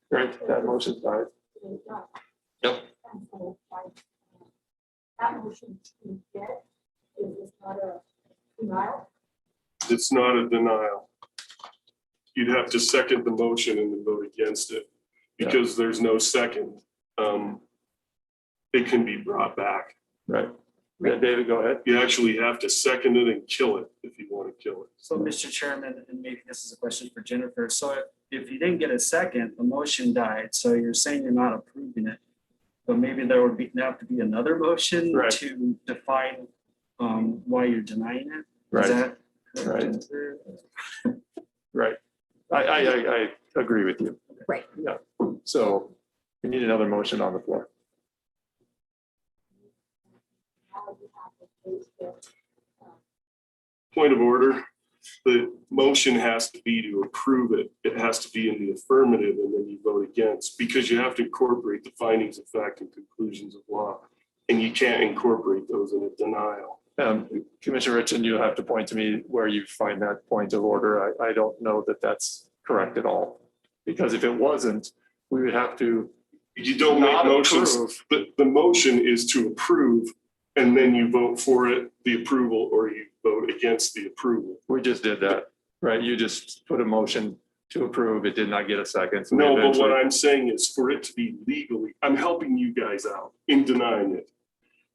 Right, that motion died. Yep. That motion is dead. Is not a denial. It's not a denial. You'd have to second the motion and then vote against it because there's no second. It can be brought back. Right. Yeah, David, go ahead. You actually have to second it and kill it if you want to kill it. So, Mr. Chairman, and maybe this is a question for Jennifer. So if you didn't get a second, the motion died. So you're saying you're not approving it. But maybe there would have to be another motion to define why you're denying it. Right. Is that right. Right. I agree with you. Right. Yeah. So we need another motion on the floor. Point of order. The motion has to be to approve it. It has to be in the affirmative and then you vote against, because you have to incorporate the findings of fact and conclusions of law. And you can't incorporate those in a denial. Commissioner Richard, you'll have to point to me where you find that point of order. I don't know that that's correct at all. Because if it wasn't, we would have to. You don't make not motions. approve. The motion is to approve and then you vote for it, the approval, or you vote against the approval. We just did that, right? You just put a motion to approve. It did not get a second. So No, but what eventually- I'm saying is for it to be legally, I'm helping you guys out in denying it.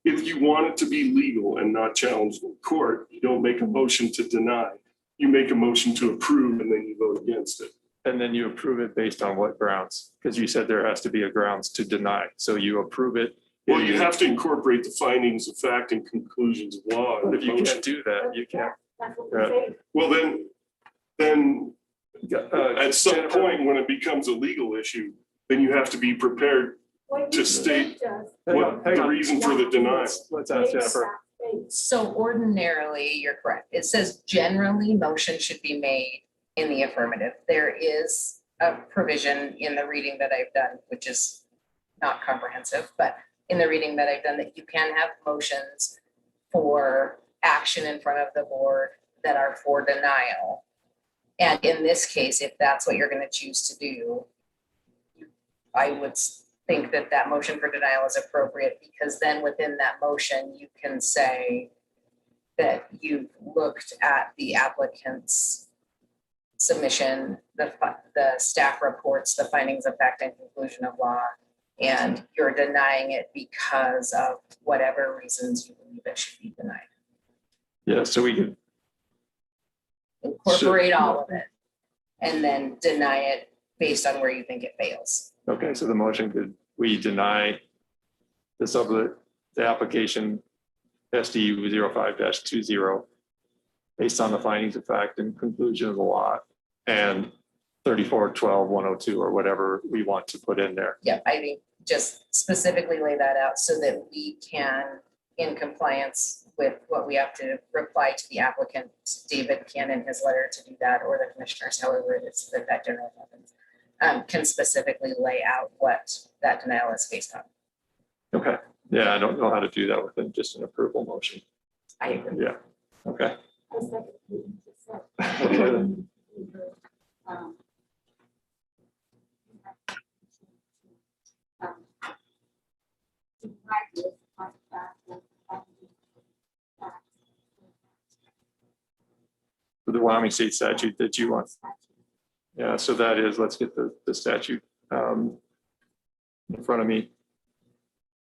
If you want it to be legal and not challenged in court, you don't make a motion to deny. You make a motion to approve and then you vote against it. And then you approve it based on what grounds? Because you said there has to be a grounds to deny. So you approve it. Well, you have to incorporate the findings of fact and conclusions of law. in But the if you motion. can't do that, you can't. That's what we're saying. Well, then at some Jennifer- point, when it becomes a legal issue, then you have to be prepared What to you state said just- what the reason for the denial. Let's ask Jennifer. So ordinarily, you're correct. It says generally motion should be made in the affirmative. There is a provision in the reading that I've done, which is not comprehensive, but in the reading that I've done, that you can have motions for action in front of the board that are for denial. And in this case, if that's what you're going to choose to do, I would think that that motion for denial is appropriate, because then within that motion, you can say that you've looked at the applicant's submission, the staff reports, the findings of fact and conclusion of law, and you're denying it because of whatever reasons you believe it should be denied. Yeah, so we could, Incorporate all of it and then deny it based on where you think it fails. okay, so the motion could, we deny the application SDU 05-20 based on the findings of fact and conclusion of the law and 34-12-102 or whatever we want to put in there. Yeah, I think just specifically lay that out so that we can, in compliance with what we have to reply to the applicant, David can in his letter to do that, or the commissioners, however it is that generally happens, can specifically lay out what that denial is based on. Okay, yeah, I don't know how to do that within just an approval motion. I agree. Yeah, okay. I second what you just said. For the Wyoming state statute that you want. Yeah, so that is, let's get the statute in front of me.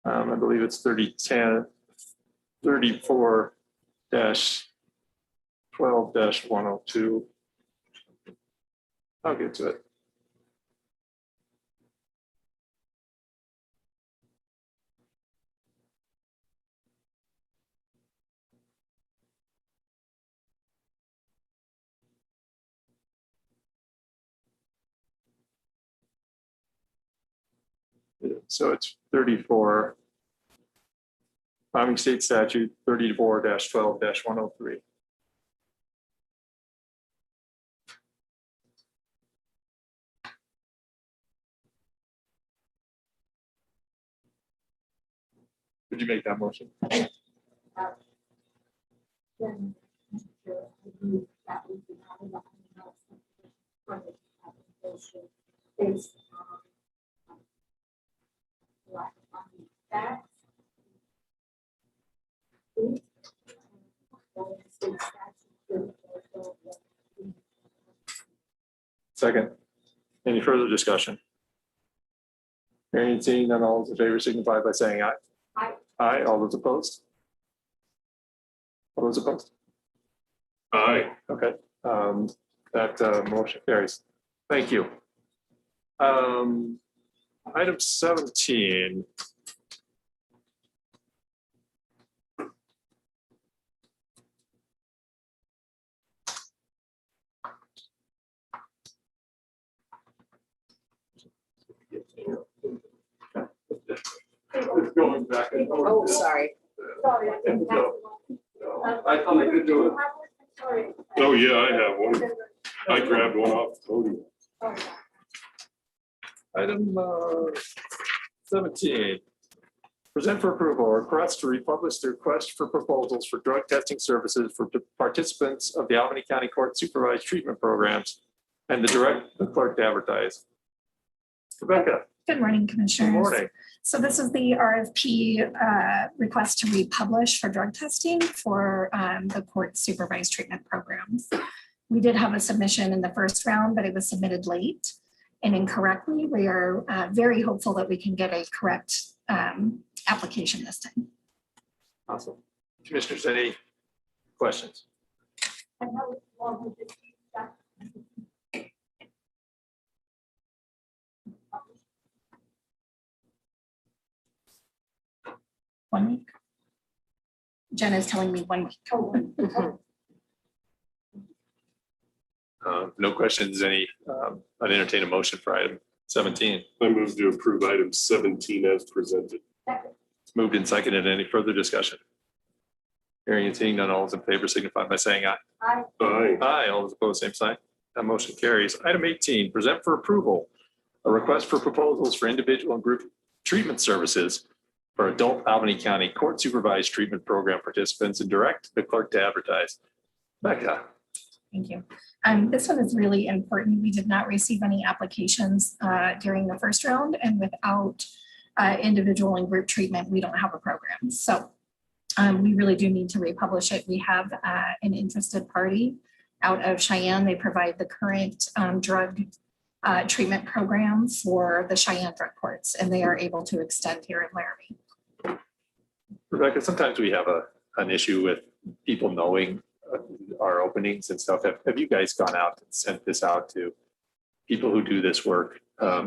I believe it's 34-12-102. I'll get to it. So it's 34. Wyoming State Statute 34-12-103. Would you make that motion? Then, agree that we do not allow for the application based on lack of facts. Second. Any further discussion? Hearing and seeing none, all those in favor signify by saying aye. Aye. Aye, all those opposed? All those opposed? Aye. Okay, that motion carries. Thank you. Item 17. going back and forth. Oh, sorry. Sorry, I didn't pass it on. I thought I could do it. Sorry. Oh, yeah, I have one. I grabbed one off the podium. Item 17. Present for approval, a request to republish the request for proposals for drug testing services for participants of the Albany County Court Supervised Treatment Programs and to direct the clerk to advertise. Rebecca. Good morning, Good Commissioners. morning. So this is the RFP request to republish for drug testing for the court supervised treatment programs. We did have a submission in the first round, but it was submitted late and incorrectly. We are very hopeful that we can get a correct application this time. Awesome. Commissioners, any questions? And how long would this be? 1 week. Jen is telling me 1 week. No questions, any, I'd entertain a motion for item 17. I move to approve item 17 as presented. It's moved and seconded. Any further discussion? Hearing and seeing none, all those in favor signify by saying aye. Aye. Aye. Aye, all those opposed, same sign. That motion carries. Item 18, present for approval, a request for proposals for individual and group treatment services for adult Albany County Court Supervised Treatment Program participants and direct the clerk to advertise. Becca. Thank you. This one is really important. We did not receive any applications during the first round, and without individual and group treatment, we don't have a program. So we really do need to republish it. We have an interested party out of Cheyenne. They provide the current drug treatment program for the Cheyenne drug courts, and they are able to extend here in Laramie. Rebecca, sometimes we have an issue with people knowing our openings and stuff. Have you guys gone out and sent this out to people who do this work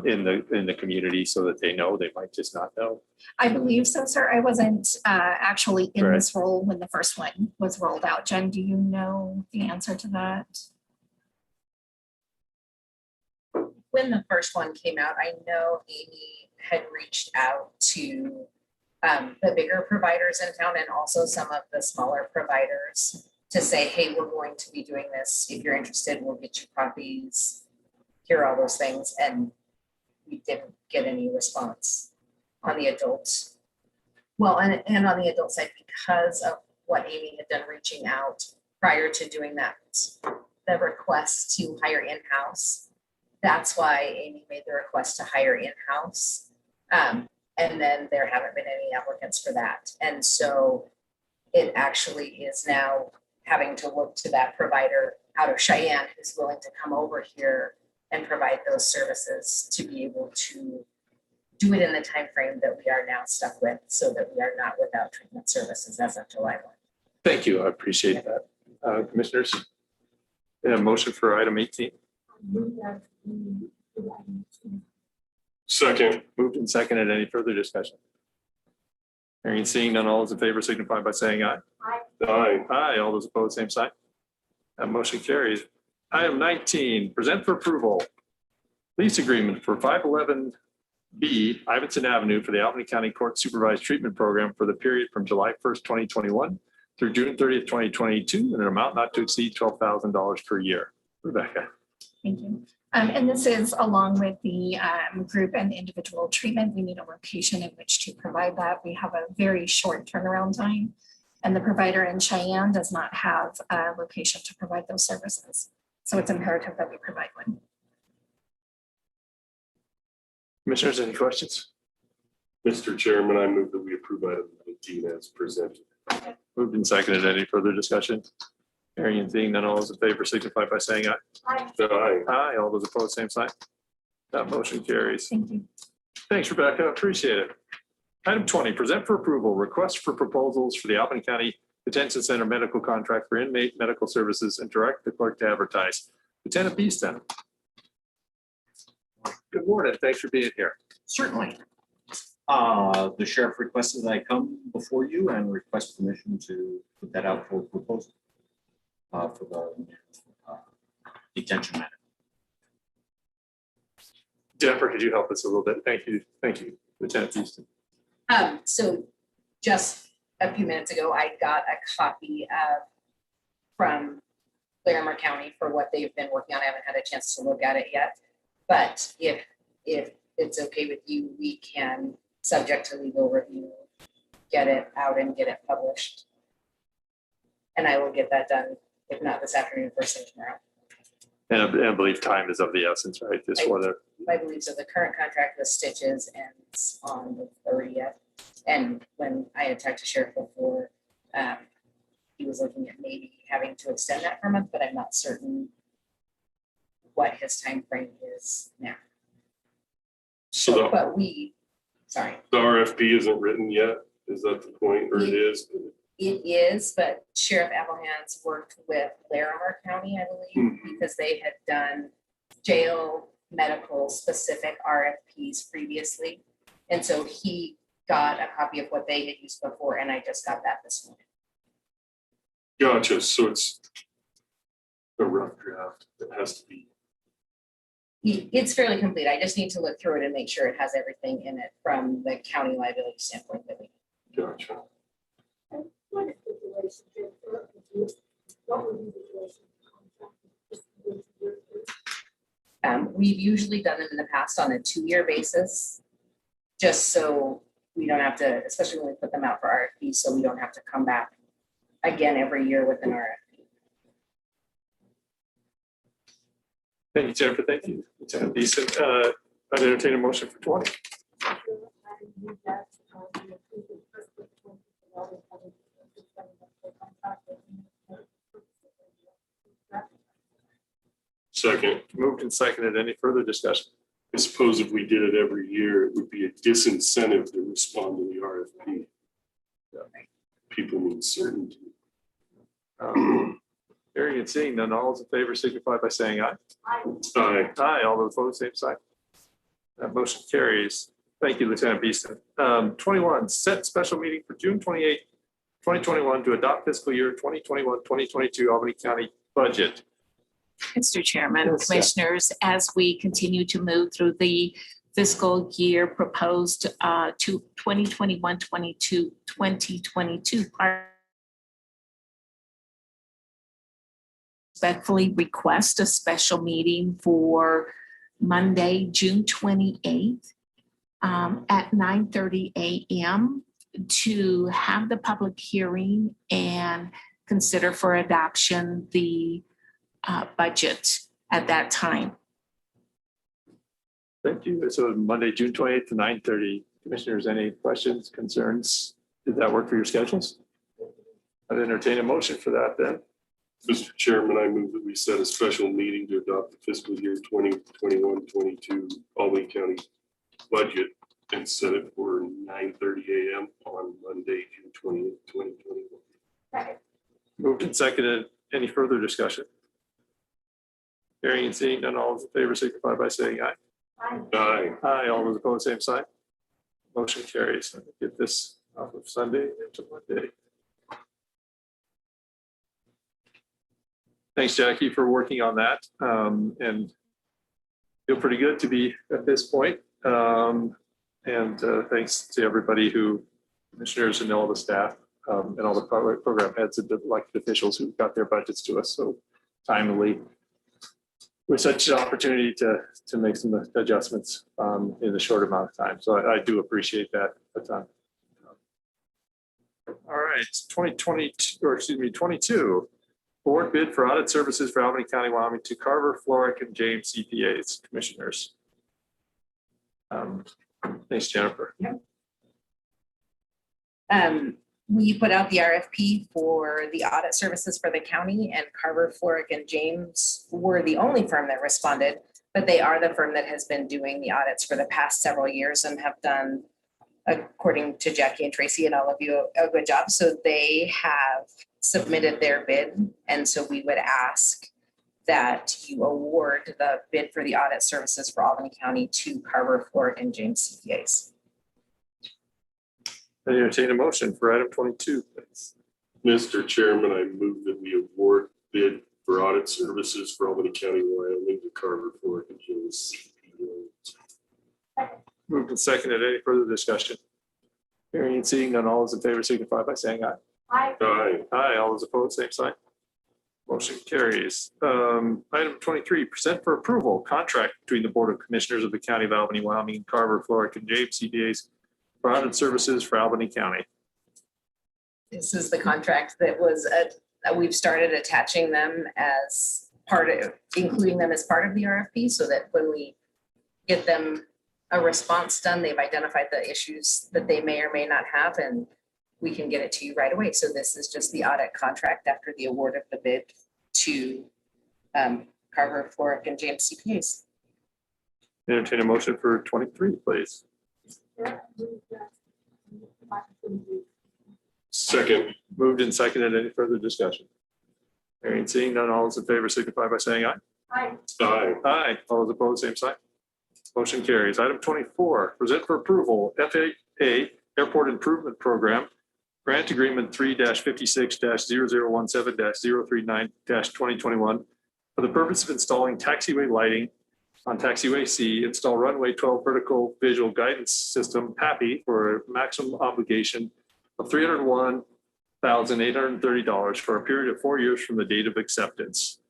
in the community so that they know? They might just not know. I believe so, sir. I wasn't actually in Right. this role when the first one was rolled out. Jen, do you know the answer to that? When the first one came out, I know Amy had reached out to the bigger providers in town and also some of the smaller providers to say, hey, we're going to be doing this. If you're interested, we'll get you copies. Here are all those things. And we didn't get any response on the adults. Well, and on the adult side, because of what Amy had done reaching out prior to doing that, the request to hire in-house. That's why Amy made the request to hire in-house. And then there haven't been any applicants for that. And so it actually is now having to look to that provider out of Cheyenne who's willing to come over here and provide those services to be able to do it in the time frame that we are now stuck with, so that we are not without treatment services as of July 1. Thank you. I appreciate that. Commissioners, a motion for item 18. Second. Moved and seconded. Any further discussion? Hearing and seeing none, all those in favor signify by saying aye. Aye. Aye, all those opposed, same sign. That motion carries. Item 19, present for approval. Lease agreement for 511B Iverson Avenue for the Albany County Court Supervised Treatment Program for the period from July 1st, 2021 through June 30th, 2022, in an amount not to exceed $12,000 per year. Rebecca. Thank you. And this is along with the group and individual treatment. We need a location in which to provide that. We have a very short turnaround time, and the provider in Cheyenne does not have a location to provide those services. So it's imperative that we provide one. Commissioners, any questions? Mr. Chairman, I move that we approve item 19 as presented. Moved and seconded. Any further discussion? Hearing and seeing none, all those in favor signify by saying aye. Aye. Aye, all those opposed, same sign. That motion carries. Thank you. Thanks, Rebecca. Appreciate it. Item 20, present for approval, request for proposals for the Albany County Detention Center medical contract for inmate medical services and direct the clerk to advertise. Lieutenant Beeston. Good morning. Thanks for being here. Certainly. The sheriff requested that I come before you and request permission to put that out for proposal for the detention matter. Jennifer, could you help us a little bit? Thank you. Thank you, Lieutenant Beeston. So just a few minutes ago, I got a copy of from Laramie County for what they've been working on. I haven't had a chance to look at it yet. But if it's okay with you, we can, subject to legal review, get it out and get it published. And I will get that done, if not this afternoon, first thing tomorrow. And I believe time is of the essence, right? This weather. I believe so. The current contract with Stitches ends on the 30th. And when I had talked to Sheriff before, he was looking at maybe having to extend that for a month, but I'm not certain what his time frame is now. So But we, sorry. the RFP isn't written yet? Is that the point, or it is? It is, but Sheriff Applehand's worked with Laramie County, I believe, because they had done jail medical specific RFPs previously. And so he got a copy of what they had used before, and I just got that this morning. Gotcha, so it's a rough draft that has to be. It's fairly complete. I just need to look through it and make sure it has everything in it from the county liability standpoint that we. Gotcha. What is the duration, Jennifer? What would be the duration of the contract? We've usually done them in the past on a 2-year basis, just so we don't have to, especially when we put them out for RFP, so we don't have to come back again every year with an RFP. Thank you, Jennifer. Thank you, Lieutenant Beeson. I'd entertain a motion for 20. Second. Moved and seconded. Any further discussion? I suppose if we did it every year, it would be a disincentive to respond to the RFP. People need certainty. Hearing and seeing none, all those in favor signify by saying aye. Aye. Aye. All those opposed, same sign. That motion carries. Thank you, Lieutenant Beeson. 21, set special meeting for June 28, 2021 to adopt fiscal year 2021-2022 Albany County budget. Mr. Chairman, Yes, Commissioners, as we continue to move through the fiscal year proposed to 2021-22 respectfully request a special meeting for Monday, June 28th at 9:30 a.m. to have the public hearing and consider for adoption the budget at that time. Thank you. So Monday, June 28th to 9:30. Commissioners, any questions, concerns? Did that work for your schedules? I'd entertain a motion for that then. Mr. Chairman, I move that we set a special meeting to adopt the fiscal year 2021-22 Albany County budget and set it for 9:30 a.m. on Monday, June 28th, 2021. Moved and seconded. Any further discussion? Hearing and seeing none, all those in favor signify by saying aye. Aye. Aye. All those opposed, same sign. Motion carries. Let me get this off of Sunday into Monday. Thanks, Jackie, for working on that. And feel pretty good to be at this point. Thanks to everybody who, commissioners and all the staff and all the program heads and the elected officials who got their budgets to us so timely. With such an opportunity to make some adjustments in a short amount of time. So I do appreciate that a ton. All right, 22. Board bid for audit services for Albany County, Wyoming to Carver, Floric, and James CPAs, commissioners. Thanks, Jennifer. We put out the RFP for the audit services for the county, and Carver, Floric, and James were the only firm that responded, but they are the firm that has been doing the audits for the past several years and have done, according to Jackie and Tracy and all of you, a good job. So they have submitted their bid, and so we would ask that you award the bid for the audit services for Albany County to Carver, Floric, and James CPAs. I entertain a motion for item 22, please. Mr. Chairman, I move that we award bid for audit services for Albany County, Wyoming to Carver, Floric, and James CPAs. Moved and seconded. Any further discussion? Hearing and seeing none, all those in favor signify by saying aye. Aye. Aye. Aye, all those opposed, same sign. Motion carries. Item 23, present for approval, contract between the Board of Commissioners of the County of Albany, Wyoming, Carver, Florida, and James CPAs for audit services for Albany County. This is the contract that was, we've started attaching them as part of, including them as part of the RFP so that when we get them a response done, they've identified the issues that they may or may not have, and we can get it to you right away. So this is just the audit contract after the award of the bid to Carver, Floric, and James CPAs. Entertain a motion for 23, please. Second. Moved and seconded. Any further discussion? Hearing and seeing none, all those in favor signify by saying aye. Aye. Aye. Aye. All those opposed, same sign. Motion carries. Item 24, present for approval, FAA Airport Improvement Program, Grant Agreement 3-56-0017-039-2021 for the purpose of installing taxiway lighting on taxiway C, install runway 12 vertical visual guidance system, PAPI, for a maximum obligation of $301,830 for a period of 4 years from the date of acceptance.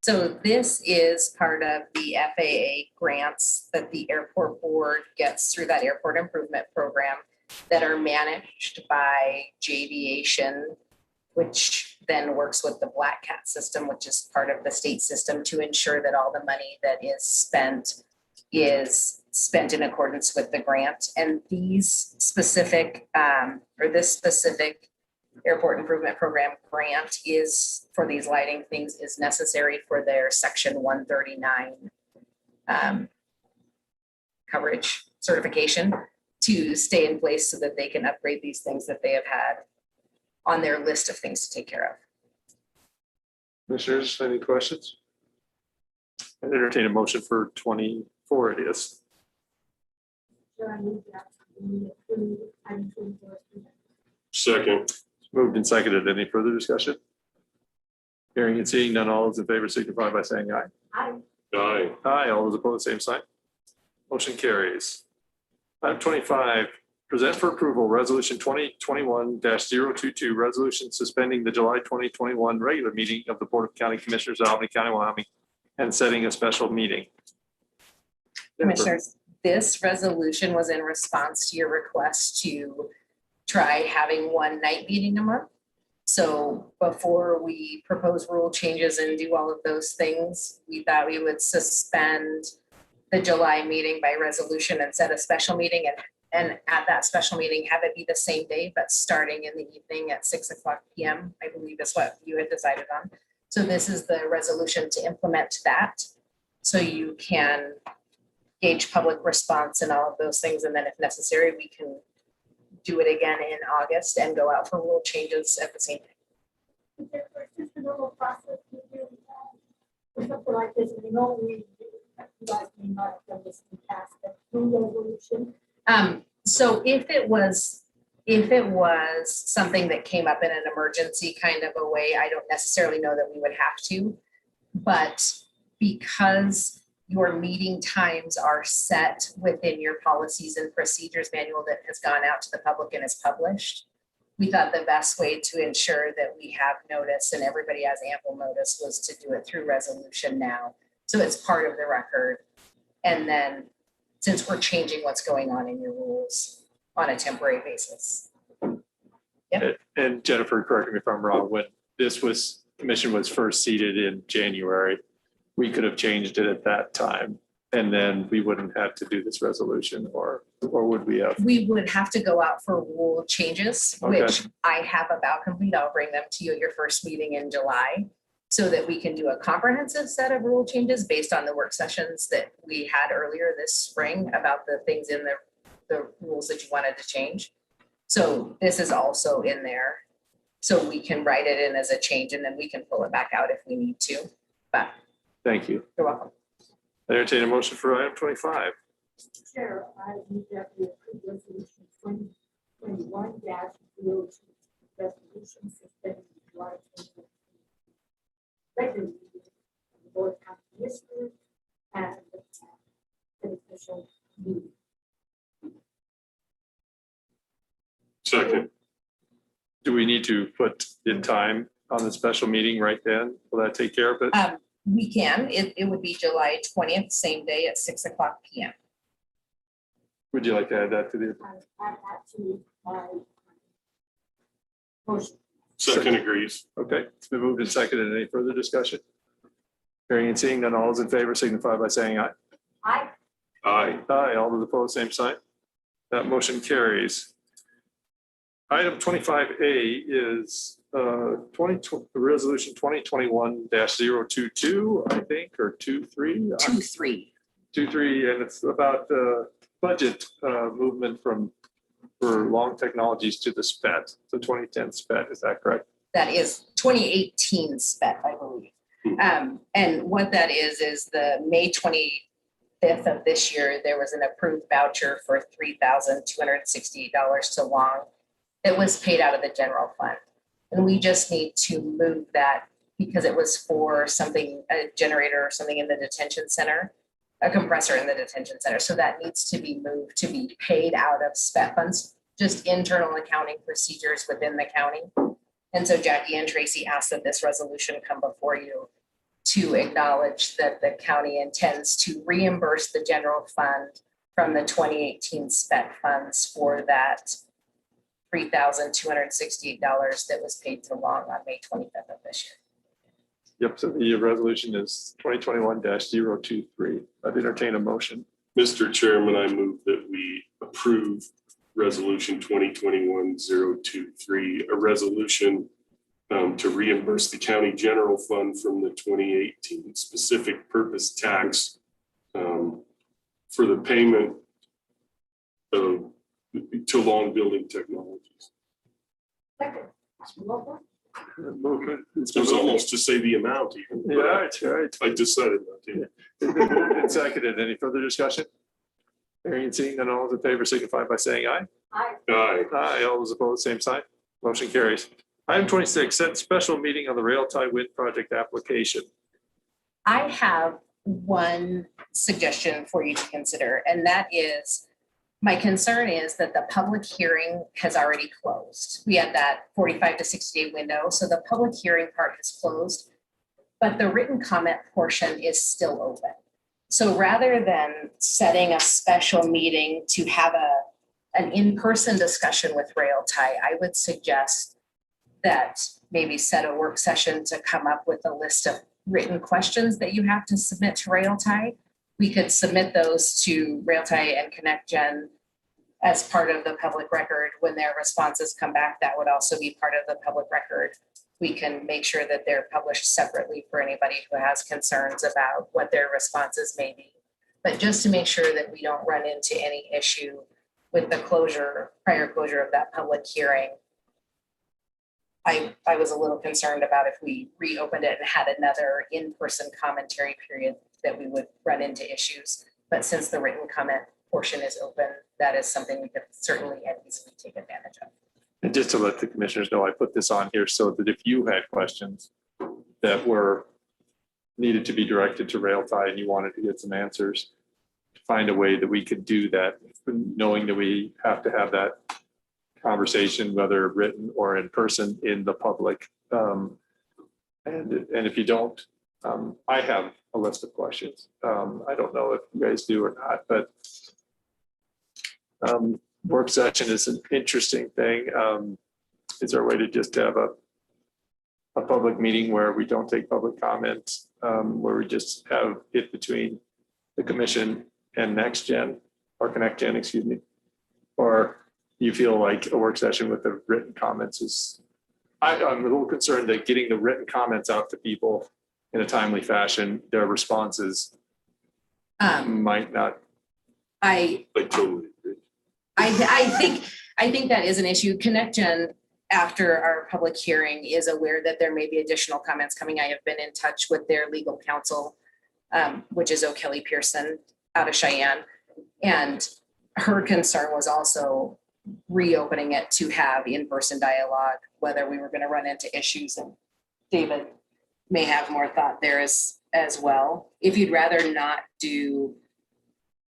So this is part of the FAA grants that the airport board gets through that airport improvement program that are managed by Javiation, which then works with the Black Cat system, which is part of the state system, to ensure that all the money that is spent in accordance with the grant. And these specific, this specific airport improvement program grant is for these lighting things is necessary for their section 139 coverage certification to stay in place so that they can upgrade these things that they have had on their list of things to take care of. Commissioners, any questions? And entertain a motion for 24 it is. Second. Moved and seconded. Any further discussion? Hearing and seeing none, all those in favor signify by saying aye. Aye. Aye. Aye, all those opposed, same sign. Motion carries. Item 25, present for approval, resolution 2021-022, resolution suspending the July 2021 regular meeting of the Board of County Commissioners of Albany County, Wyoming, and setting a special meeting. Commissioners, this resolution was in response to your request to try having one night meeting a month. So before we propose rule changes and do all of those things, we thought we would suspend the July meeting by resolution and set a special meeting, and at that special meeting, have it be the same day, but starting in the evening at 6:00 PM, I believe is what you had decided on. So this is the resolution to implement that. So you can gauge public response and all of those things. And then if necessary, we can do it again in August and go out for rule changes at the same time. Is there just a normal process to do for something like this? We know you guys may not have done this in the past, but through resolution. So if it was something that came up in an emergency kind of a way, I don't necessarily know that we would have to. But because your meeting times are set within your policies and procedures manual that has gone out to the public and is published, we thought the best way to ensure that we have notice and everybody has ample notice was to do it through resolution now. So it's part of the record. And then since we're changing what's going on in your rules on a temporary basis. Yep. And Jennifer, correct me if I'm wrong, when commission was first seated in January, we could have changed it at that time, and then we wouldn't have to do this resolution, or would we have? We would have to go out for rule changes, Okay. which I have about complete. I'll bring them to you at your first meeting in July so that we can do a comprehensive set of rule changes based on the work sessions that we had earlier this spring about the things in the rules that you wanted to change. So this is also in there. So we can write it in as a change and then we can pull it back out if we need to. But Thank you. you're welcome. I entertain a motion for item 25. Chair, I move that we approve resolution 2021-02, resolution suspending July 2021 regular meeting of the Board of County Commissioners and the official meeting. Second. Do we need to put in time on the special meeting right then? Will that take care of it? We can, it would be July 20th, same day at 6:00 PM. Would you like to add that to the? Add that to my motion. Second agrees. Okay, it's been moved and seconded. Any further discussion? Hearing and seeing none, all those in favor signify by saying aye. Aye. Aye. Aye, all those opposed, same sign. That motion carries. Item 25A is resolution 2021-022, I think, or 23. 2-3. 23, and it's about budget movement for long technologies to the SPET, the 2010 SPET, is that correct? That is 2018 spec, I believe. And what that is the May 25th of this year, there was an approved voucher for $3,268 to Long that was paid out of the general fund. And we just need to move that because it was for something, a generator or something in the detention center, a compressor in the detention center. So that needs to be moved to be paid out of SPET funds, just internal accounting procedures within the county. And so Jackie and Tracy asked that this resolution come before you to acknowledge that the county intends to reimburse the general fund from the 2018 SPET funds for that $3,268 that was paid to Long on May 25th of this year. Yep, so the resolution is 2021-023. I'd entertain a motion. Mr. Chairman, I move that we approve resolution 2021-023, a resolution to reimburse the county general fund from the 2018 specific purpose tax for the payment of to Long Building Technologies. Second. Movement. It was almost to say the amount even. but Yeah, that's right. I decided not to. And seconded. Any further discussion? Hearing and seeing none, all those in favor signify by saying aye. Aye. Aye. Aye, all those opposed, same sign. Motion carries. Item 26, set special meeting on the rail tie wind project application. I have one suggestion for you to consider, and that is, my concern is that the public hearing has already closed. We had that 45 to 60 day window, so the public hearing part is closed, but the written comment portion is still open. So rather than setting a special meeting to have an in-person discussion with rail tie, I would suggest that maybe set a work session to come up with a list of written questions that you have to submit to rail tie. We could submit those to rail tie and Connect Gen as part of the public record. When their responses come back, that would also be part of the public record. We can make sure that they're published separately for anybody who has concerns about what their responses may be. But just to make sure that we don't run into any issue with the prior closure of that public hearing, I was a little concerned about if we reopened it and had another in-person commentary period that we would run into issues. But since the written comment portion is open, that is something we could certainly and easily take advantage of. And just to let the commissioners know, I put this on here so that if you had questions that were needed to be directed to rail tie and you wanted to get some answers, to find a way that we could do that, knowing that we have to have that conversation, whether written or in person, in the public. And if you don't, I have a list of questions. I don't know if you guys do or not, but work session is an interesting thing. Is there a way to just have a public meeting where we don't take public comments, where we just have it between the commission and Next Gen or Connect Gen, excuse me? Or you feel like a work session with the written comments is, I'm a little concerned that getting the written comments out to people in a timely fashion, their responses might not. I totally agree. I think that is an issue. Connect Gen, after our public hearing, is aware that there may be additional comments coming. I have been in touch with their legal counsel, which is O'Kelly Pearson out of Cheyenne. And her concern was also reopening it to have in-person dialogue, whether we were going to run into issues. And David may have more thought there as well. If you'd rather not do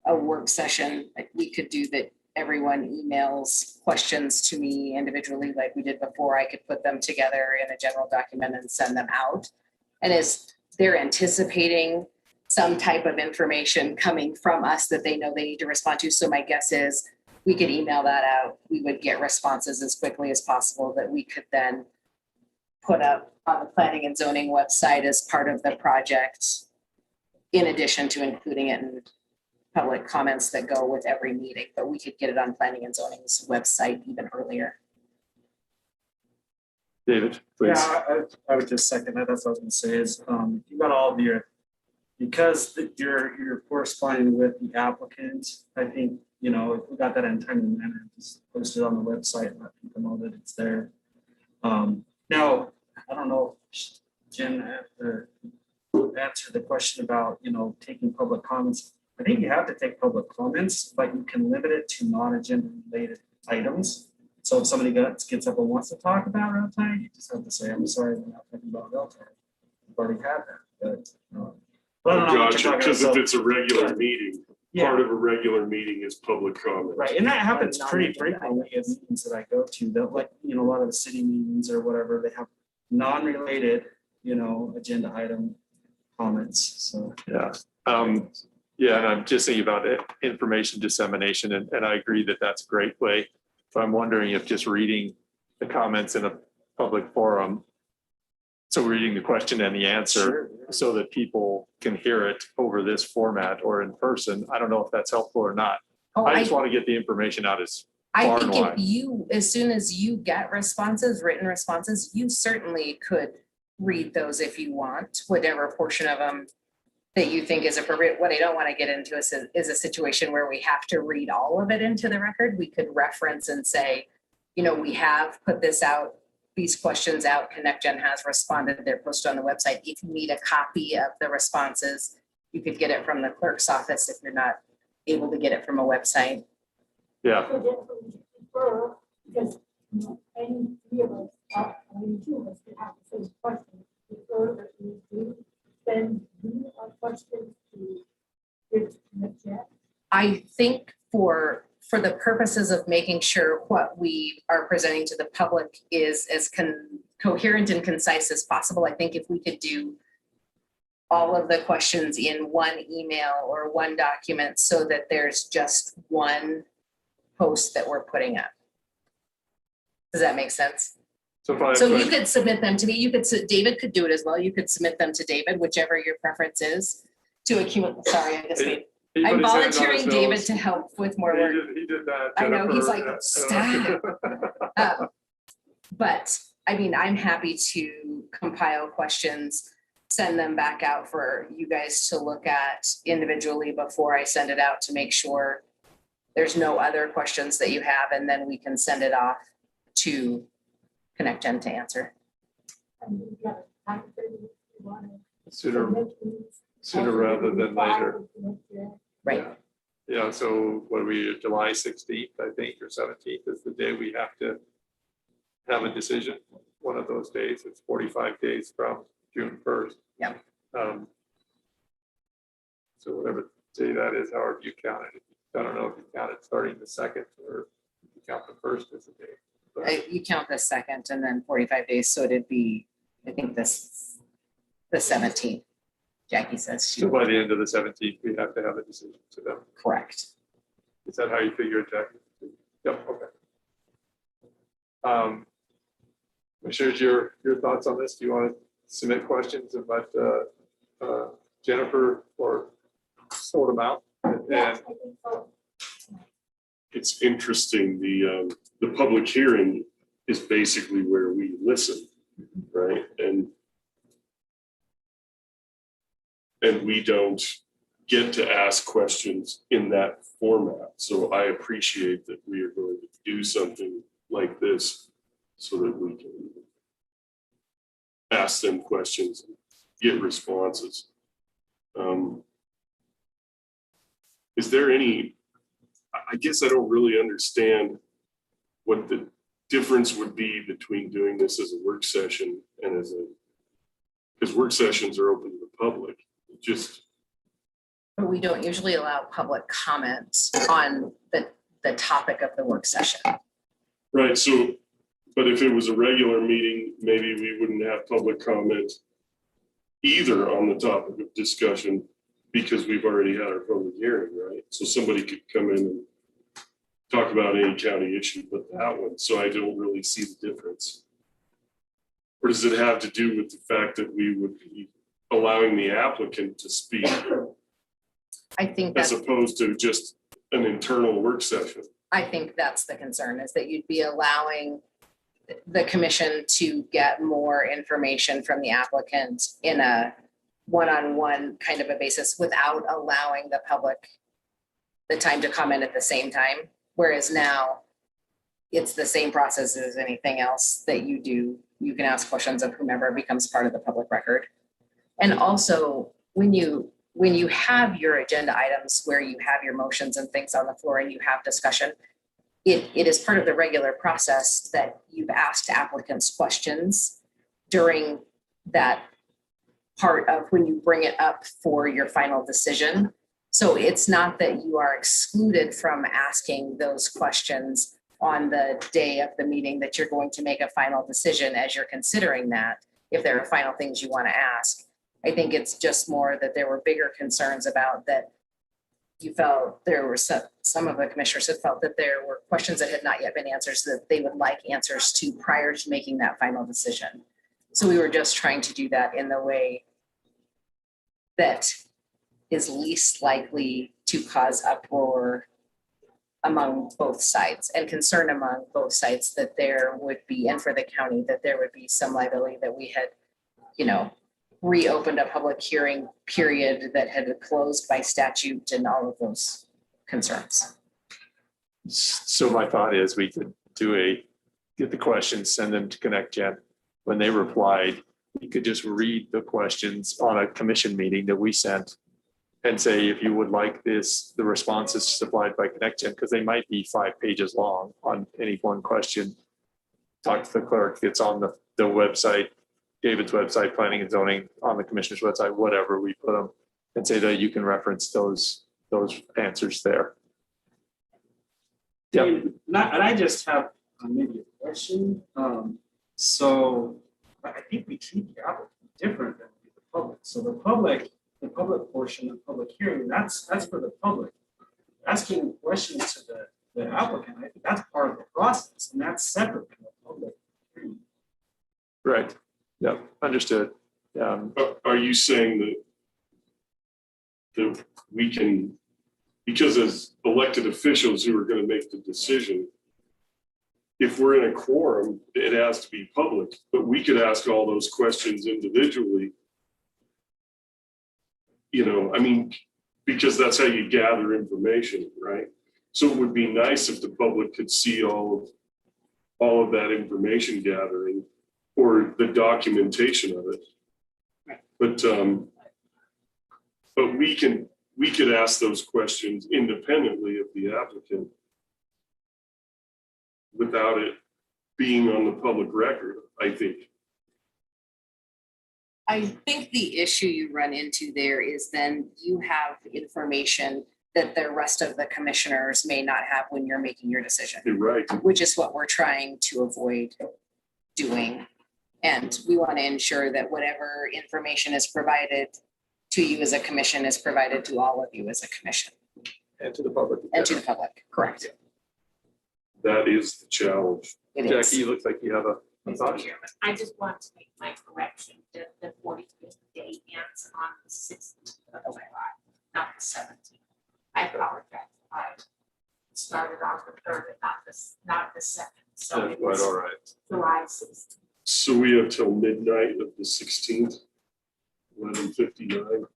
a work session, we could do that. everyone emails questions to me individually like we did before, I could put them together in a general document and send them out. And as they're anticipating some type of information coming from us that they know they need to respond to. So my guess is we could email that out. We would get responses as quickly as possible that we could then put up on the planning and zoning website as part of the project, in addition to including it in public comments that go with every meeting, but we could get it on planning and zoning's website even earlier. David, please. Yeah, I would just second that. That's what I was gonna say is, you got all of your, because you're corresponding with the applicant, I think, you know, if we got that in timely manner, just post it on the website and let people know that it's there. Now, I don't know, Jen, answer the question about, you know, taking public comments. I think you have to take public comments, but you can limit it to non-agenda related items. So if somebody gets up and wants to talk about rail tie, you just have to say, I'm sorry, we're not talking about rail tie. We've already had that, but I don't know what you're Gotcha, talking because about. if it's a regular meeting, Yeah. part of a regular meeting is public comment. Right, and that happens pretty frequently in meetings that I go to, that like, you know, a lot of the city meetings or whatever, they have non-related, you know, agenda item comments, so. Yeah. Yeah, and I'm just thinking about it, information dissemination, and I agree that that's a great way. But I'm wondering if just reading the comments in a public forum, so reading the question and the answer, so that people can hear it over this format or in person, I don't know if that's helpful or not. Oh, I just want to get the information out as I far and think if wide. you, as soon as you get responses, written responses, you certainly could read those if you want, whatever portion of them that you think is appropriate. What I don't want to get into is a situation where we have to read all of it into the record. We could reference and say, you know, we have put this out, these questions out, ConnectGen has responded, they're posted on the website. If you need a copy of the responses, you could get it from the clerk's office if you're not able to get it from a website. Yeah. So therefore, we should prefer, because, you know, any three of us, any two of us could have the same question, prefer that we do send you a question to give to the chat. I think for the purposes of making sure what we are presenting to the public is as coherent and concise as possible, I think if we could do all of the questions in one email or one document so that there's just one post that we're putting up. Does that make sense? So you could submit them to me. You could, David could do it as well. You could submit them to David, whichever your preference is, to accumulate. Sorry, I just made. I'm volunteering David to help with more work. He did that. I know, he's like, Jennifer. stop. But I mean, I'm happy to compile questions, send them back out for you guys to look at individually before I send it out to make sure there's no other questions that you have, and then we can send it off to ConnectGen to answer. And we've got a time frame if you want to Sooner rather than later. Right. Yeah, so what are we, July 16th, I think, or 17th is the day we have to have a decision. One of those days, it's 45 days from June 1st. Yeah. So whatever day that is, however you count it. I don't know if you count it starting the second or if you count the first as a day. But You count the second and then 45 days, so it'd be, I think the 17th. Jackie says. so by the end of the 17th, we have to have a decision to them. Correct. Is that how you figure it, Jackie? Yep, okay. Shares your thoughts on this. Do you want to submit questions and let Jennifer or sort them out? And It's interesting, the public hearing is basically where we listen, right? And we don't get to ask questions in that format. So I appreciate that we are going to do something like this so that we can ask them questions and get responses. Is there any, I guess I don't really understand what the difference would be between doing this as a work session and because work sessions are open to the public. Just But we don't usually allow public comments on the topic of the work session. Right, so, but if it was a regular meeting, maybe we wouldn't have public comment either on the topic of discussion because we've already had our public hearing, right? So somebody could come in and talk about any county issue but that one, so I don't really see the difference. Or does it have to do with the fact that we would be allowing the applicant to speak I think as that's, opposed to just an internal work session? I think that's the concern, is that you'd be allowing the commission to get more information from the applicant in a one-on-one kind of a basis without allowing the public the time to comment at the same time. Whereas now it's the same process as anything else that you do. You can ask questions of whomever becomes part of the public record. And also when you have your agenda items where you have your motions and things on the floor and you have discussion, it is part of the regular process that you've asked applicants questions during that part of when you bring it up for your final decision. So it's not that you are excluded from asking those questions on the day of the meeting that you're going to make a final decision as you're considering that, if there are final things you want to ask. I think it's just more that there were bigger concerns about that you felt there were some of the commissioners had felt that there were questions that had not yet been answered so that they would like answers to prior to making that final decision. So we were just trying to do that in the way that is least likely to cause uproar among both sides and concern among both sides that there would be, and for the county, that there would be some liability that we had, reopened a public hearing period that had closed by statute and all of those concerns. So my thought is we could get the questions, send them to Connect Gen. When they replied, we could just read the questions on a commission meeting that we sent and say, if you would like this, the responses supplied by Connect Gen, because they might be 5 pages long on any one question. Talk to the clerk, it's on the website, David's website, planning and zoning, on the commissioner's website, whatever, we put them and say that you can reference those answers there. Yeah, and I just have maybe a question. So I think we treat the applicant different than the public. So the public portion of public hearing, that's for the public. Asking questions to the applicant, I think that's part of the process, and that's separate from the public hearing. Right. Yep. Understood. Are you saying that we can, because as elected officials who are going to make the decision, if we're in a quorum, it has to be public, but we could ask all those questions individually, because that's how you gather information, right? So it would be nice if the public could see all of that information gathering or the documentation of it. But we could ask those questions independently of the applicant without it being on the public record, I think. I think the issue you run into there is then you have information that the rest of the commissioners may not have when you're making your decision. You're right. Which is what we're trying to avoid doing. And we want to ensure that whatever information is provided to you as a commission is provided to all of you as a commission. And to the public. And to the public, correct. That is the challenge. It is. Jackie, you look like you have a thought. I just want to make my correction that the 45th day ends on the 16th of July, not the 17th. I apologize. I started on the 3rd and not the 2nd. So That's it quite was all right. July 16th. So we have till midnight of the 16th, 11:59.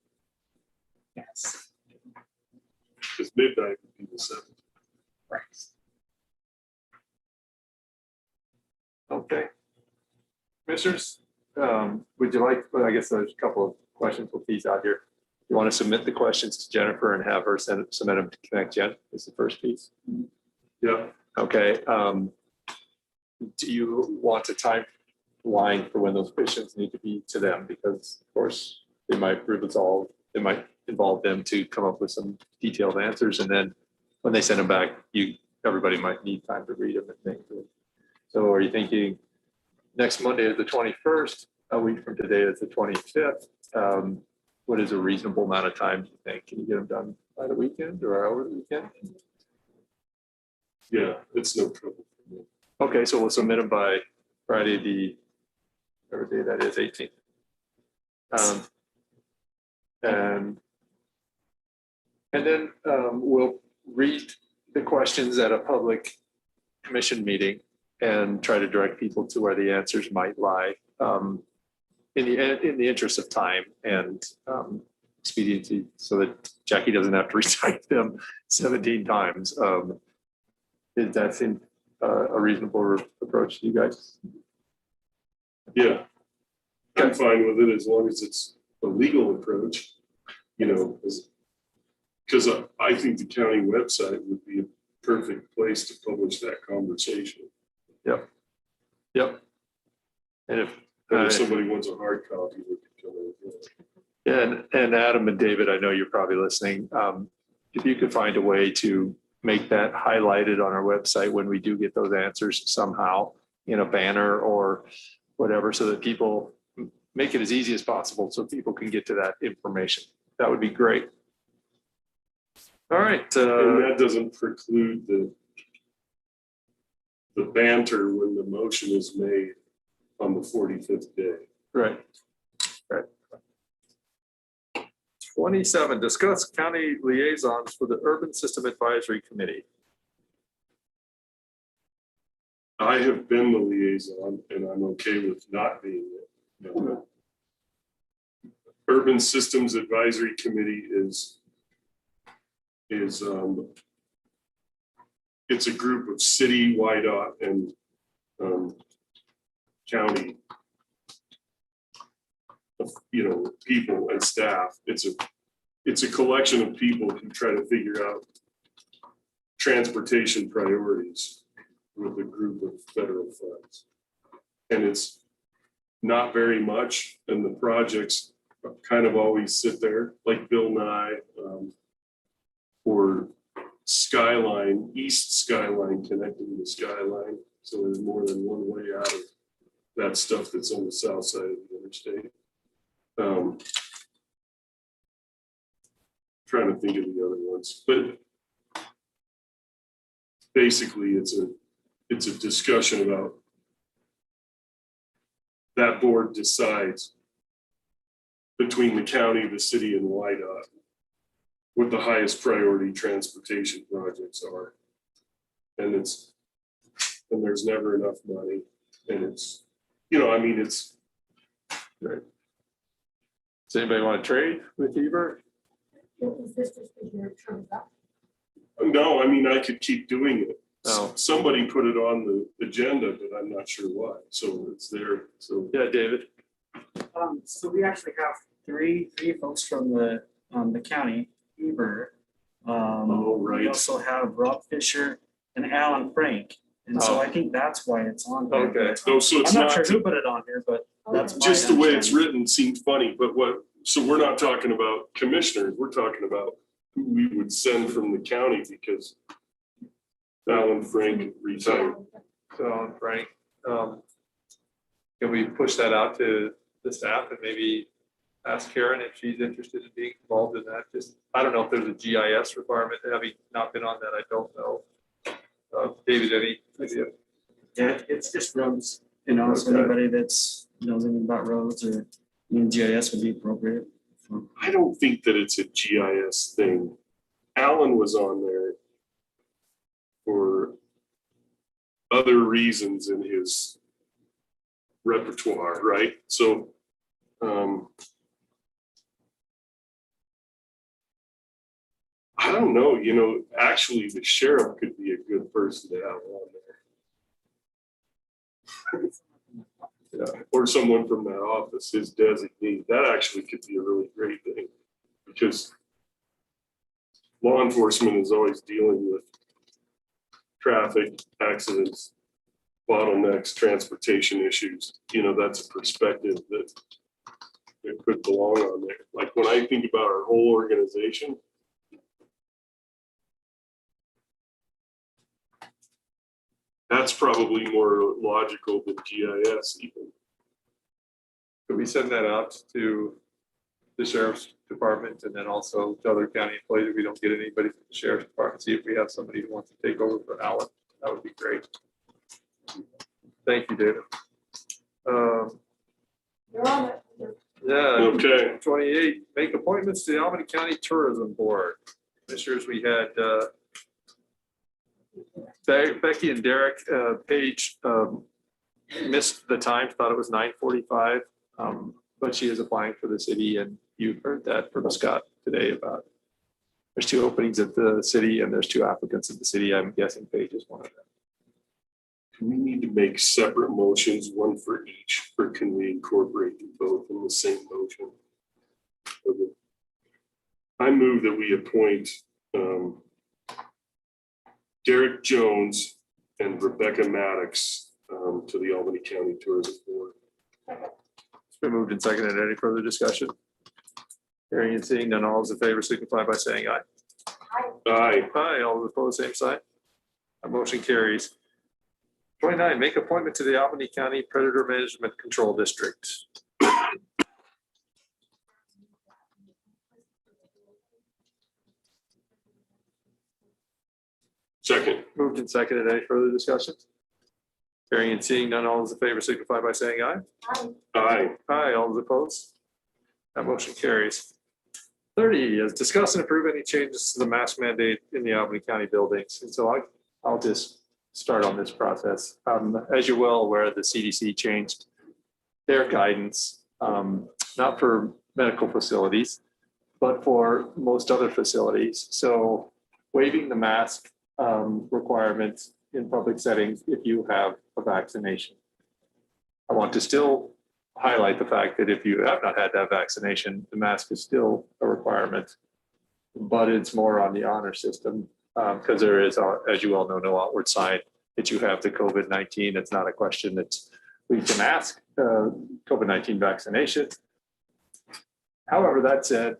Yes. Because midnight would be the 7th. Right. Okay. Commissioners, would you like, I guess there's a couple of questions we'll tease out here. You want to submit the questions to Jennifer and have her submit them to Connect Gen is the first piece. Yeah. Okay. Do you want a timeline for when those questions need to be to them? Because of course they might involve them to come up with some detailed answers. And then when they send them back, you everybody might need time to read them and think through. So are you thinking next Monday is the 21st, a week from today is the 25th? What is a reasonable amount of time, do you think? Can you get them done by the weekend or over the weekend? Yeah, it's no trouble for me. Okay, so we'll submit them by Friday, whatever day that is, 18th. And then we'll read the questions at a public commission meeting and try to direct people to where the answers might lie, in the interest of time and expediency, so that Jackie doesn't have to recite them 17 times. Does that seem a reasonable approach to you guys? Yeah, I'm fine with it as long as it's a legal approach, you know, because I think the county website would be a perfect place to publish that conversation. Yep. Yep. And if somebody wants a hard copy, they could come in. And Adam and David, I know you're probably listening. If you could find a way to make that highlighted on our website when we do get those answers somehow in a banner or whatever, so that people make it as easy as possible so people can get to that information. That would be great. All right. And that doesn't preclude the banter when the motion is made on the 45th day. Right. Right. 27, discuss county liaisons for the Urban System Advisory Committee. I have been the liaison and I'm okay with not being it. Urban Systems Advisory Committee is it's a group of city, YDOT, and county, people and staff. It's a collection of people who try to figure out transportation priorities with a group of federal funds. And it's not very much, and the projects kind of always sit there, like Bill Nye, or Skyline, East Skyline connecting the Skyline. So there's more than one way out of that stuff that's on the south side of the interstate. Trying to think of the other ones, but basically it's a discussion about that board decides between the county, the city, and YDOT what the highest priority transportation projects are. And there's never enough money. And it's right. Does anybody want to trade with Heber? Is this just because your term's up? No, I could keep doing it. Oh. Somebody put it on the agenda, but I'm not sure why. So it's there. So yeah, David. So we actually have three folks from the county, Heber. Right. We also have Rob Fisher and Alan Frank. And so I think that's why it's on here. Okay. No, so it's I'm not sure who put it on here, but that's just the way it's written seemed funny. But so we're not talking about commissioners. We're talking about who we would send from the county because Alan Frank retired. So Alan Frank, can we push that out to the staff and maybe ask Karen if she's interested in being involved in that? I don't know if there's a GIS requirement. Having not been on that, I don't know. David, any idea? Yeah, it's just roads, so anybody that's knows anything about roads or GIS would be appropriate. I don't think that it's a GIS thing. Alan was on there for other reasons in his repertoire, right? So I don't know, actually the sheriff could be a good person to have on there. Yeah, or someone from that office, his designee. That actually could be a really great thing because law enforcement is always dealing with traffic accidents, bottlenecks, transportation issues. That's a perspective that could belong on there. Like when I think about our whole organization, That's probably more logical than GIS even. Could we send that out to the sheriff's department and then also to other county employees if we don't get anybody from the sheriff's department? See if we have somebody who wants to take over for Alan. That would be great. Thank you, David. You're on it. Yeah. Okay. 28, make appointments to the Albany County Tourism Board. Commissioners, we had Becky and Derek. Paige missed the time, thought it was 9:45, but she is applying for the city, and you heard that from Scott today about there's 2 openings at the city and there's 2 applicants at the city. I'm guessing Paige is one of them. We need to make separate motions, one for each, or can we incorporate them both in the same motion? Okay. I move that we appoint Derek Jones and Rebecca Maddox to the Albany County Tourism Board. It's been moved and seconded. Any further discussion? Hearing and seeing none, all those in favor signify by saying aye. Aye. Aye. All those opposed, same sign. That motion carries. 29, make appointment to the Albany County Predator Management Control District. Second. Moved and seconded. Any further discussion? Hearing and seeing none, all those in favor signify by saying aye. Aye. Aye. All those opposed? That motion carries. 30 is discuss and approve any changes to the mask mandate in the Albany County buildings. And so I'll just start on this process. As you're well aware, the CDC changed their guidance, not for medical facilities, but for most other facilities. So waiving the mask requirements in public settings if you have a vaccination. I want to still highlight the fact that if you have not had that vaccination, the mask is still a requirement, but it's more on the honor system because there is, as you all know, no outward sign that you have the COVID-19. It's not a question that we can ask COVID-19 vaccination. However, that said,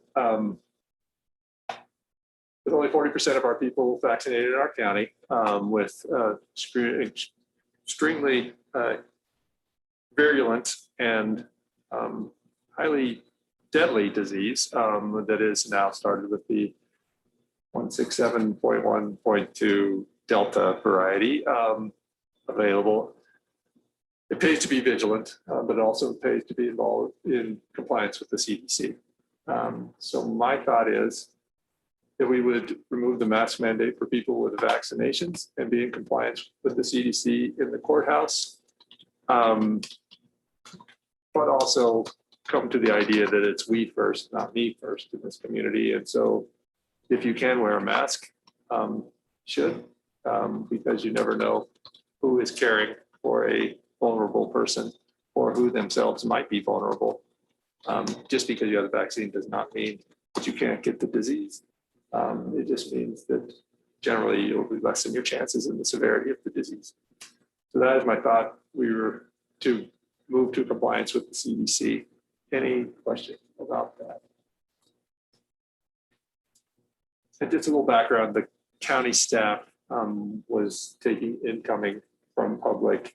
with only 40% of our people vaccinated in our county with extremely virulent and highly deadly disease that is now started with the 167.1.2 Delta variety available. It pays to be vigilant, but it also pays to be involved in compliance with the CDC. So my thought is that we would remove the mask mandate for people with vaccinations and be in compliance with the CDC in the courthouse. But also come to the idea that it's we first, not me first in this community. And so if you can wear a mask, should, because you never know who is caring for a vulnerable person or who themselves might be vulnerable. Just because you have the vaccine does not mean that you can't get the disease. It just means that generally you'll lessen your chances in the severity of the disease. So that is my thought. We were to move to compliance with the CDC. Any questions about that? And just a little background, the county staff was taking incoming from public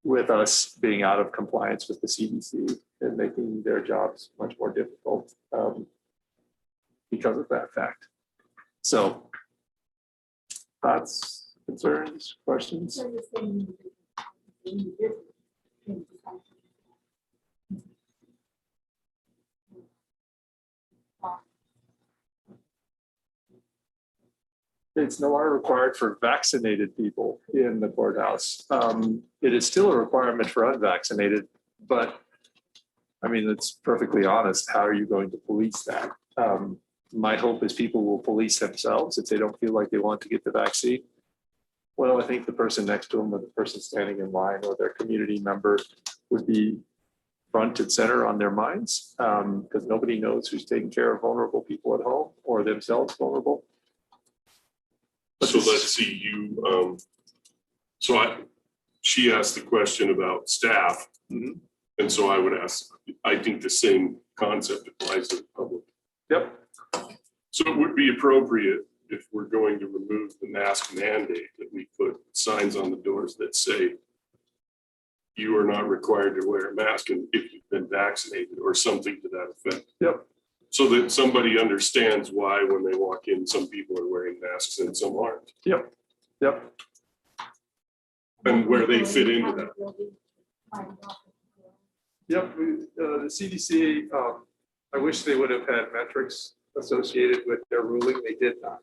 with us being out of compliance with the CDC and making their jobs much more difficult because of that fact. So thoughts, concerns, questions? It's no longer required for vaccinated people in the courthouse. It is still a requirement for unvaccinated, but I mean, it's perfectly honest. How are you going to police that? My hope is people will police themselves if they don't feel like they want to get the vaccine. Well, I think the person next to them or the person standing in line or their community member would be front and center on their minds because nobody knows who's taking care of vulnerable people at home or themselves vulnerable. So let's see you. She asked the question about staff. Mm-hmm. And so I would ask, I think the same concept applies to the public. Yep. So it would be appropriate if we're going to remove the mask mandate, that we put signs on the doors that say you are not required to wear a mask and if you've been vaccinated or something to that effect. Yep. So that somebody understands why when they walk in, some people are wearing masks and some aren't, Yep. Yep. and where they fit into that. Yep. The CDC, I wish they would have had metrics associated with their ruling. They did not.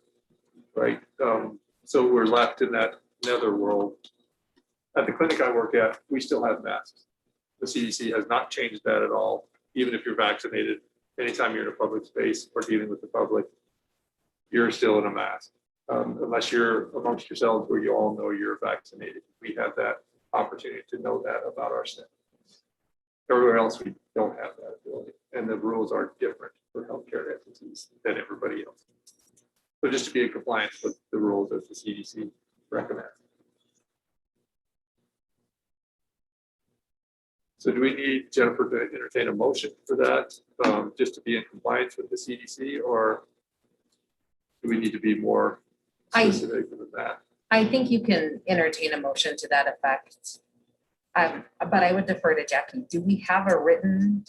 Right. So we're left in that nether world. At the clinic I work at, we still have masks. The CDC has not changed that at all. Even if you're vaccinated, anytime you're in a public space or dealing with the public, you're still in a mask. Unless you're amongst yourselves where you all know you're vaccinated. We have that opportunity to know that about our staff. Everywhere else, we don't have that ability. And the rules are different for healthcare entities than everybody else. So just to be in compliance with the rules as the CDC recommends. So do we need Jennifer to entertain a motion for that, just to be in compliance with the CDC, or do we need to be more specific than that? I think you can entertain a motion to that effect. But I would defer to Jackie. Do we have a written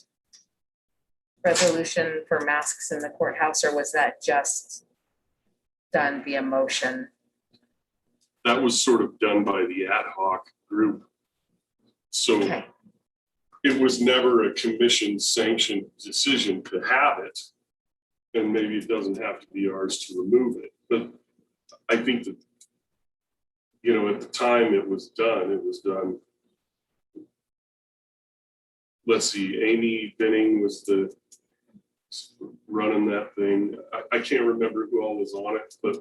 resolution for masks in the courthouse, or was that just done via motion? That was sort of done by the ad hoc group. So Okay. it was never a commission sanctioned decision to have it. And maybe it doesn't have to be ours to remove it, but I think that, you know, at the time it was done. Let's see, Amy Benning was the running that thing. I can't remember who all was on it, but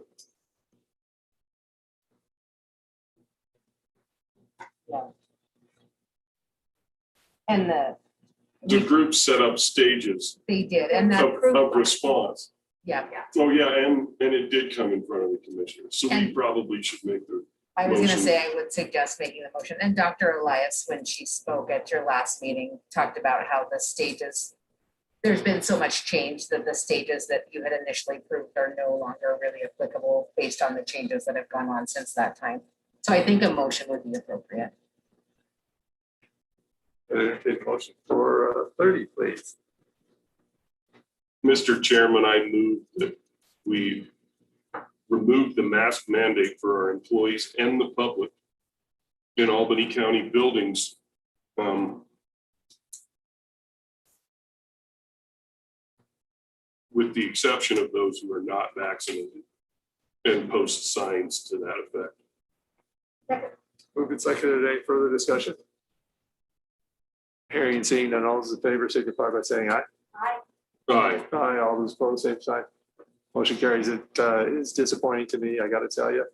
Yeah. And the group set up stages they did, and that of response. Yeah. Oh, yeah, and it did come in front of the commissioner, so we And- probably should make the I was gonna motion. say, I would suggest making the motion, and Dr. Elias, when she spoke at your last meeting, talked about how the stages, there's been so much change that the stages that you had initially proved are no longer really applicable based on the changes that have gone on since that time. So I think a motion would be appropriate. Entertain a motion for 30, please. Mr. Chairman, I move that we remove the mask mandate for our employees and the public in Albany County buildings. With the exception of those who are not vaccinated, and post signs to that effect. Moved and seconded. Any further discussion? Hearing and seeing none, all those in favor signify by saying aye. Aye. Aye. Aye, all those opposed, same sign. Motion carries. It is disappointing to me, I got to tell you,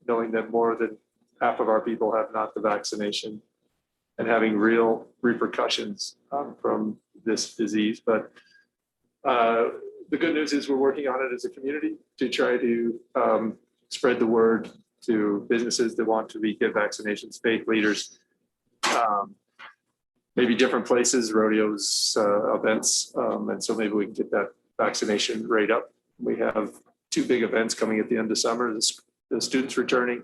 knowing that more than half of our people have not the vaccination and having real repercussions from this disease. But the good news is we're working on it as a community to try to spread the word to businesses that want to get vaccinations, faith leaders, maybe different places, rodeos, events. And so maybe we can get that vaccination rate up. We have two big events coming at the end of summer, the students returning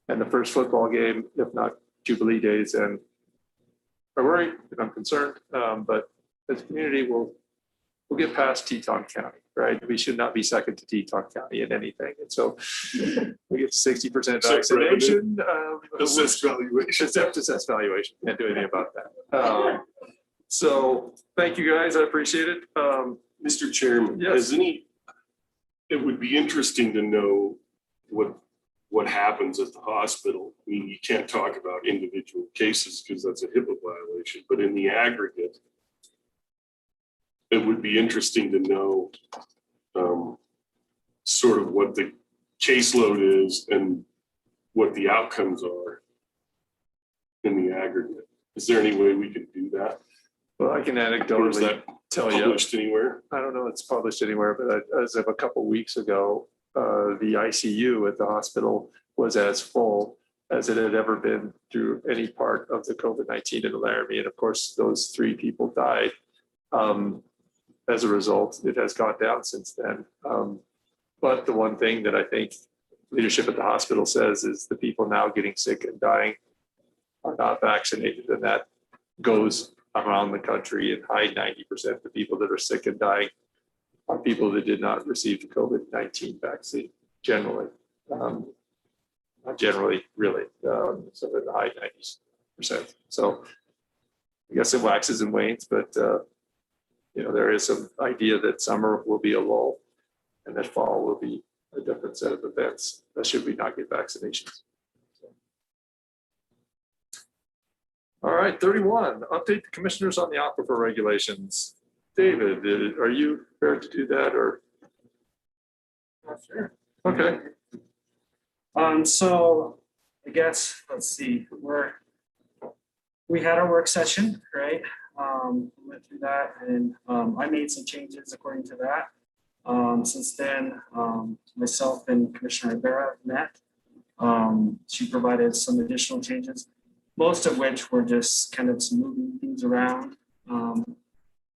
and the first football game, if not Jubilee days. And I'm worried and I'm concerned, but as a community, we'll get past Teton County, right? We should not be second to Teton County in anything. And so we get 60% vaccination. Assessed valuation. Assessed valuation. Can't do anything about that. So thank you guys. I appreciate it. Mr. Chairman, Yes. It would be interesting to know what happens at the hospital. I mean, you can't talk about individual cases because that's a HIPAA violation, but in the aggregate, it would be interesting to know sort of what the caseload is and what the outcomes are in the aggregate. Is there any way we could do that? Well, I can Or is anecdotally that tell you. published anywhere? I don't know if it's published anywhere, but as of a couple weeks ago, the ICU at the hospital was as full as it had ever been through any part of the COVID-19 in Laramie. And of course, those 3 people died. As a result, it has gone down since then. But the one thing that I think leadership at the hospital says is the people now getting sick and dying are not vaccinated, and that goes around the country. In high 90% of the people that are sick and dying are people that did not receive the COVID-19 vaccine generally. Not generally, really. So in the high 90%. So I guess it waxes and wanes, but there is some idea that summer will be a lull and that fall will be a different set of events, should we not get vaccinations. All right, 31, update the commissioners on the aquifer regulations. David, are you prepared to do that or? Sure. Okay. So I guess, let's see, we had our work session, right? We went through that and I made some changes according to that. Since then, myself and Commissioner Rivera met. She provided some additional changes, most of which were just kind of some moving things around.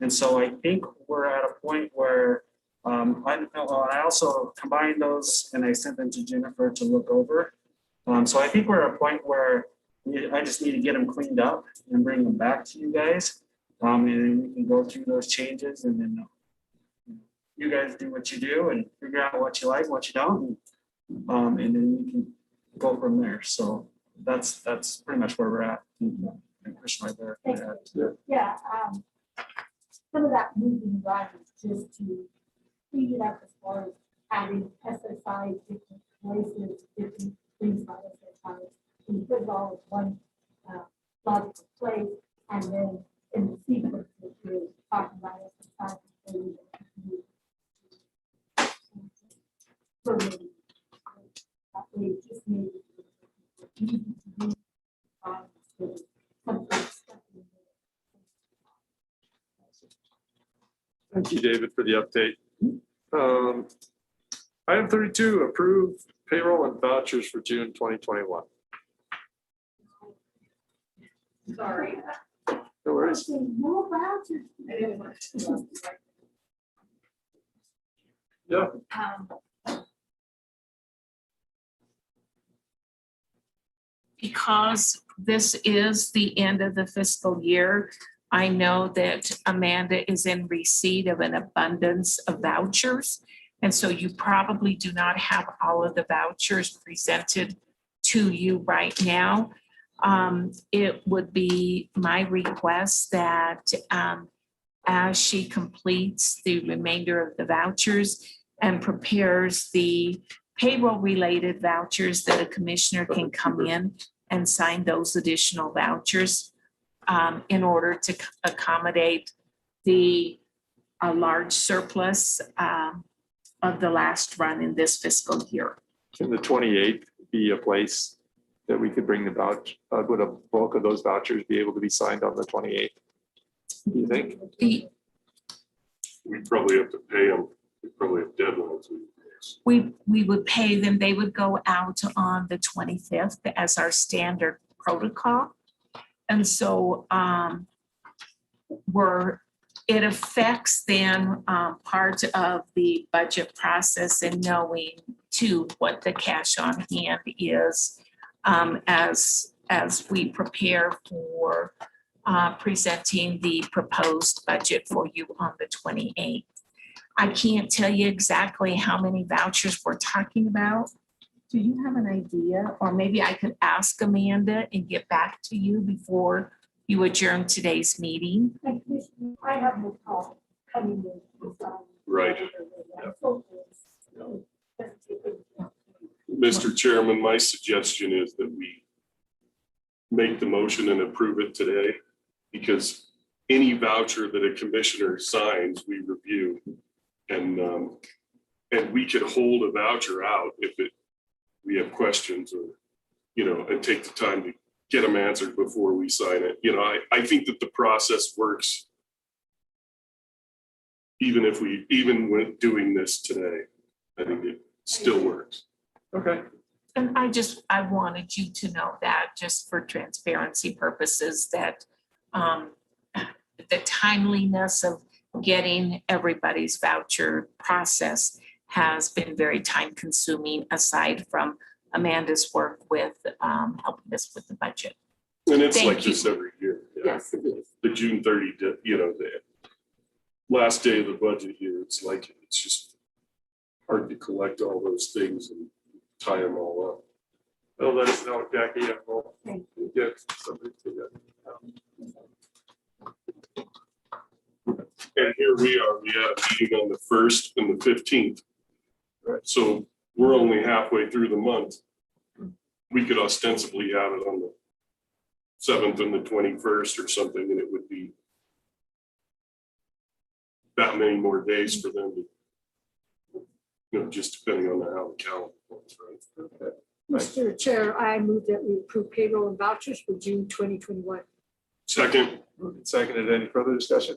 And so I think we're at a point where I also combined those and I sent them to Jennifer to look over. So I think we're at a point where I just need to get them cleaned up and bring them back to you guys. And then we can go through those changes and then you guys do what you do and figure out what you like, what you don't. And then we can go from there. So that's pretty much where we're at. Yeah, some of that moving around is just to clean it up as far as adding pesticides, different places, different things like that. We put it all in one logical place, and then in the sequence that you're talking about at the time, just maybe easy to do. Thank you, David, for the update. Item 32, approve payroll and vouchers for June 2021. Sorry. No worries. No vouchers. Yeah. Because this is the end of the fiscal year, I know that Amanda is in receipt of an abundance of vouchers. And so you probably do not have all of the vouchers presented to you right now. It would be my request that as she completes the remainder of the vouchers and prepares the payroll-related vouchers, that a commissioner can come in and sign those additional vouchers in order to accommodate the large surplus of the last run in this fiscal year. Can the 28th be a place that we could bring the voucher, would a bulk of those vouchers be able to be signed on the 28th? Do you think? We probably have to pay them. We probably have deadlines. We would pay them. They would go out on the 25th as our standard protocol. And so it affects then part of the budget process and knowing too what the cash on hand is as we prepare for presenting the proposed budget for you on the 28th. I can't tell you exactly how many vouchers we're talking about. Do you have an idea? Or maybe I could ask Amanda and get back to you before you adjourn today's meeting. I have no problem coming in. Right. Mr. Chairman, my suggestion is that we make the motion and approve it today, because any voucher that a commissioner signs, we review. And we could hold a voucher out if we have questions or, and take the time to get them answered before we sign it. I think that the process works even when doing this today. I think it still works. Okay. And I wanted you to know that, just for transparency purposes, that the timeliness of getting everybody's voucher process has been very time consuming aside from Amanda's work with helping us with the budget. And it's Thank like you. this every year. Yeah. Yes, it is. The June 30, the last day of the budget year, it's like, it's just hard to collect all those things and tie them all up. They'll let us know, Jackie, and we'll get somebody to that. And here we are, we had a meeting on the 1st and the 15th. Right. So we're only halfway through the month. We could ostensibly have it on the 7th and the 21st or something, and it would be that many more days for them to, just depending on how the calendar works, right? Okay. Mr. Chair, I move that we approve payroll and vouchers for June 2021. Second. Moved and seconded. Any further discussion?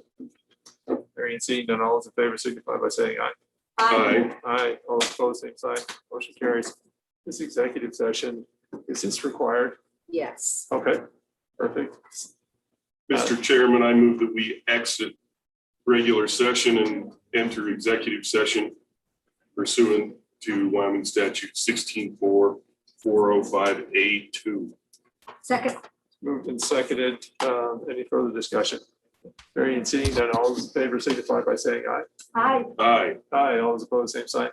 Hearing and seeing none, all those in favor signify by saying aye. Aye. Aye. All opposed, same sign. Motion carries. This executive session, is this required? Yes. Okay, perfect. Mr. Chairman, I move that we exit regular session and enter executive session pursuant to Wyoming statute 16.405A2. Second. Moved and seconded. Any further discussion? Hearing and seeing none, all those in favor signify by saying aye. Aye. Aye. Aye. All those opposed, same sign.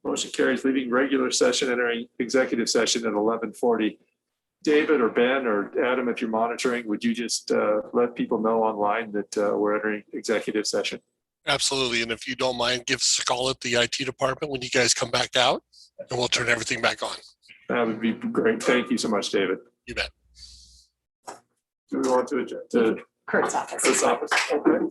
Motion carries. Leaving regular session, entering executive session at 11:40. David or Ben or Adam, if you're monitoring, would you just let people know online that we're entering executive session? Absolutely. And if you don't mind, give us a call at the IT department when you guys come back out and we'll turn everything back on. That would be great. Thank you so much, David. You bet. Do we want to adjourn to Kurt's office. Kurt's office? Okay.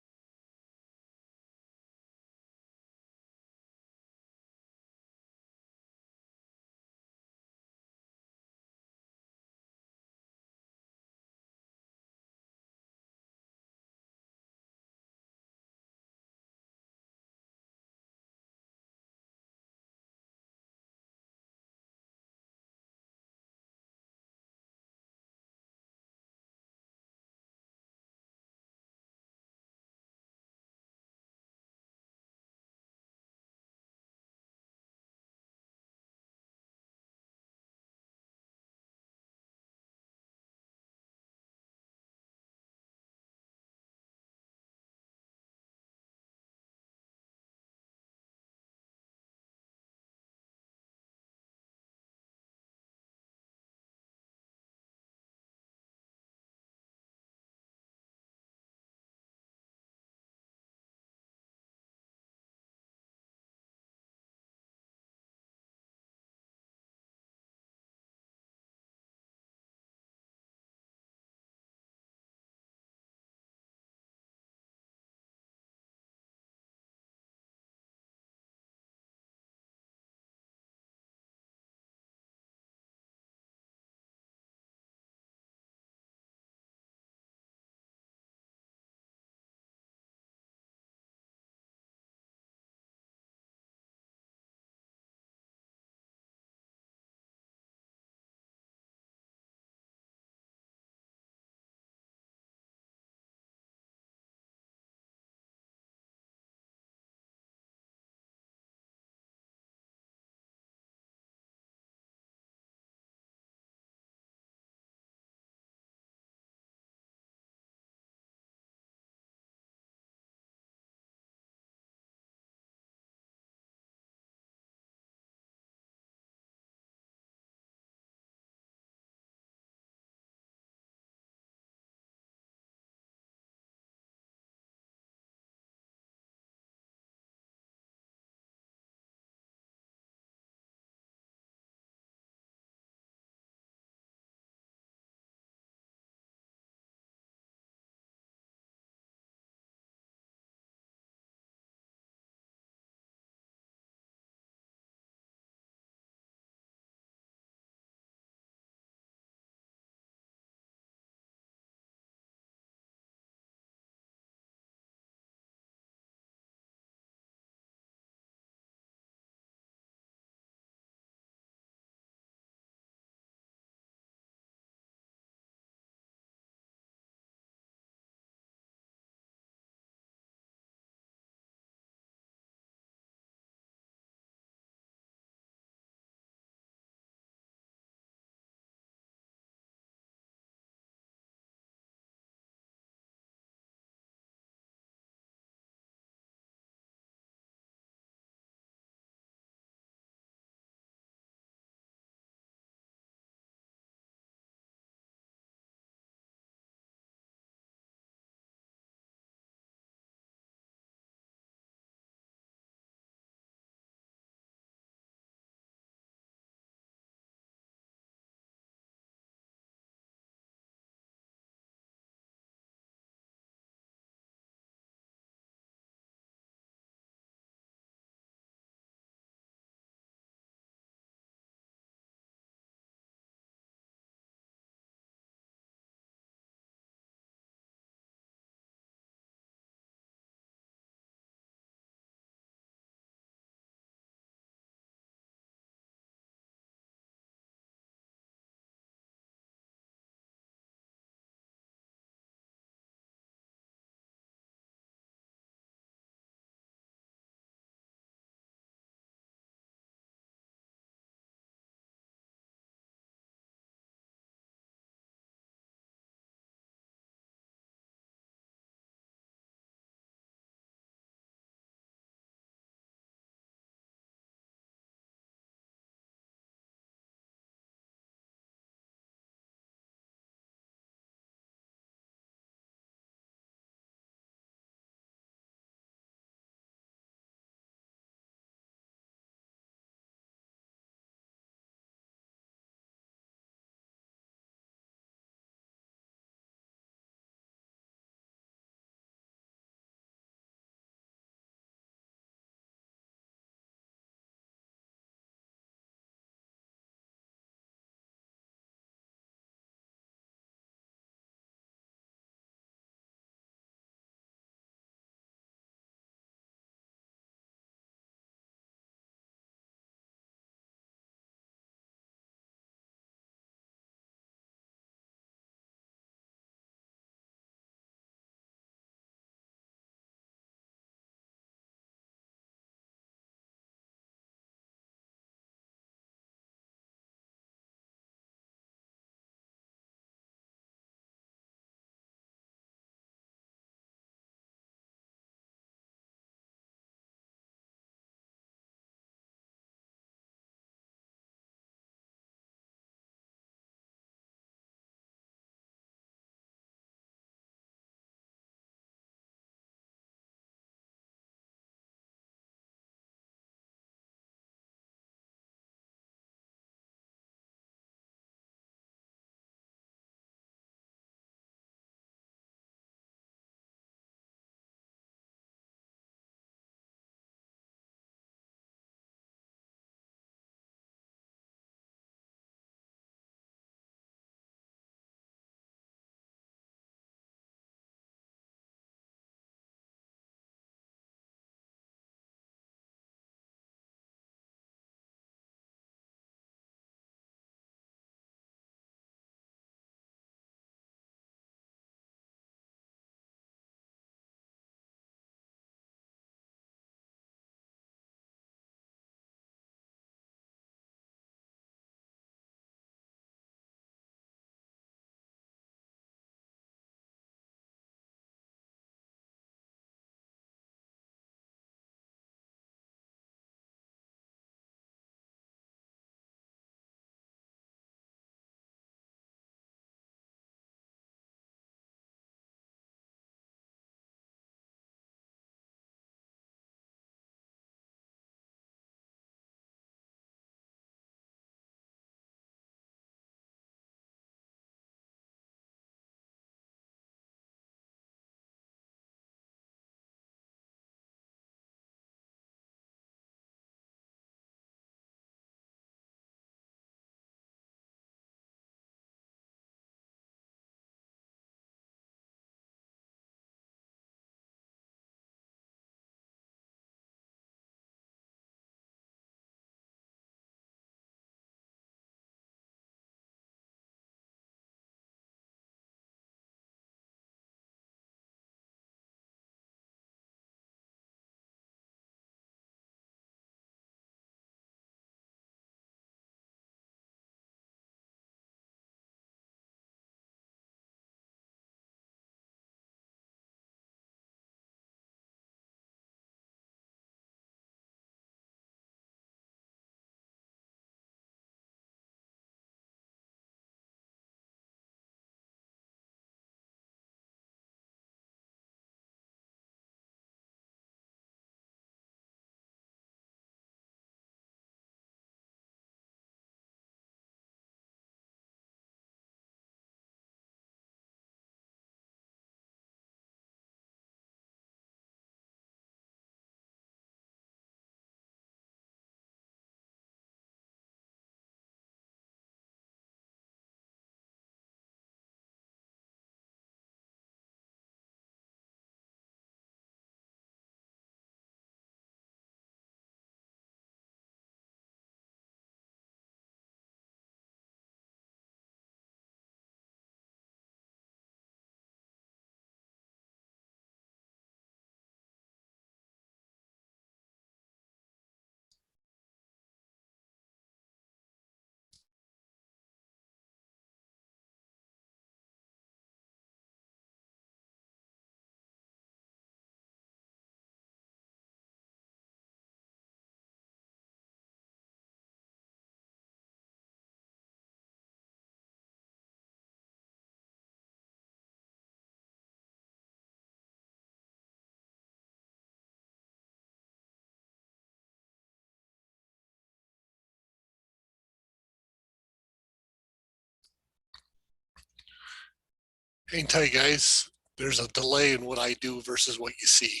I can tell you guys, there's a delay in what I do versus what you see.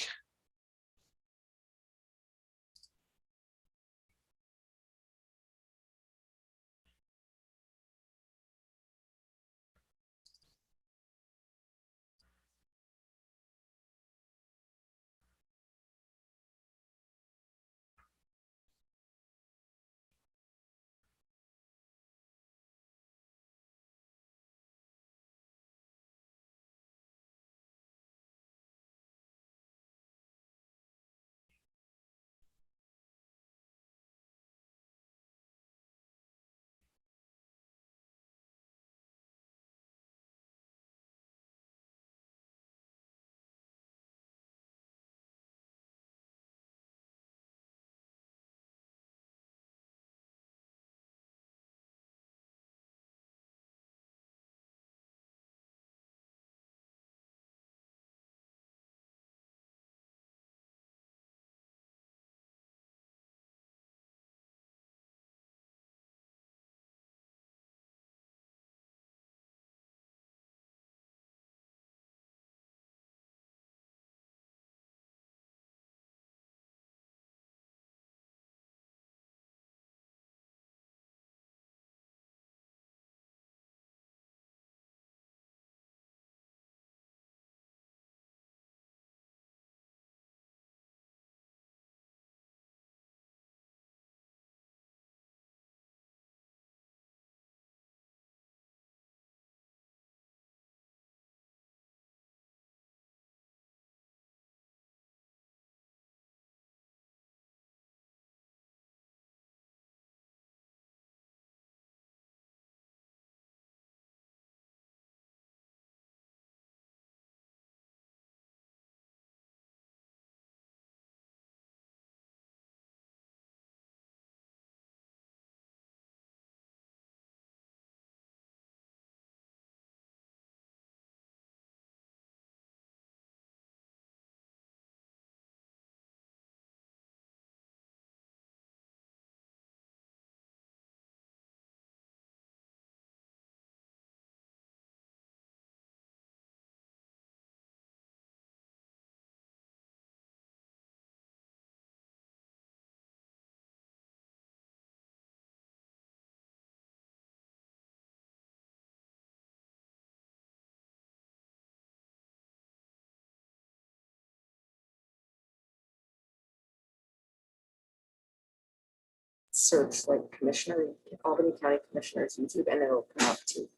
Search like commissioner, Albany County Commissioners YouTube, and it'll come up too.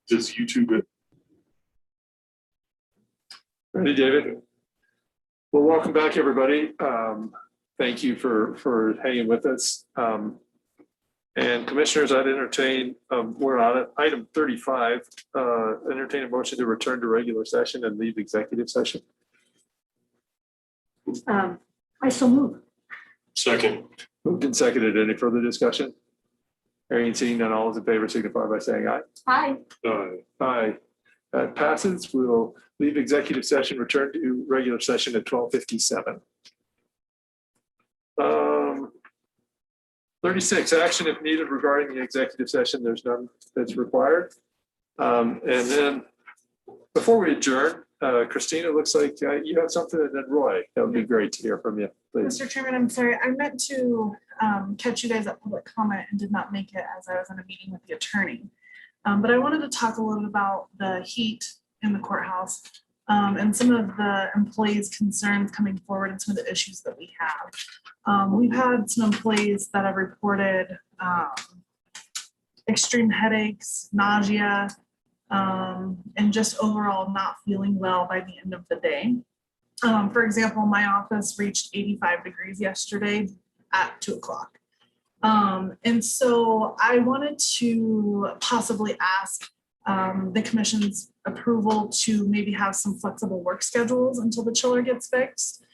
Does YouTube it? Ready, David? Well, welcome back, everybody. Thank you for hanging with us. And commissioners, I'd entertain, we're on item 35, entertain a motion to return to regular session and leave executive session. I so move. Second. Moved and seconded. Any further discussion? Hearing and seeing none, all those in favor signify by saying aye. Aye. Aye. That passes. We'll leave executive session, return to regular session at 12:57. 36, action if needed regarding the executive session. There's none that's required. And then before we adjourn, Christina, looks like you have something, and then Roy, that would be great to hear from you, please. Mr. Chairman, I'm sorry. I meant to catch you guys at public comment and did not make it as I was in a meeting with the attorney. But I wanted to talk a little bit about the heat in the courthouse and some of the employees' concerns coming forward and some of the issues that we have. We've had some employees that have reported extreme headaches, nausea, and just overall not feeling well by the end of the day. For example, my office reached 85 degrees yesterday at 2 o'clock. And so I wanted to possibly ask the commission's approval to maybe have some flexible work schedules until the chiller gets fixed.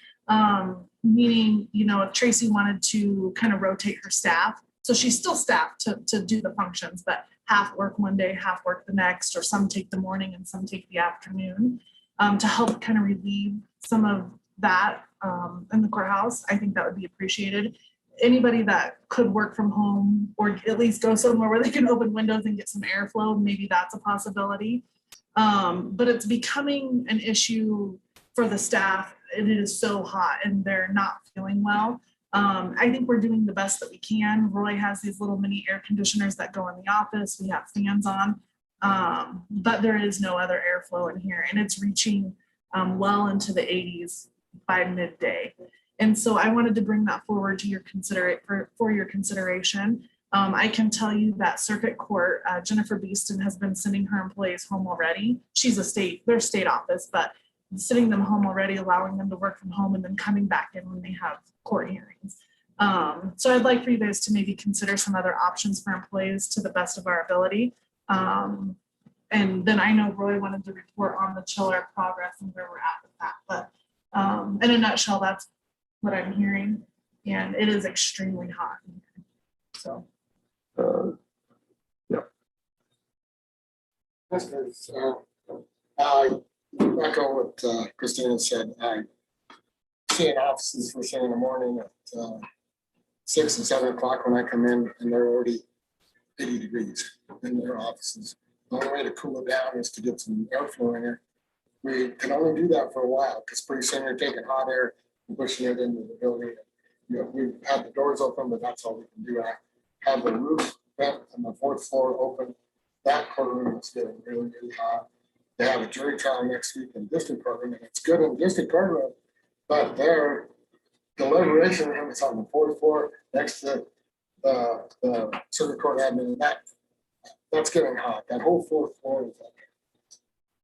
Meaning, you know, if Tracy wanted to kind of rotate her staff, so she's still staffed to do the functions, but half work one day, half work the next, or some take the morning and some take the afternoon, to help kind of relieve some of that in the courthouse. I think that would be appreciated. Anybody that could work from home or at least go somewhere where they can open windows and get some airflow, maybe that's a possibility. But it's becoming an issue for the staff. It is so hot and they're not feeling well. I think we're doing the best that we can. Roy has these little mini air conditioners that go in the office. We have fans on, but there is no other airflow in here, and it's reaching well into the 80s by midday. And so I wanted to bring that forward to your for your consideration. I can tell you that Circuit Court, Jennifer Beeston has been sending her employees home already. She's their state office, but sending them home already, allowing them to work from home and then coming back in when they have court hearings. So I'd like for you guys to maybe consider some other options for employees to the best of our ability. And then I know Roy wanted to report on the chiller progress and where we're at with that. But in a nutshell, that's what I'm hearing. And it is extremely hot. So. Yeah. I echo what Christina said. I see in offices first thing in the morning at 6 and 7 o'clock when I come in, and they're already 80 degrees in their offices. The only way to cool it down is to get some airflow in here. We can only do that for a while because pretty soon you're taking hot air and pushing it into the building. You know, we've had the doors open, but that's all we can do. I have the roof vent and the 4th floor open. That courtroom is getting really, really hot. They have a jury trial next week in district courtroom, and it's good in district courtroom, but their deliberation room is on the 4th floor next to the circuit court admin. That's getting hot. That whole 4th floor is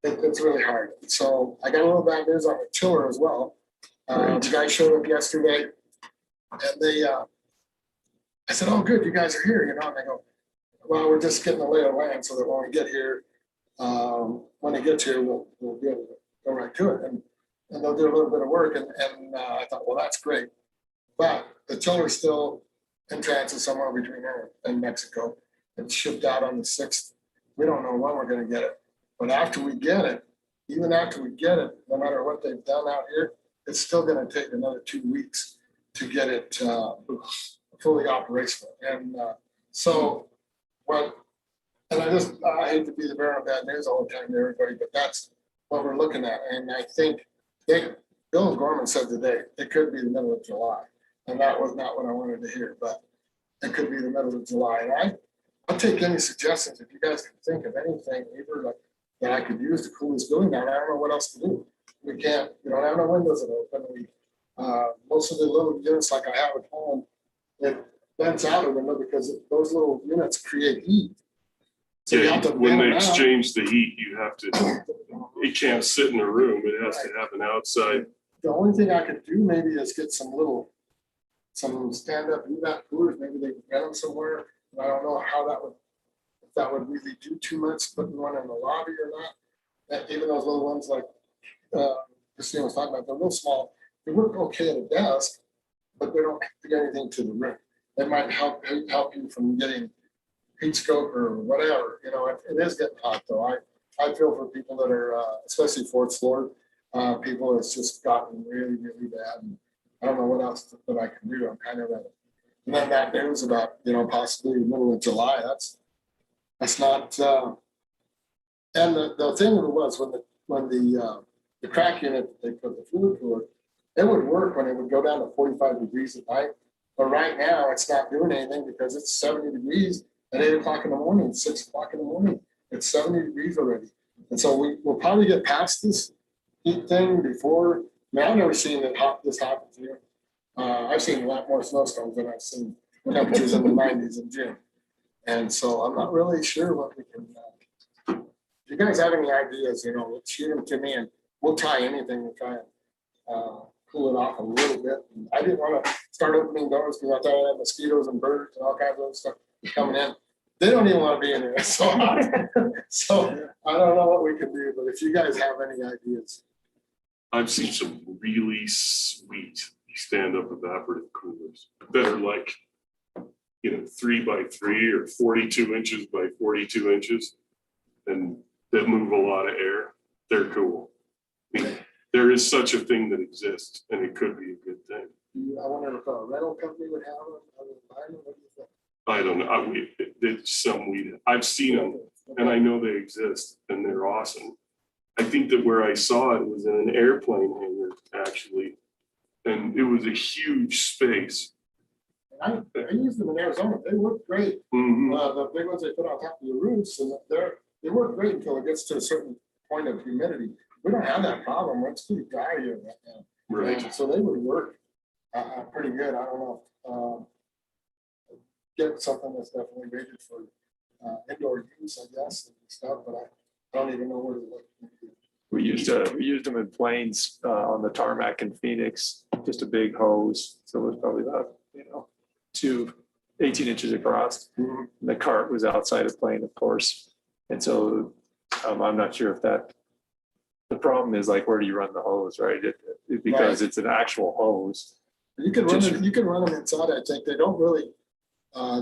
it's really hard. So I got a little bad news on the chiller as well. The guy showed up yesterday, and they I said, "Oh, good, you guys are here," you know. And they go, "Well, we're just getting the lay of the land so that when we get here, when it gets here, we'll be able to go right to it." And they'll do a little bit of work. And I thought, well, that's great. But the chiller's still in transit somewhere between here and Mexico. It's shipped out on the 6th. We don't know when we're going to get it. But after we get it, even after we get it, no matter what they've done out here, it's still going to take another 2 weeks to get it fully operational. And I hate to be the bearer of bad news all the time to everybody, but that's what we're looking at. And I think Bill Gorman said today, it could be the middle of July. And that was not what I wanted to hear, but it could be the middle of July. And I'll take any suggestions. If you guys can think of anything, either that I could use to cool this building down, I don't know what else to do. We don't have no windows that open. Most of the little units like I have at home, it vents out a window because those little units create heat. So yeah, when they exchange the heat, you have to, it can't sit in a room. It has to have an outside. The only thing I could do maybe is get some stand-up evap coolers. Maybe they can get them somewhere. I don't know if that would really do too much, putting one in the lobby or not. Even those little ones like Christina was talking about, they're real small. They work okay at a desk, but they don't do anything to the room. They might help you from getting heat stroke or whatever. You know, it is getting hot though. I feel for people that are, especially 4th floor people, it's just gotten really, really bad. And I don't know what else that I can do. I'm kind of at it. And then that news about, possibly middle of July, that's not, and the thing was when the crack unit, they put the fluid cooler, it would work when it would go down to 45 degrees at night. But right now it's not doing anything because it's 70 degrees at 8 o'clock in the morning, 6 o'clock in the morning. It's 70 degrees already. And so we'll probably get past this heat thing before. I've never seen this happen here. I've seen a lot more snowstorms than I've seen temperatures in the 90s in June. And so I'm not really sure what we can, if you guys have any ideas, shoot them to me and we'll try anything to try and cool it off a little bit. And I didn't want to start opening doors because I thought I had mosquitoes and birds and all kinds of other stuff coming in. They don't even want to be in there. So I don't know what we can do, but if you guys have any ideas. I've seen some really sweet stand-up evaporative coolers that are like, 3 by 3 or 42 inches by 42 inches, and that move a lot of air. They're cool. I mean, there is such a thing that exists, and it could be a good thing. I wonder if a rental company would have them. I don't know. I've seen them, and I know they exist, and they're they're awesome. I think that where I saw it was in an airplane hangar, actually. And it was a huge space. I used them in Arizona. They work great. The big ones they put on top of the roofs, and they work great until it gets to a certain point of humidity. We don't have that problem. It's pretty dry here right now. Right. So they would work pretty good. I don't know. Get something that's definitely rated for indoor use, I guess, and stuff, but I don't even know where to look. We used them in planes on the tarmac in Phoenix, just a big hose. So it was probably about, 18 inches across. The cart was outside of plane, of course. And so I'm not sure if the problem is like, where do you run the hose, right? Because it's an actual hose. You can run them inside, I think. They don't really,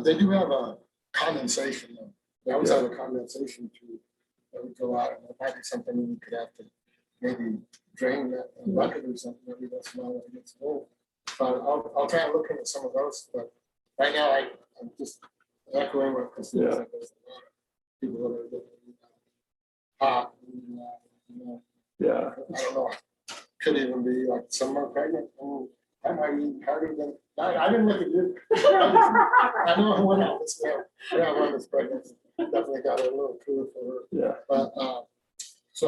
they do have a condensation though. They always have a condensation tube that would go out, and it might be something you could have to maybe drain that bucket or something every once in a while when it gets full. But I'll try and look into some of those, but right now I'm just echoing what Christina said. There's a lot of people that are getting hot. And, yeah. I don't know. Could even be like some are pregnant. And that might be harder than I didn't look at you. I know one else. Yeah, one that's pregnant. Definitely got a little cooler for her. Yeah. But so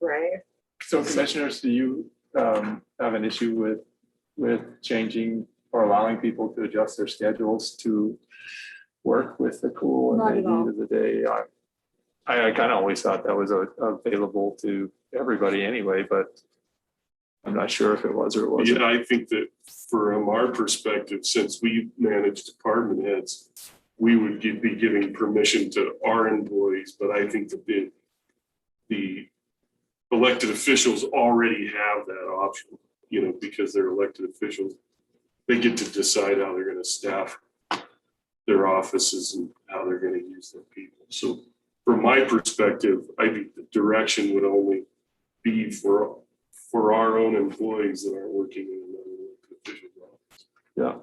Right. So commissioners, do you have an issue with changing or allowing people to adjust their schedules to work with the cool Not and at the heat of the day? I kind of always thought that was available to everybody anyway, but I'm not sure if it was or it wasn't. Yeah, I think that from our perspective, since we manage department heads, we would be giving permission to our employees, but I think that the elected officials already have that option, because they're elected officials. They get to decide how they're going to staff their offices and how they're going to use their people. So from my perspective, I think the direction would only be for our own employees that aren't working in another elected official's office. Yeah.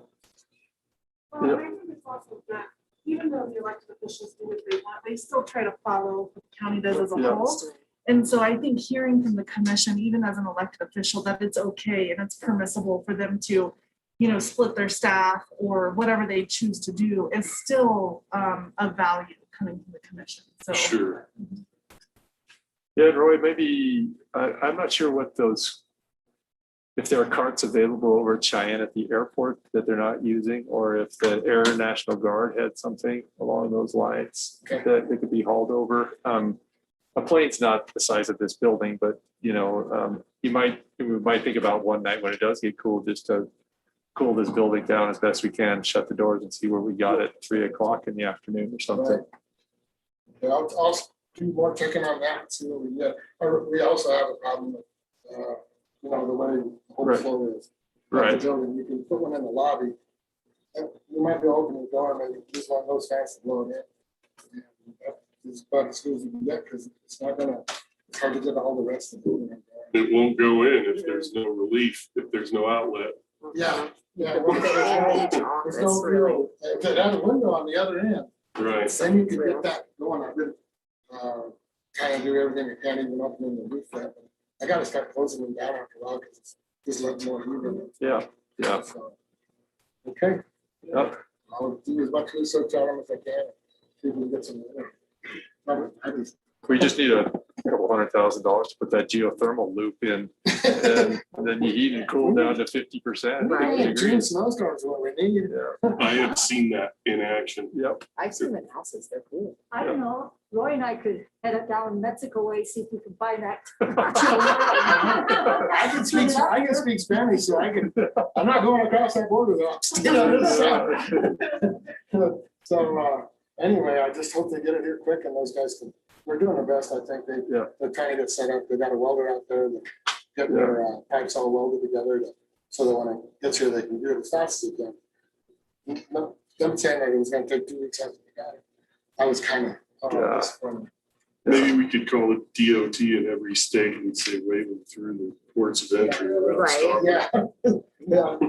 Well, I think it's also that even though the elected officials do what they want, they still try to follow what the county does as a whole. And so I think hearing from the commission, even as an elected official, that it's okay and it's permissible for them to, split their staff or whatever they choose to do is still of value coming from the commission. So sure. Yeah, Roy, maybe I'm not sure what if there are carts available over at Cheyenne at the airport that they're not using, or if the Air National Guard had something along those lines that they could be hauled over. A plane's not the size of this building, but we might think about one night when it does get cool, just to cool this building down as best we can, shut the doors and see where we got at 3 o'clock in the afternoon or something. Yeah, I'll do more checking on that and see what we get. We also have a problem with, the way the whole floor is. Right. The building, you can put one in the lobby. And you might be opening the door, maybe just one of those fans to blow it in. And it's about as good as you can get, because it's hard to get all the rest of the building. It won't go in if there's no relief, if there's no outlet. Yeah. There's no real, if it had a window on the other end. Right. Then you can get that going. I've been kind of do everything I can, even opening the roof yet. I got to start closing them down after a while because it's just letting more heat in. Yeah. So, okay. Yep. I'll do as much research on them as I can. See if we can get some. We just need a couple $100,000 to put that geothermal loop in, and then you heat and cool down to 50%. Right. June snowstorms, what we need. I have seen that in action. Yep. I've seen the houses, they're cool. I don't know, Roy and I could head up down Mexico way, see if we can find that. I can speak Spanish, so I'm not going across that border though. So anyway, I just hope they get it here quick and those guys we're doing our best. I think they're trying to get set up. They got a welder out there that get their pipes all welded together so that when it gets here, they can do it as fast as they can. Them saying that it was going to take 2 weeks after they got it. I was kind of disappointed. Maybe we could call it DOT in every state and say wave them through the ports of entry. Right. Yeah.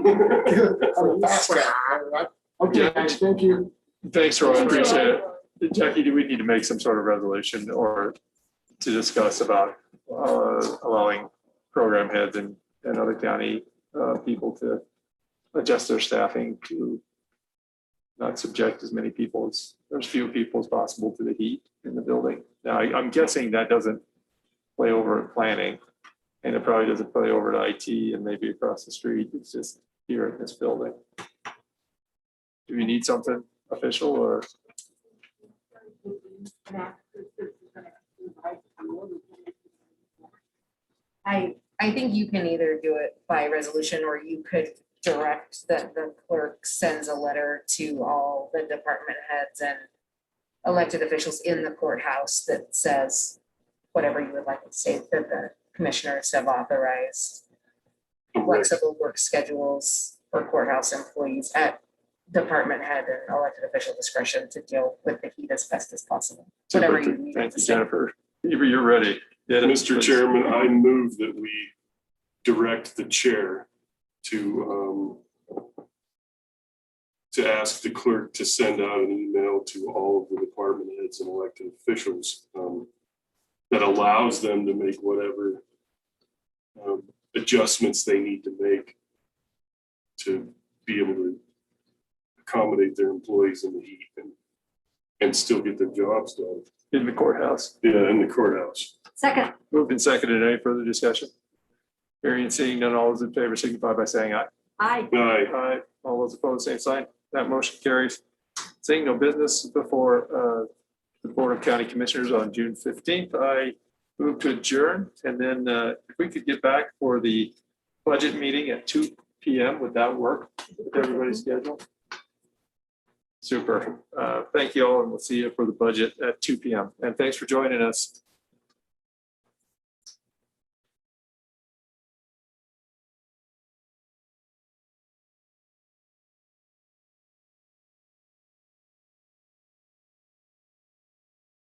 I'm a fast guy. All right. Okay, guys, thank you. Thanks, Roy. I appreciate it. Jackie, do we need to make some sort of resolution or to discuss about allowing program heads and other county people to adjust their staffing to not subject as many people as few people as possible to the heat in the building? Now, I'm guessing that doesn't play over at planning, and it probably doesn't play over to IT and maybe across the street. It's just here in this building. Do we need something official or? I think you can either do it by resolution, or you could direct that the clerk sends a letter to all the department heads and elected officials in the courthouse that says whatever you would like to say, that the commissioners have authorized flexible work schedules for courthouse employees at department head and elected official discretion to deal with the heat as best as possible. Whatever you need. Thank you, Jennifer. You're ready. Mr. Chairman, I move that we direct the chair to ask the clerk to send out an email to all of the department heads and elected officials that allows them to make whatever adjustments they need to make to be able to accommodate their employees in the heat and still get their jobs done. In the courthouse? Yeah, in the courthouse. Second. Moved and seconded. Any further discussion? Hearing and seeing none, all those in favor signify by saying aye. Aye. Aye. Aye. All those opposed, same sign. That motion carries. Seeing no business before the Board of County Commissioners on June 15th, I move to adjourn. And then if we could get back for the budget meeting at 2 p.m., would that work with everybody's schedule? Super. Thank you all, and we'll see you for the budget at 2 p.m. And thanks for joining us.